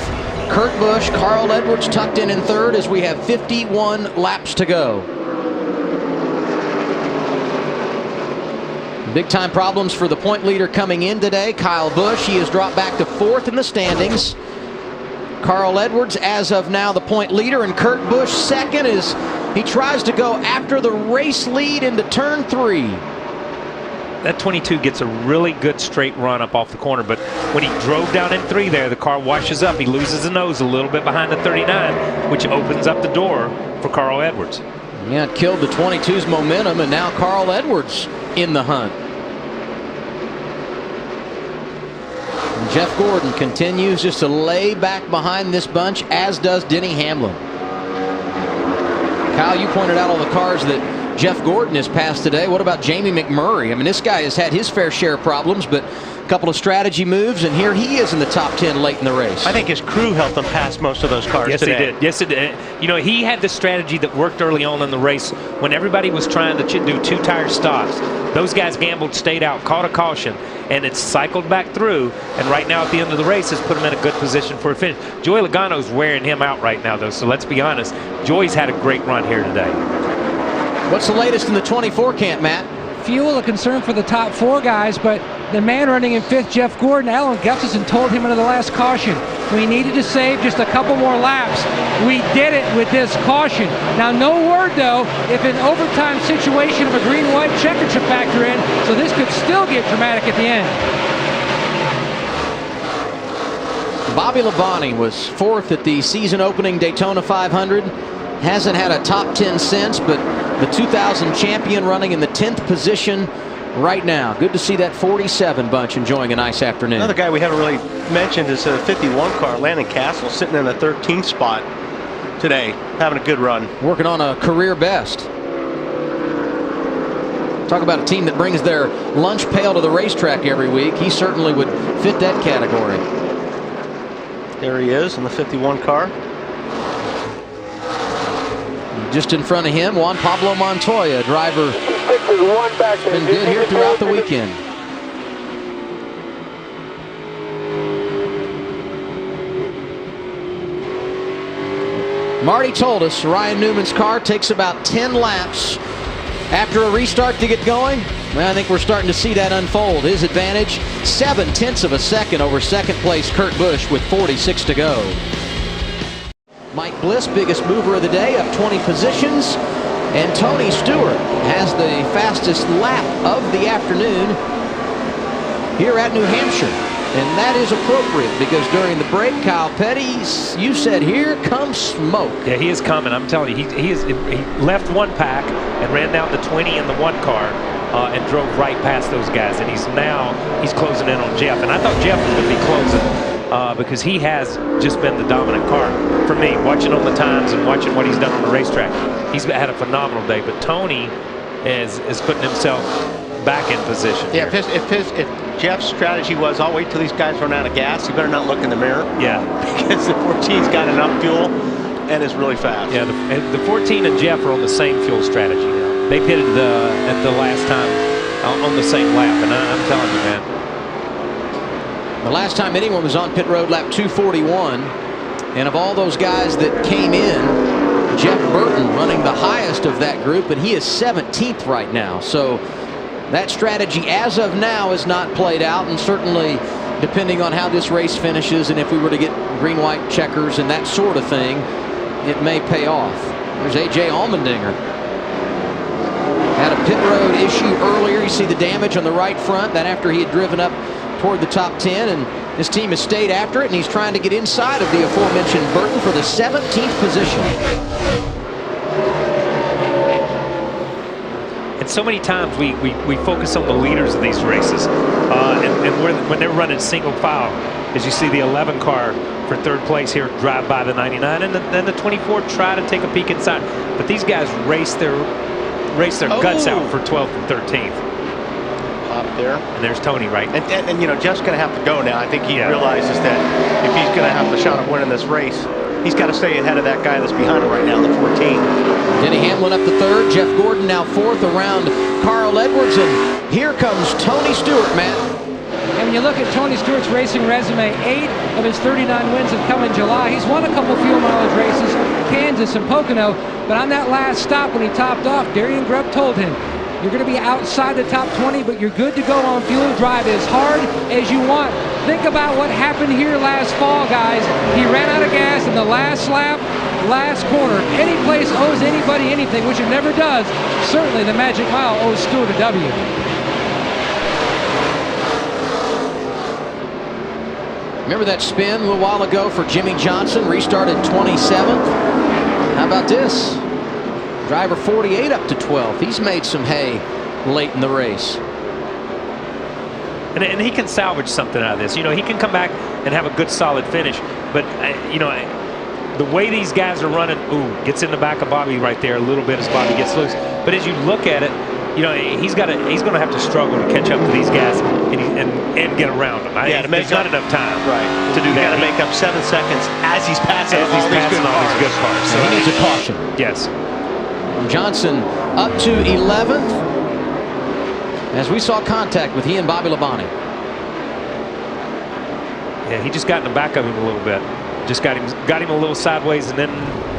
Kurt Busch. Carl Edwards tucked in 3rd as we have 51 laps to go. Big time problems for the point leader coming in today, Kyle Busch. He has dropped back to 4th in the standings. Carl Edwards, as of now, the point leader, and Kurt Busch 2nd as he tries to go after the race lead into turn 3. That 22 gets a really good straight run up off the corner, but when he drove down in 3 there, the car washes up. He loses the nose a little bit behind the 39, which opens up the door for Carl Edwards. Yeah, it killed the 22's momentum, and now Carl Edwards in the hunt. And Jeff Gordon continues just to lay back behind this bunch, as does Denny Hamlin. Kyle, you pointed out all the cars that Jeff Gordon has passed today. What about Jamie McMurray? I mean, this guy has had his fair share of problems, but a couple of strategy moves, and here he is in the top 10 late in the race. I think his crew helped him pass most of those cars today. Yes, he did. Yes, it did. You know, he had the strategy that worked early on in the race when everybody was trying to do 2-tire stops. Those guys gambled, stayed out, caught a caution, and it's cycled back through. And right now at the end of the race has put him in a good position for a finish. Joey Logano's wearing him out right now, though, so let's be honest. Joey's had a great run here today. What's the latest in the 24 camp, Matt? Fuel a concern for the top 4 guys, but the man running in 5th, Jeff Gordon, Alan Gustafson told him under the last caution, we needed to save just a couple more laps. We did it with this caution. Now, no word, though, if an overtime situation of a green-white checker should factor in, so this could still get dramatic at the end. Bobby Labonte was 4th at the season opening Daytona 500. Hasn't had a top 10 since, but the 2000 champion running in the 10th position right now. Good to see that 47 bunch enjoying a nice afternoon. Another guy we haven't really mentioned is a 51 car, Landon Castle, sitting in the 13th spot today, having a good run. Working on a career best. Talk about a team that brings their lunch pail to the racetrack every week. He certainly would fit that category. There he is in the 51 car. Just in front of him, Juan Pablo Montoya, driver. Been good here throughout the weekend. Marty told us Ryan Newman's car takes about 10 laps after a restart to get going. Well, I think we're starting to see that unfold. His advantage, 0.7 of a second over second place Kurt Busch with 46 to go. Mike Bliss, biggest mover of the day, up 20 positions. And Tony Stewart has the fastest lap of the afternoon here at New Hampshire. And that is appropriate because during the break, Kyle Petty, you said, here comes smoke. Yeah, he is coming. I'm telling you, he left one pack and ran down the 20 in the one car and drove right past those guys. And he's closing in on Jeff. And I thought Jeff was going to be closing because he has just been the dominant car. For me, watching on the times and watching what he's done on the racetrack, he's had a phenomenal day. But Tony is putting himself back in position. Yeah, if Jeff's strategy was, I'll wait till these guys run out of gas, you better not look in the mirror. Yeah. Because the 14's got enough fuel and is really fast. Yeah, the 14 and Jeff are on the same fuel strategy now. They pitted at the last time on the same lap, and I'm telling you, man. The last time anyone was on pit road, lap 241, and of all those guys that came in, Jeff Burton running the highest of that group, and he is 17th right now. So that strategy as of now is not played out, and certainly depending on how this race finishes and if we were to get green-white checkers and that sort of thing, it may pay off. There's A.J. Allmendinger. Had a pit road issue earlier. You see the damage on the right front, that after he had driven up toward the top 10, and his team has stayed after it, and he's trying to get inside of the aforementioned Burton for the 17th position. And so many times we focus on the leaders of these races, and when they're running single file, as you see the 11 car for third place here drive by the 99, and then the 24 try to take a peek inside. But these guys race their guts out for 12th and 13th. Up there. And there's Tony, right? And you know, Jeff's going to have to go now. I think he realizes that if he's going to have the shot at winning this race, he's got to stay ahead of that guy that's behind him right now, the 14. Denny Hamlin up to third. Jeff Gordon now fourth around Carl Edwards. And here comes Tony Stewart, Matt. And when you look at Tony Stewart's racing resume, 8 of his 39 wins have come in July. He's won a couple fuel mileage races, Kansas and Pocono. But on that last stop when he topped off, Darian Grubb told him, you're going to be outside the top 20, but you're good to go on fuel. Drive as hard as you want. Think about what happened here last fall, guys. He ran out of gas in the last lap, last corner. If any place owes anybody anything, which it never does, certainly the Magic Mile owes Stewart a W. Remember that spin a little while ago for Jimmy Johnson, restarted 27th? How about this? Driver 48 up to 12th. He's made some hay late in the race. And he can salvage something out of this. You know, he can come back and have a good solid finish. But, you know, the way these guys are running, gets in the back of Bobby right there a little bit as Bobby gets loose. But as you look at it, you know, he's going to have to struggle to catch up to these guys and get around them. Yeah, there's not enough time to do that. Got to make up 7 seconds as he's passing all these good cars. So he needs a caution. Yes. Johnson up to 11th as we saw contact with he and Bobby Labonte. Yeah, he just got in the back of him a little bit. Just got him a little sideways, and then,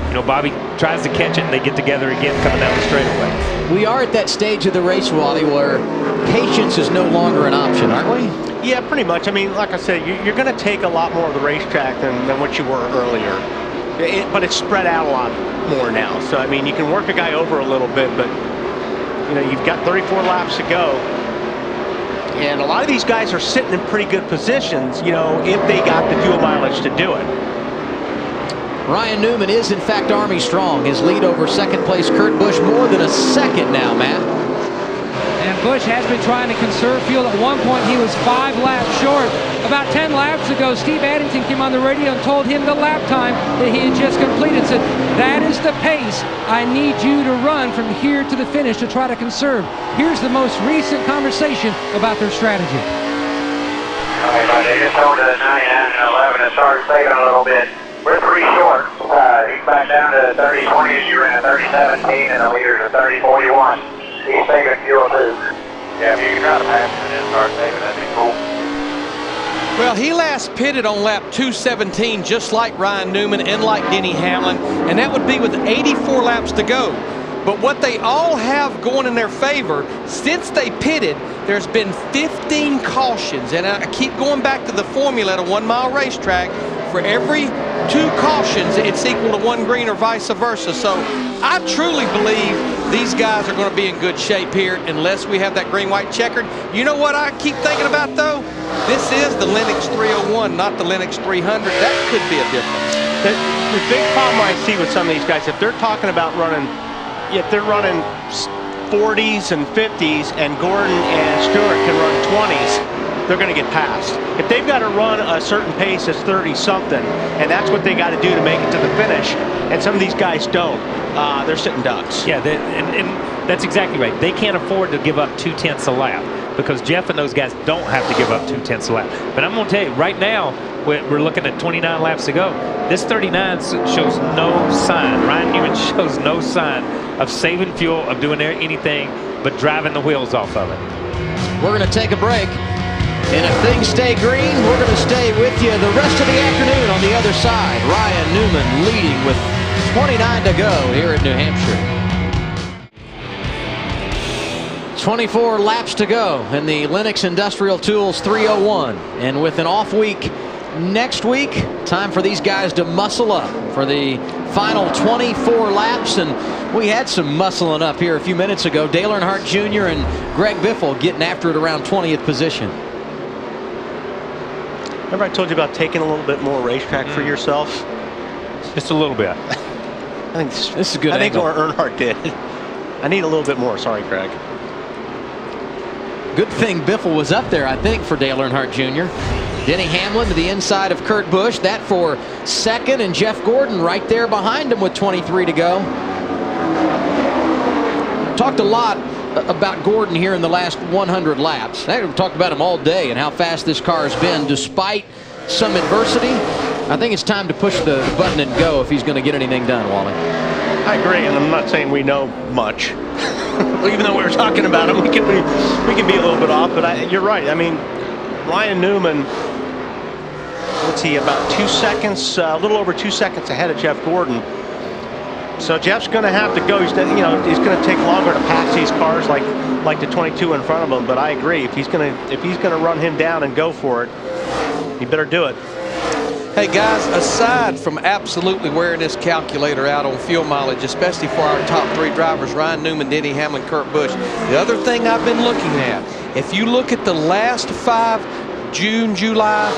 you know, Bobby tries to catch it, and they get together again coming down the straightaway. We are at that stage of the race, Wally, where patience is no longer an option, aren't we? Yeah, pretty much. I mean, like I said, you're going to take a lot more of the racetrack than what you were earlier. But it's spread out a lot more now. So, I mean, you can work a guy over a little bit, but, you know, you've got 34 laps to go. And a lot of these guys are sitting in pretty good positions, you know, if they got the fuel mileage to do it. Ryan Newman is, in fact, Army strong. His lead over second place Kurt Busch more than a second now, Matt. And Busch has been trying to conserve fuel. At one point, he was 5 laps short. About 10 laps ago, Steve Addington came on the radio and told him the lap time that he had just completed. Said, that is the pace I need you to run from here to the finish to try to conserve. Here's the most recent conversation about their strategy. All right, buddy, just over to 99 and 11 and start saving a little bit. We're pretty short. He's back down to 30-20 as you ran a 30-17 and the leaders are 30-41. He's saving fuel too. Yeah, if you can try to pass it and start saving, that'd be cool. Well, he last pitted on lap 217, just like Ryan Newman and like Denny Hamlin, and that would be with 84 laps to go. But what they all have going in their favor, since they pitted, there's been 15 cautions. And I keep going back to the formula at a 1 mile racetrack. For every 2 cautions, it's equal to 1 green or vice versa. So I truly believe these guys are going to be in good shape here unless we have that green-white checkered. You know what I keep thinking about, though? This is the Lenox 301, not the Lenox 300. That could be a difference. The big problem I see with some of these guys, if they're talking about running, if they're running 40s and 50s and Gordon and Stewart can run 20s, they're going to get passed. If they've got to run a certain pace that's 30-something, and that's what they got to do to make it to the finish, and some of these guys don't, they're sitting ducks. Yeah, and that's exactly right. They can't afford to give up 2/10 a lap because Jeff and those guys don't have to give up 2/10 a lap. But I'm going to tell you, right now, we're looking at 29 laps to go. This 39 shows no sign. Ryan Newman shows no sign of saving fuel, of doing anything but driving the wheels off of it. We're going to take a break. And if things stay green, we're going to stay with you the rest of the afternoon on the other side. Ryan Newman leading with 29 to go here at New Hampshire. 24 laps to go in the Lenox Industrial Tools 301. And with an off week next week, time for these guys to muscle up for the final 24 laps. And we had some muscling up here a few minutes ago. Dale Earnhardt Jr. and Greg Biffle getting after it around 20th position. Remember I told you about taking a little bit more racetrack for yourself? Just a little bit. I think this is a good angle. I think what Earnhardt did. I need a little bit more. Sorry, Craig. Good thing Biffle was up there, I think, for Dale Earnhardt Jr. Denny Hamlin to the inside of Kurt Busch. That for second, and Jeff Gordon right there behind him with 23 to go. Talked a lot about Gordon here in the last 100 laps. I've talked about him all day and how fast this car has been despite some adversity. I think it's time to push the button and go if he's going to get anything done, Wally. I agree, and I'm not saying we know much. Even though we were talking about him, we can be a little bit off, but you're right. I mean, Ryan Newman, what's he, about 2 seconds, a little over 2 seconds ahead of Jeff Gordon. So Jeff's going to have to go. He's going to take longer to pass these cars like the 22 in front of him. But I agree, if he's going to run him down and go for it, he better do it. Hey guys, aside from absolutely wearing this calculator out on fuel mileage, especially for our top 3 drivers, Ryan Newman, Denny Hamlin, Kurt Busch, the other thing I've been looking at, if you look at the last 5 June, July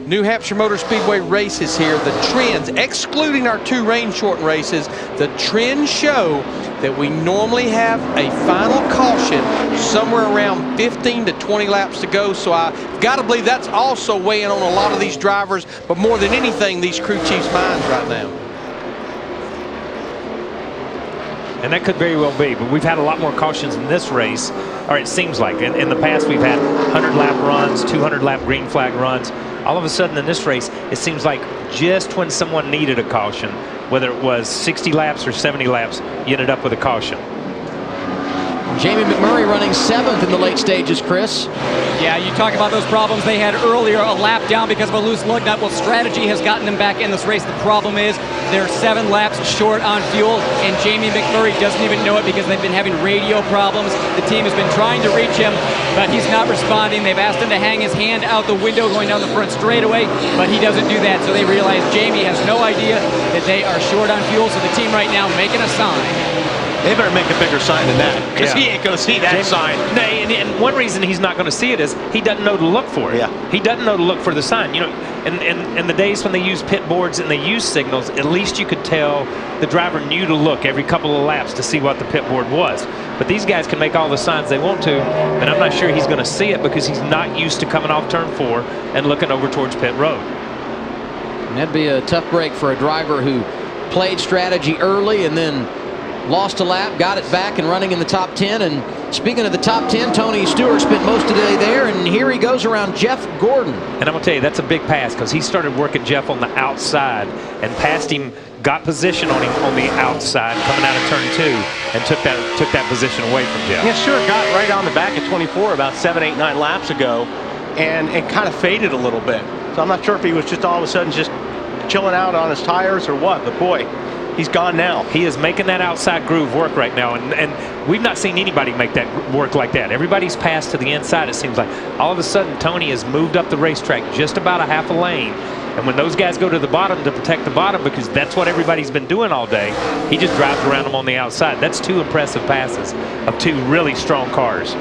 New Hampshire Motor Speedway races here, the trends, excluding our 2 rain-shortened races, the trends show that we normally have a final caution somewhere around 15 to 20 laps to go. So I've got to believe that's also weighing on a lot of these drivers, but more than anything, these crew chiefs' minds right now. And that could very well be, but we've had a lot more cautions in this race, or it seems like. In the past, we've had 100-lap runs, 200-lap green flag runs. All of a sudden in this race, it seems like just when someone needed a caution, whether it was 60 laps or 70 laps, you ended up with a caution. Jamie McMurray running 7th in the late stages, Chris. Yeah, you talk about those problems they had earlier, a lap down because of a loose lug nut. Well, strategy has gotten them back in this race. The problem is they're 7 laps short on fuel, and Jamie McMurray doesn't even know it because they've been having radio problems. The team has been trying to reach him, but he's not responding. They've asked him to hang his hand out the window going down the front straightaway, but he doesn't do that. So they realize Jamie has no idea that they are short on fuel, so the team right now making a sign. They better make a bigger sign than that, because he ain't going to see that sign. And one reason he's not going to see it is he doesn't know to look for it. Yeah. He doesn't know to look for the sign. You know, in the days when they used pit boards and they used signals, at least you could tell the driver knew to look every couple of laps to see what the pit board was. But these guys can make all the signs they want to, and I'm not sure he's going to see it because he's not used to coming off turn 4 and looking over towards pit road. And that'd be a tough break for a driver who played strategy early and then lost a lap, got it back and running in the top 10. And speaking of the top 10, Tony Stewart spent most of the day there, and here he goes around Jeff Gordon. And I'm going to tell you, that's a big pass because he started working Jeff on the outside and passed him, got position on him on the outside coming out of turn 2 and took that position away from Jeff. Yeah, Stewart got right on the back at 24 about 7, 8, 9 laps ago and kind of faded a little bit. So I'm not sure if he was just all of a sudden just chilling out on his tires or what, but boy, he's gone now. He is making that outside groove work right now, and we've not seen anybody make that work like that. Everybody's passed to the inside, it seems like. All of a sudden, Tony has moved up the racetrack just about a half a lane, and when those guys go to the bottom to protect the bottom, because that's what everybody's been doing all day, he just drives around them on the outside. That's 2 impressive passes of 2 really strong cars.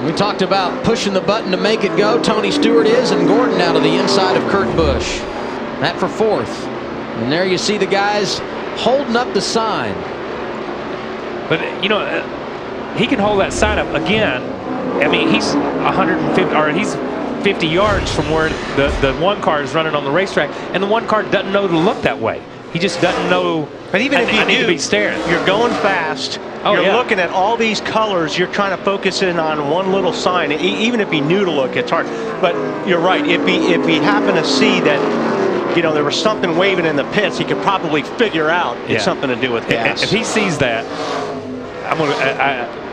We talked about pushing the button to make it go. Tony Stewart is, and Gordon out of the inside of Kurt Busch. That for 4th. And there you see the guys holding up the sign. But, you know, he can hold that sign up again. I mean, he's 150, or he's 50 yards from where the one car is running on the racetrack, and the one car doesn't know to look that way. He just doesn't know. But even if you need to be staring. You're going fast. You're looking at all these colors. You're trying to focus in on one little sign. Even if he knew to look, it's hard. But you're right. If he happened to see that, you know, there was something waving in the pits, he could probably figure out it's something to do with gas. If he sees that,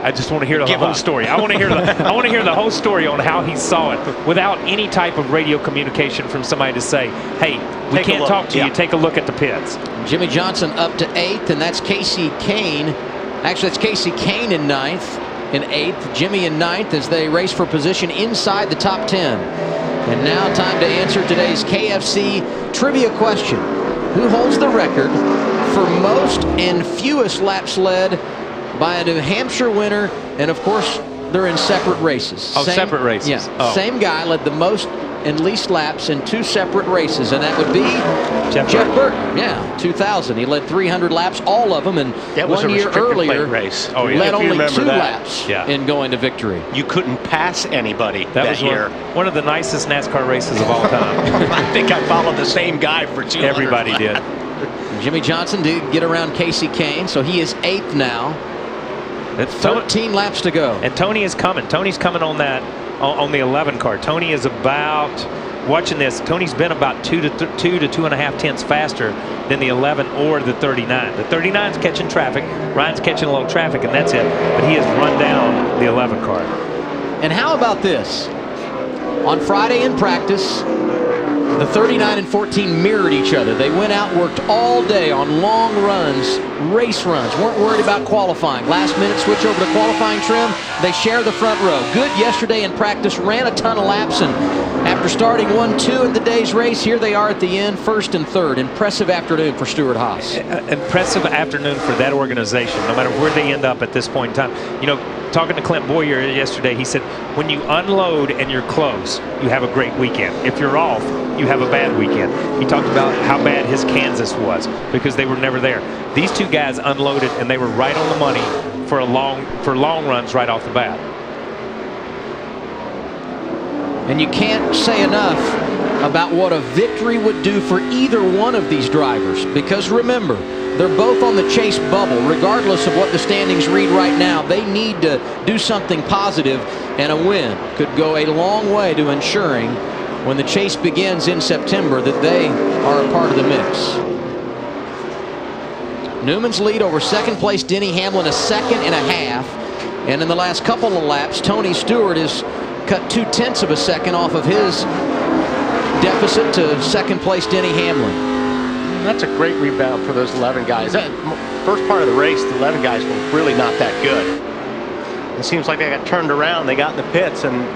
I just want to hear the whole story. I want to hear the whole story on how he saw it without any type of radio communication from somebody to say, hey, we can't talk to you. Take a look at the pits. Jimmy Johnson up to 8th, and that's Casey Kane. Actually, it's Casey Kane in 9th. In 8th, Jimmy in 9th as they race for position inside the top 10. And now time to answer today's KFC trivia question. Who holds the record for most and fewest laps led by a New Hampshire winner? And of course, they're in separate races. Oh, separate races. Yeah, same guy led the most and least laps in 2 separate races, and that would be Jeff Burton. Yeah, 2000. He led 300 laps, all of them, and that was 1 year earlier race. led only 2 laps in going to victory. You couldn't pass anybody that year. One of the nicest NASCAR races of all time. I think I followed the same guy for 200 Everybody did. Jimmy Johnson did get around Casey Kane, so he is 8th now. 13 laps to go. And Tony is coming. Tony's coming on the 11 car. Tony is about, watching this, Tony's been about 2 to 2.5 tenths faster than the 11 or the 39. The 39's catching traffic. Ryan's catching a little traffic, and that's it. But he has run down the 11 car. And how about this? On Friday in practice, the 39 and 14 mirrored each other. They went out, worked all day on long runs, race runs, weren't worried about qualifying. Last minute switch over to qualifying trim. They share the front row. Good yesterday in practice, ran a ton of laps, and after starting 1-2 in the day's race, here they are at the end, 1st and 3rd. Impressive afternoon for Stewart-Haas. Impressive afternoon for that organization, no matter where they end up at this point in time. You know, talking to Clint Boyer yesterday, he said, when you unload and you're close, you have a great weekend. If you're off, you have a bad weekend. He talked about how bad his Kansas was because they were never there. These 2 guys unloaded, and they were right on the money for long runs right off the bat. And you can't say enough about what a victory would do for either one of these drivers, because remember, they're both on the chase bubble. Regardless of what the standings read right now, they need to do something positive, and a win could go a long way to ensuring when the chase begins in September that they are a part of the mix. Newman's lead over second place Denny Hamlin, 1.5 seconds. And in the last couple of laps, Tony Stewart has cut 0.2 of a second off of his deficit to second place Denny Hamlin. That's a great rebound for those 11 guys. That first part of the race, the 11 guys were really not that good. It seems like they got turned around. They got in the pits and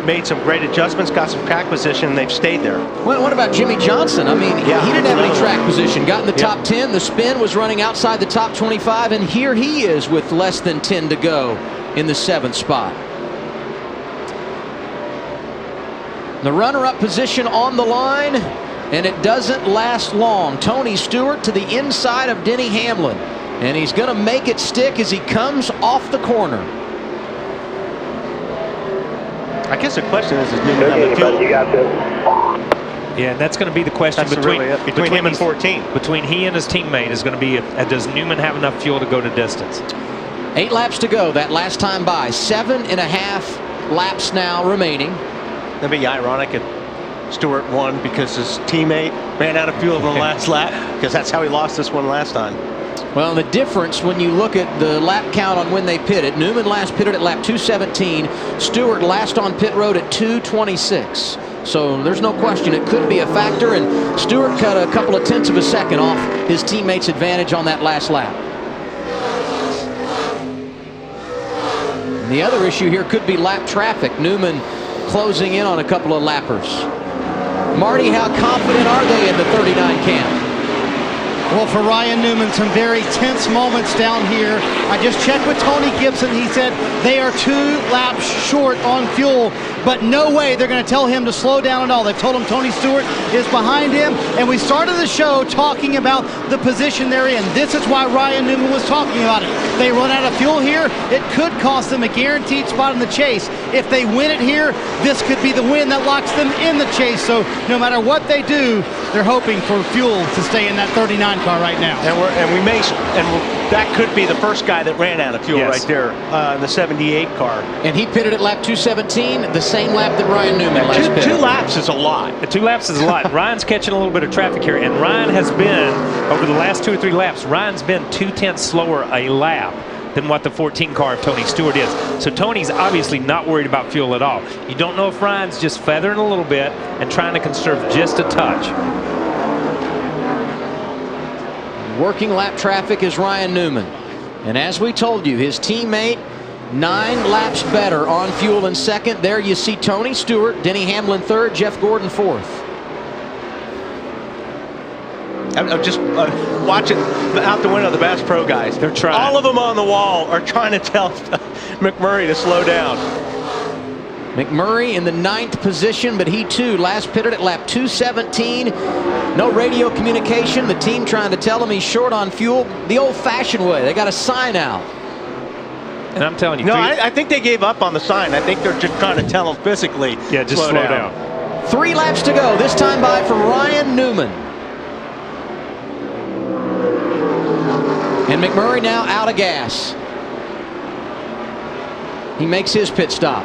made some great adjustments, got some track position, and they've stayed there. Well, what about Jimmy Johnson? I mean, he didn't have any track position. Got in the top 10. The spin was running outside the top 25, and here he is with less than 10 to go in the 7th spot. The runner-up position on the line, and it doesn't last long. Tony Stewart to the inside of Denny Hamlin, and he's going to make it stick as he comes off the corner. I guess the question is Newman have the fuel? You got this. Yeah, and that's going to be the question between him and 14. Between he and his teammate is going to be, does Newman have enough fuel to go to distance? 8 laps to go that last time by. 7.5 laps now remaining. That'd be ironic if Stewart won because his teammate ran out of fuel in the last lap, because that's how he lost this one last time. Well, the difference when you look at the lap count on when they pitted, Newman last pitted at lap 217, Stewart last on pit road at 226. So there's no question it could be a factor, and Stewart cut a couple of tenths of a second off his teammate's advantage on that last lap. And the other issue here could be lap traffic. Newman closing in on a couple of lappers. Marty, how confident are they in the 39 camp? Well, for Ryan Newman, some very tense moments down here. I just checked with Tony Gibson. He said they are 2 laps short on fuel, but no way they're going to tell him to slow down at all. They've told him Tony Stewart is behind him, and we started the show talking about the position they're in. This is why Ryan Newman was talking about it. They run out of fuel here, it could cost them a guaranteed spot in the chase. If they win it here, this could be the win that locks them in the chase. So no matter what they do, they're hoping for fuel to stay in that 39 car right now. That could be the first guy that ran out of fuel right there, the 78 car. And he pitted at lap 217, the same lap that Ryan Newman last pitted. 2 laps is a lot. 2 laps is a lot. Ryan's catching a little bit of traffic here, and Ryan has been, over the last 2 or 3 laps, Ryan's been 2/10 slower a lap than what the 14 car of Tony Stewart is. So Tony's obviously not worried about fuel at all. You don't know if Ryan's just feathering a little bit and trying to conserve just a touch. Working lap traffic is Ryan Newman. And as we told you, his teammate 9 laps better on fuel in second. There you see Tony Stewart, Denny Hamlin third, Jeff Gordon fourth. I'm just watching out the window the Bass Pro guys. They're trying. All of them on the wall are trying to tell McMurray to slow down. McMurray in the 9th position, but he too last pitted at lap 217. No radio communication. The team trying to tell him he's short on fuel the old-fashioned way. They got a sign out. And I'm telling you. No, I think they gave up on the sign. I think they're just trying to tell him physically. Yeah, just slow down. 3 laps to go. This time by for Ryan Newman. And McMurray now out of gas. He makes his pit stop.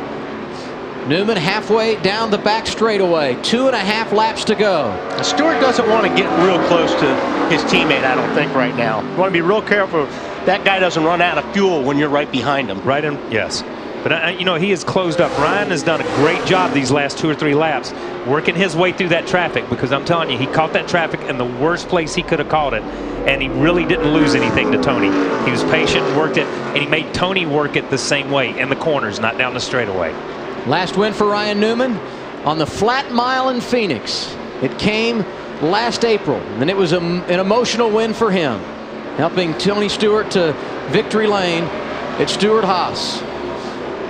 Newman halfway down the back straightaway. 2.5 laps to go. Stewart doesn't want to get real close to his teammate, I don't think, right now. You want to be real careful that guy doesn't run out of fuel when you're right behind him. Right in, yes. But, you know, he has closed up. Ryan has done a great job these last 2 or 3 laps working his way through that traffic, because I'm telling you, he caught that traffic in the worst place he could have caught it, and he really didn't lose anything to Tony. He was patient, worked it, and he made Tony work it the same way in the corners, not down the straightaway. Last win for Ryan Newman on the flat mile in Phoenix. It came last April, and it was an emotional win for him, helping Tony Stewart to victory lane at Stewart-Haas.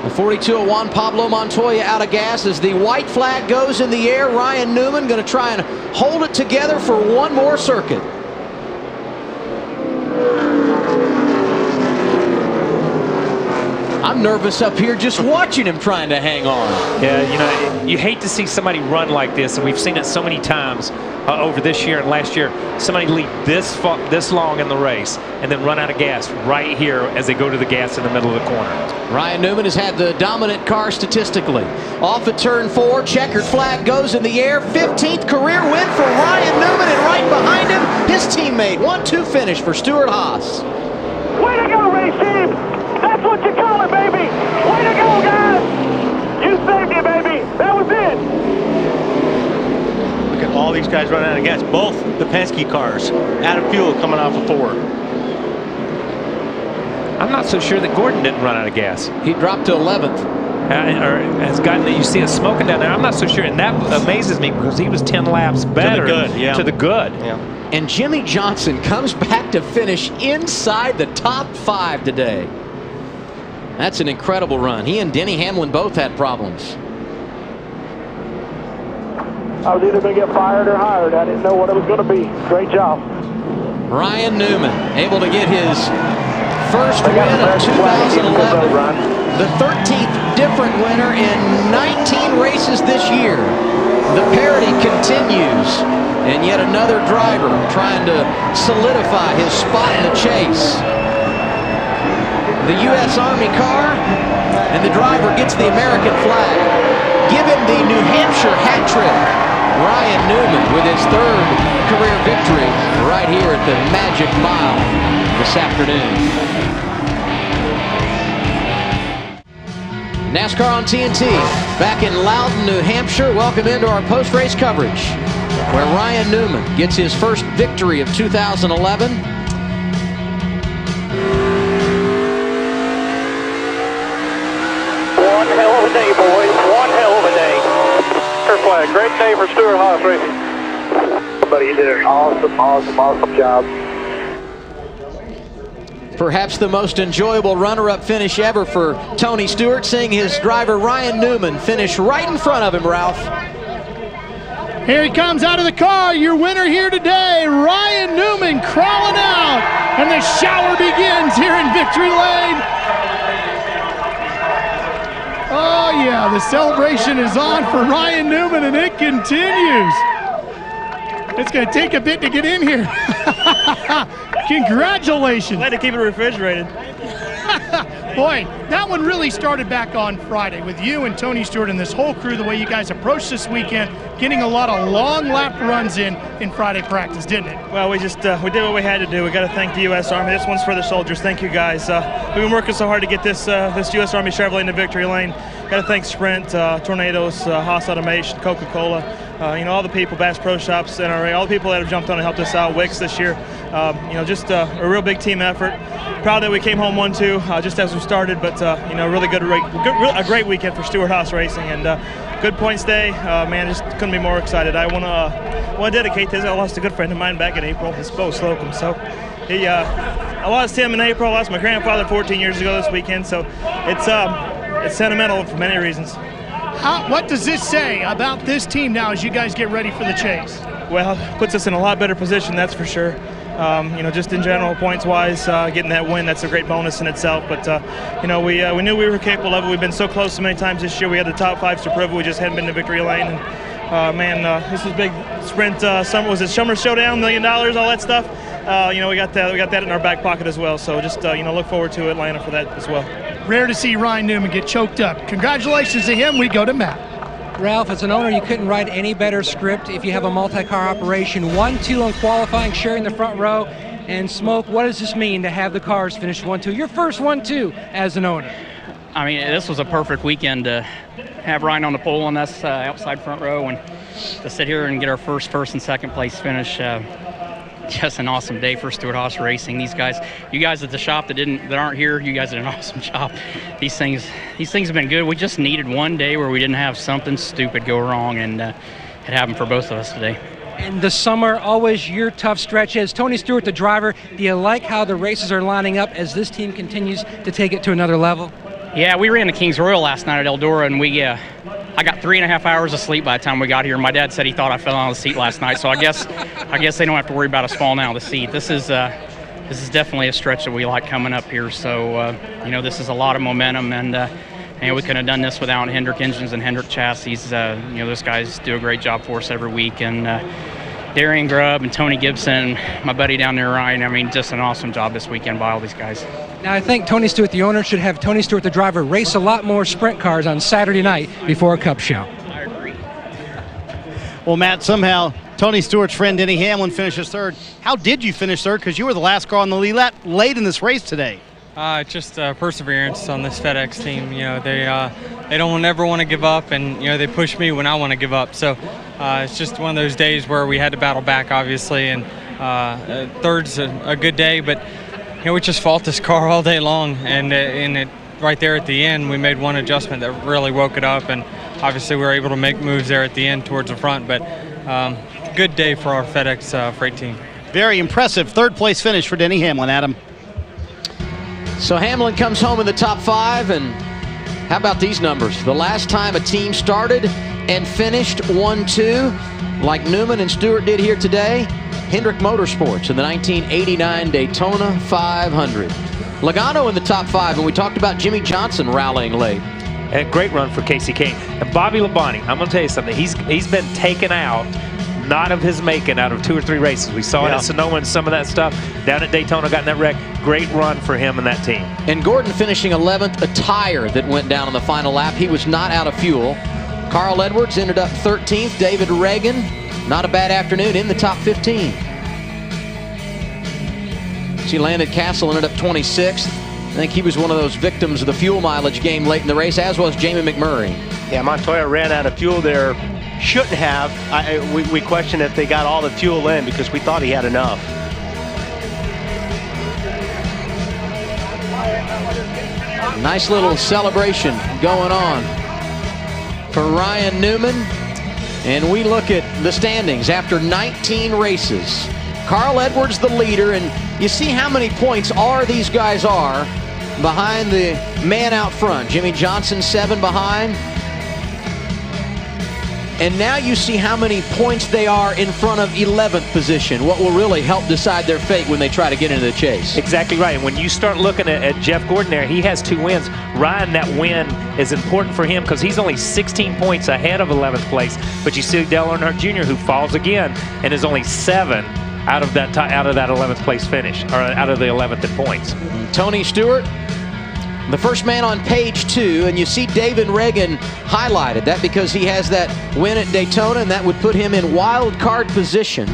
The 42 of Juan Pablo Montoya out of gas as the white flag goes in the air. Ryan Newman going to try and hold it together for one more circuit. I'm nervous up here just watching him trying to hang on. Yeah, you know, you hate to see somebody run like this, and we've seen it so many times over this year and last year. Somebody lead this long in the race and then run out of gas right here as they go to the gas in the middle of the corner. Ryan Newman has had the dominant car statistically. Off at turn 4, checkered flag goes in the air. 15th career win for Ryan Newman, and right behind him, his teammate. 1-2 finish for Stewart-Haas. Way to go, race team! That's what you call it, baby! Way to go, guys! You saved it, baby! That was it! Look at all these guys running out of gas. Both the Penske cars out of fuel coming off of 4. I'm not so sure that Gordon didn't run out of gas. He dropped to 11th. has gotten, you see it smoking down there. I'm not so sure, and that amazes me because he was 10 laps better to the good. Yeah. And Jimmy Johnson comes back to finish inside the top 5 today. That's an incredible run. He and Denny Hamlin both had problems. I was either going to get fired or hired. I didn't know what it was going to be. Great job. Ryan Newman able to get his first win of 2011. The 13th different winner in 19 races this year. The parity continues. And yet another driver trying to solidify his spot in the chase. The U.S. Army car, and the driver gets the American flag. Give him the New Hampshire hat trick. Ryan Newman with his 3rd career victory right here at the Magic Mile this afternoon. NASCAR on TNT, back in Loudon, New Hampshire. Welcome into our post-race coverage, where Ryan Newman gets his first victory of 2011. One hell of a day, boys. One hell of a day. Fair flag. Great day for Stewart Haas Racing. Buddy, you did an awesome job. Perhaps the most enjoyable runner-up finish ever for Tony Stewart, seeing his driver Ryan Newman finish right in front of him, Ralph. Here he comes out of the car, your winner here today, Ryan Newman crawling out, and the shower begins here in Victory Lane. Oh yeah, the celebration is on for Ryan Newman, and it continues. It's going to take a bit to get in here. Congratulations. Glad to keep it refrigerated. Boy, that one really started back on Friday with you and Tony Stewart and this whole crew, the way you guys approached this weekend, getting a lot of long lap runs in Friday practice, didn't it? Well, we just we did what we had to do. We got to thank the U.S. Army. This one's for the soldiers. Thank you, guys. We've been working so hard to get this U.S. Army Chevrolet into victory lane. Got to thank Sprint, Tornadoes, Haas Automation, Coca-Cola, all the people, Bass Pro Shops, NRA, all the people that have jumped on and helped us out. Wix this year, just a real big team effort. Proud that we came home 1-2 just as we started, but really a great weekend for Stewart Haas Racing, and good points day. Man, just couldn't be more excited. I want to dedicate this. I lost a good friend of mine back in April, his Bo Slocum. So I lost him in April. I lost my grandfather 14 years ago this weekend. So it's sentimental for many reasons. What does this say about this team now as you guys get ready for the chase? Well, puts us in a lot better position, that's for sure. Just in general, points-wise, getting that win, that's a great bonus in itself. But, we knew we were capable of it. We've been so close so many times this year. We had the top 5s to prove it. We just hadn't been to victory lane. And, this was big sprint. Summer Showdown, $1 million, all that stuff. We got that in our back pocket as well. So just, look forward to Atlanta for that as well. Rare to see Ryan Newman get choked up. Congratulations to him. We go to Matt. Ralph, as an owner, you couldn't write any better script if you have a multi-car operation. 1-2 on qualifying, sharing the front row. And Smoke, what does this mean to have the cars finish 1-2? Your first 1-2 as an owner. I mean, this was a perfect weekend to have Ryan on the pole on us outside front row, and to sit here and get our first and second place finish. Just an awesome day for Stewart Haas Racing. These guys, you guys at the shop that aren't here, you guys did an awesome job. These things have been good. We just needed one day where we didn't have something stupid go wrong, and it happened for both of us today. And the summer, always your tough stretch. As Tony Stewart, the driver, do you like how the races are lining up as this team continues to take it to another level? Yeah, we ran the Kings Royal last night at Eldora, and I got 3.5 hours of sleep by the time we got here. My dad said he thought I fell out of the seat last night, so I guess they don't have to worry about us falling out of the seat. This is definitely a stretch that we like coming up here. So this is a lot of momentum, and we couldn't have done this without Hendrick Engines and Hendrick Chassis. Those guys do a great job for us every week, and Darian Grubb and Tony Gibson, my buddy down there, Ryan. I mean, just an awesome job this weekend by all these guys. Now, I think Tony Stewart, the owner, should have Tony Stewart, the driver, race a lot more sprint cars on Saturday night before a Cup show. I agree. Well, Matt, somehow Tony Stewart's friend Denny Hamlin finishes third. How did you finish third? Because you were the last car on the lead lap late in this race today. Just perseverance on this FedEx team. They don't ever want to give up, and they push me when I want to give up. So it's just one of those days where we had to battle back, obviously, and third's a good day, but we just fought this car all day long, and it right there at the end, we made one adjustment that really woke it up, and obviously we were able to make moves there at the end towards the front. But good day for our FedEx Freight team. Very impressive third-place finish for Denny Hamlin, Adam. So Hamlin comes home in the top 5, and how about these numbers? The last time a team started and finished 1-2, like Newman and Stewart did here today, Hendrick Motorsports in the 1989 Daytona 500. Logano in the top 5, and we talked about Jimmy Johnson rallying late. And a great run for Casey Kane. And Bobby Labonte, I'm going to tell you something. He's been taken out, not of his making, out of 2 or 3 races. We saw it at Sonoma and some of that stuff. Down at Daytona, got in that wreck. Great run for him and that team. And Gordon finishing 11th, a tire that went down on the final lap. He was not out of fuel. Carl Edwards ended up 13th. David Reagan, not a bad afternoon, in the top 15. See, Landon Castle ended up 26th. I think he was one of those victims of the fuel mileage game late in the race, as was Jamie McMurray. Yeah, Montoya ran out of fuel there. Shouldn't have. We questioned if they got all the fuel in because we thought he had enough. Nice little celebration going on for Ryan Newman. And we look at the standings after 19 races. Carl Edwards the leader, and you see how many points these guys are behind the man out front. Jimmy Johnson 7 behind. And now you see how many points they are in front of 11th position, what will really help decide their fate when they try to get into the chase. Exactly right. And when you start looking at Jeff Gordon there, he has 2 wins. Ryan, that win is important for him because he's only 16 points ahead of 11th place. But you see Dale Earnhardt Jr., who falls again and is only 7 out of that 11th place finish, or out of the 11th in points. Tony Stewart, the first man on page 2, and you see David Reagan highlighted. That because he has that win at Daytona, and that would put him in wild card position.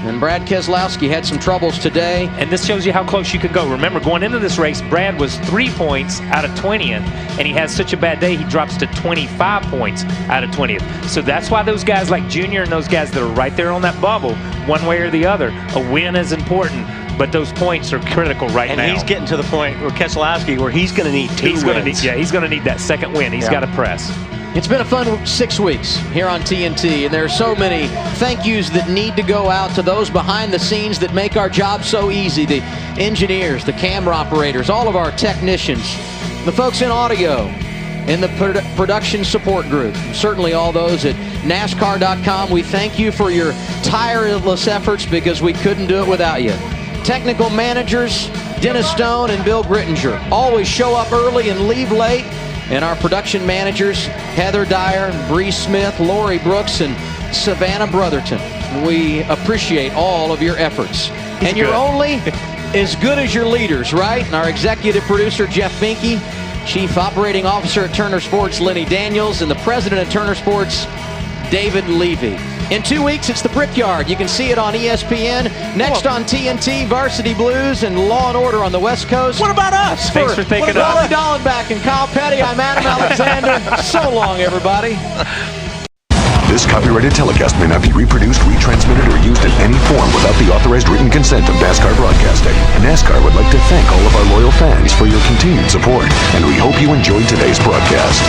And Brad Keselowski had some troubles today. And this shows you how close you can go. Remember, going into this race, Brad was 3 points out of 20th, and he has such a bad day, he drops to 25 points out of 20th. So that's why those guys like Junior and those guys that are right there on that bubble, one way or the other, a win is important. But those points are critical now. And he's getting to the point where Keselowski, where he's going to need 2 wins. He's going to need that second win. He's got to press. It's been a fun 6 weeks here on TNT, and there are so many thank yous that need to go out to those behind the scenes that make our job so easy. The engineers, the camera operators, all of our technicians, the folks in audio, and the production support group, and certainly all those at NASCAR.com. We thank you for your tireless efforts because we couldn't do it without you. Technical managers, Dennis Stone and Bill Grittinger, always show up early and leave late. And our production managers, Heather Dyer, Bree Smith, Lori Brooks, and Savannah Brotherton. We appreciate all of your efforts. And you're only as good as your leaders, right? And our executive producer, Jeff Binky, Chief Operating Officer at Turner Sports, Lenny Daniels, and the President of Turner Sports, David Levy. In 2 weeks, it's the Brickyard. You can see it on ESPN. Next on TNT, Varsity Blues and Law & Order on the West Coast. What about us? Thanks for thinking of Wally Dallenbach and Kyle Petty, I'm Adam Alexander. So long, everybody. This copyrighted telecast may not be reproduced, retransmitted, or used in any form without the authorized written consent of NASCAR Broadcasting. NASCAR would like to thank all of our loyal fans for your continued support, and we hope you enjoyed today's broadcast.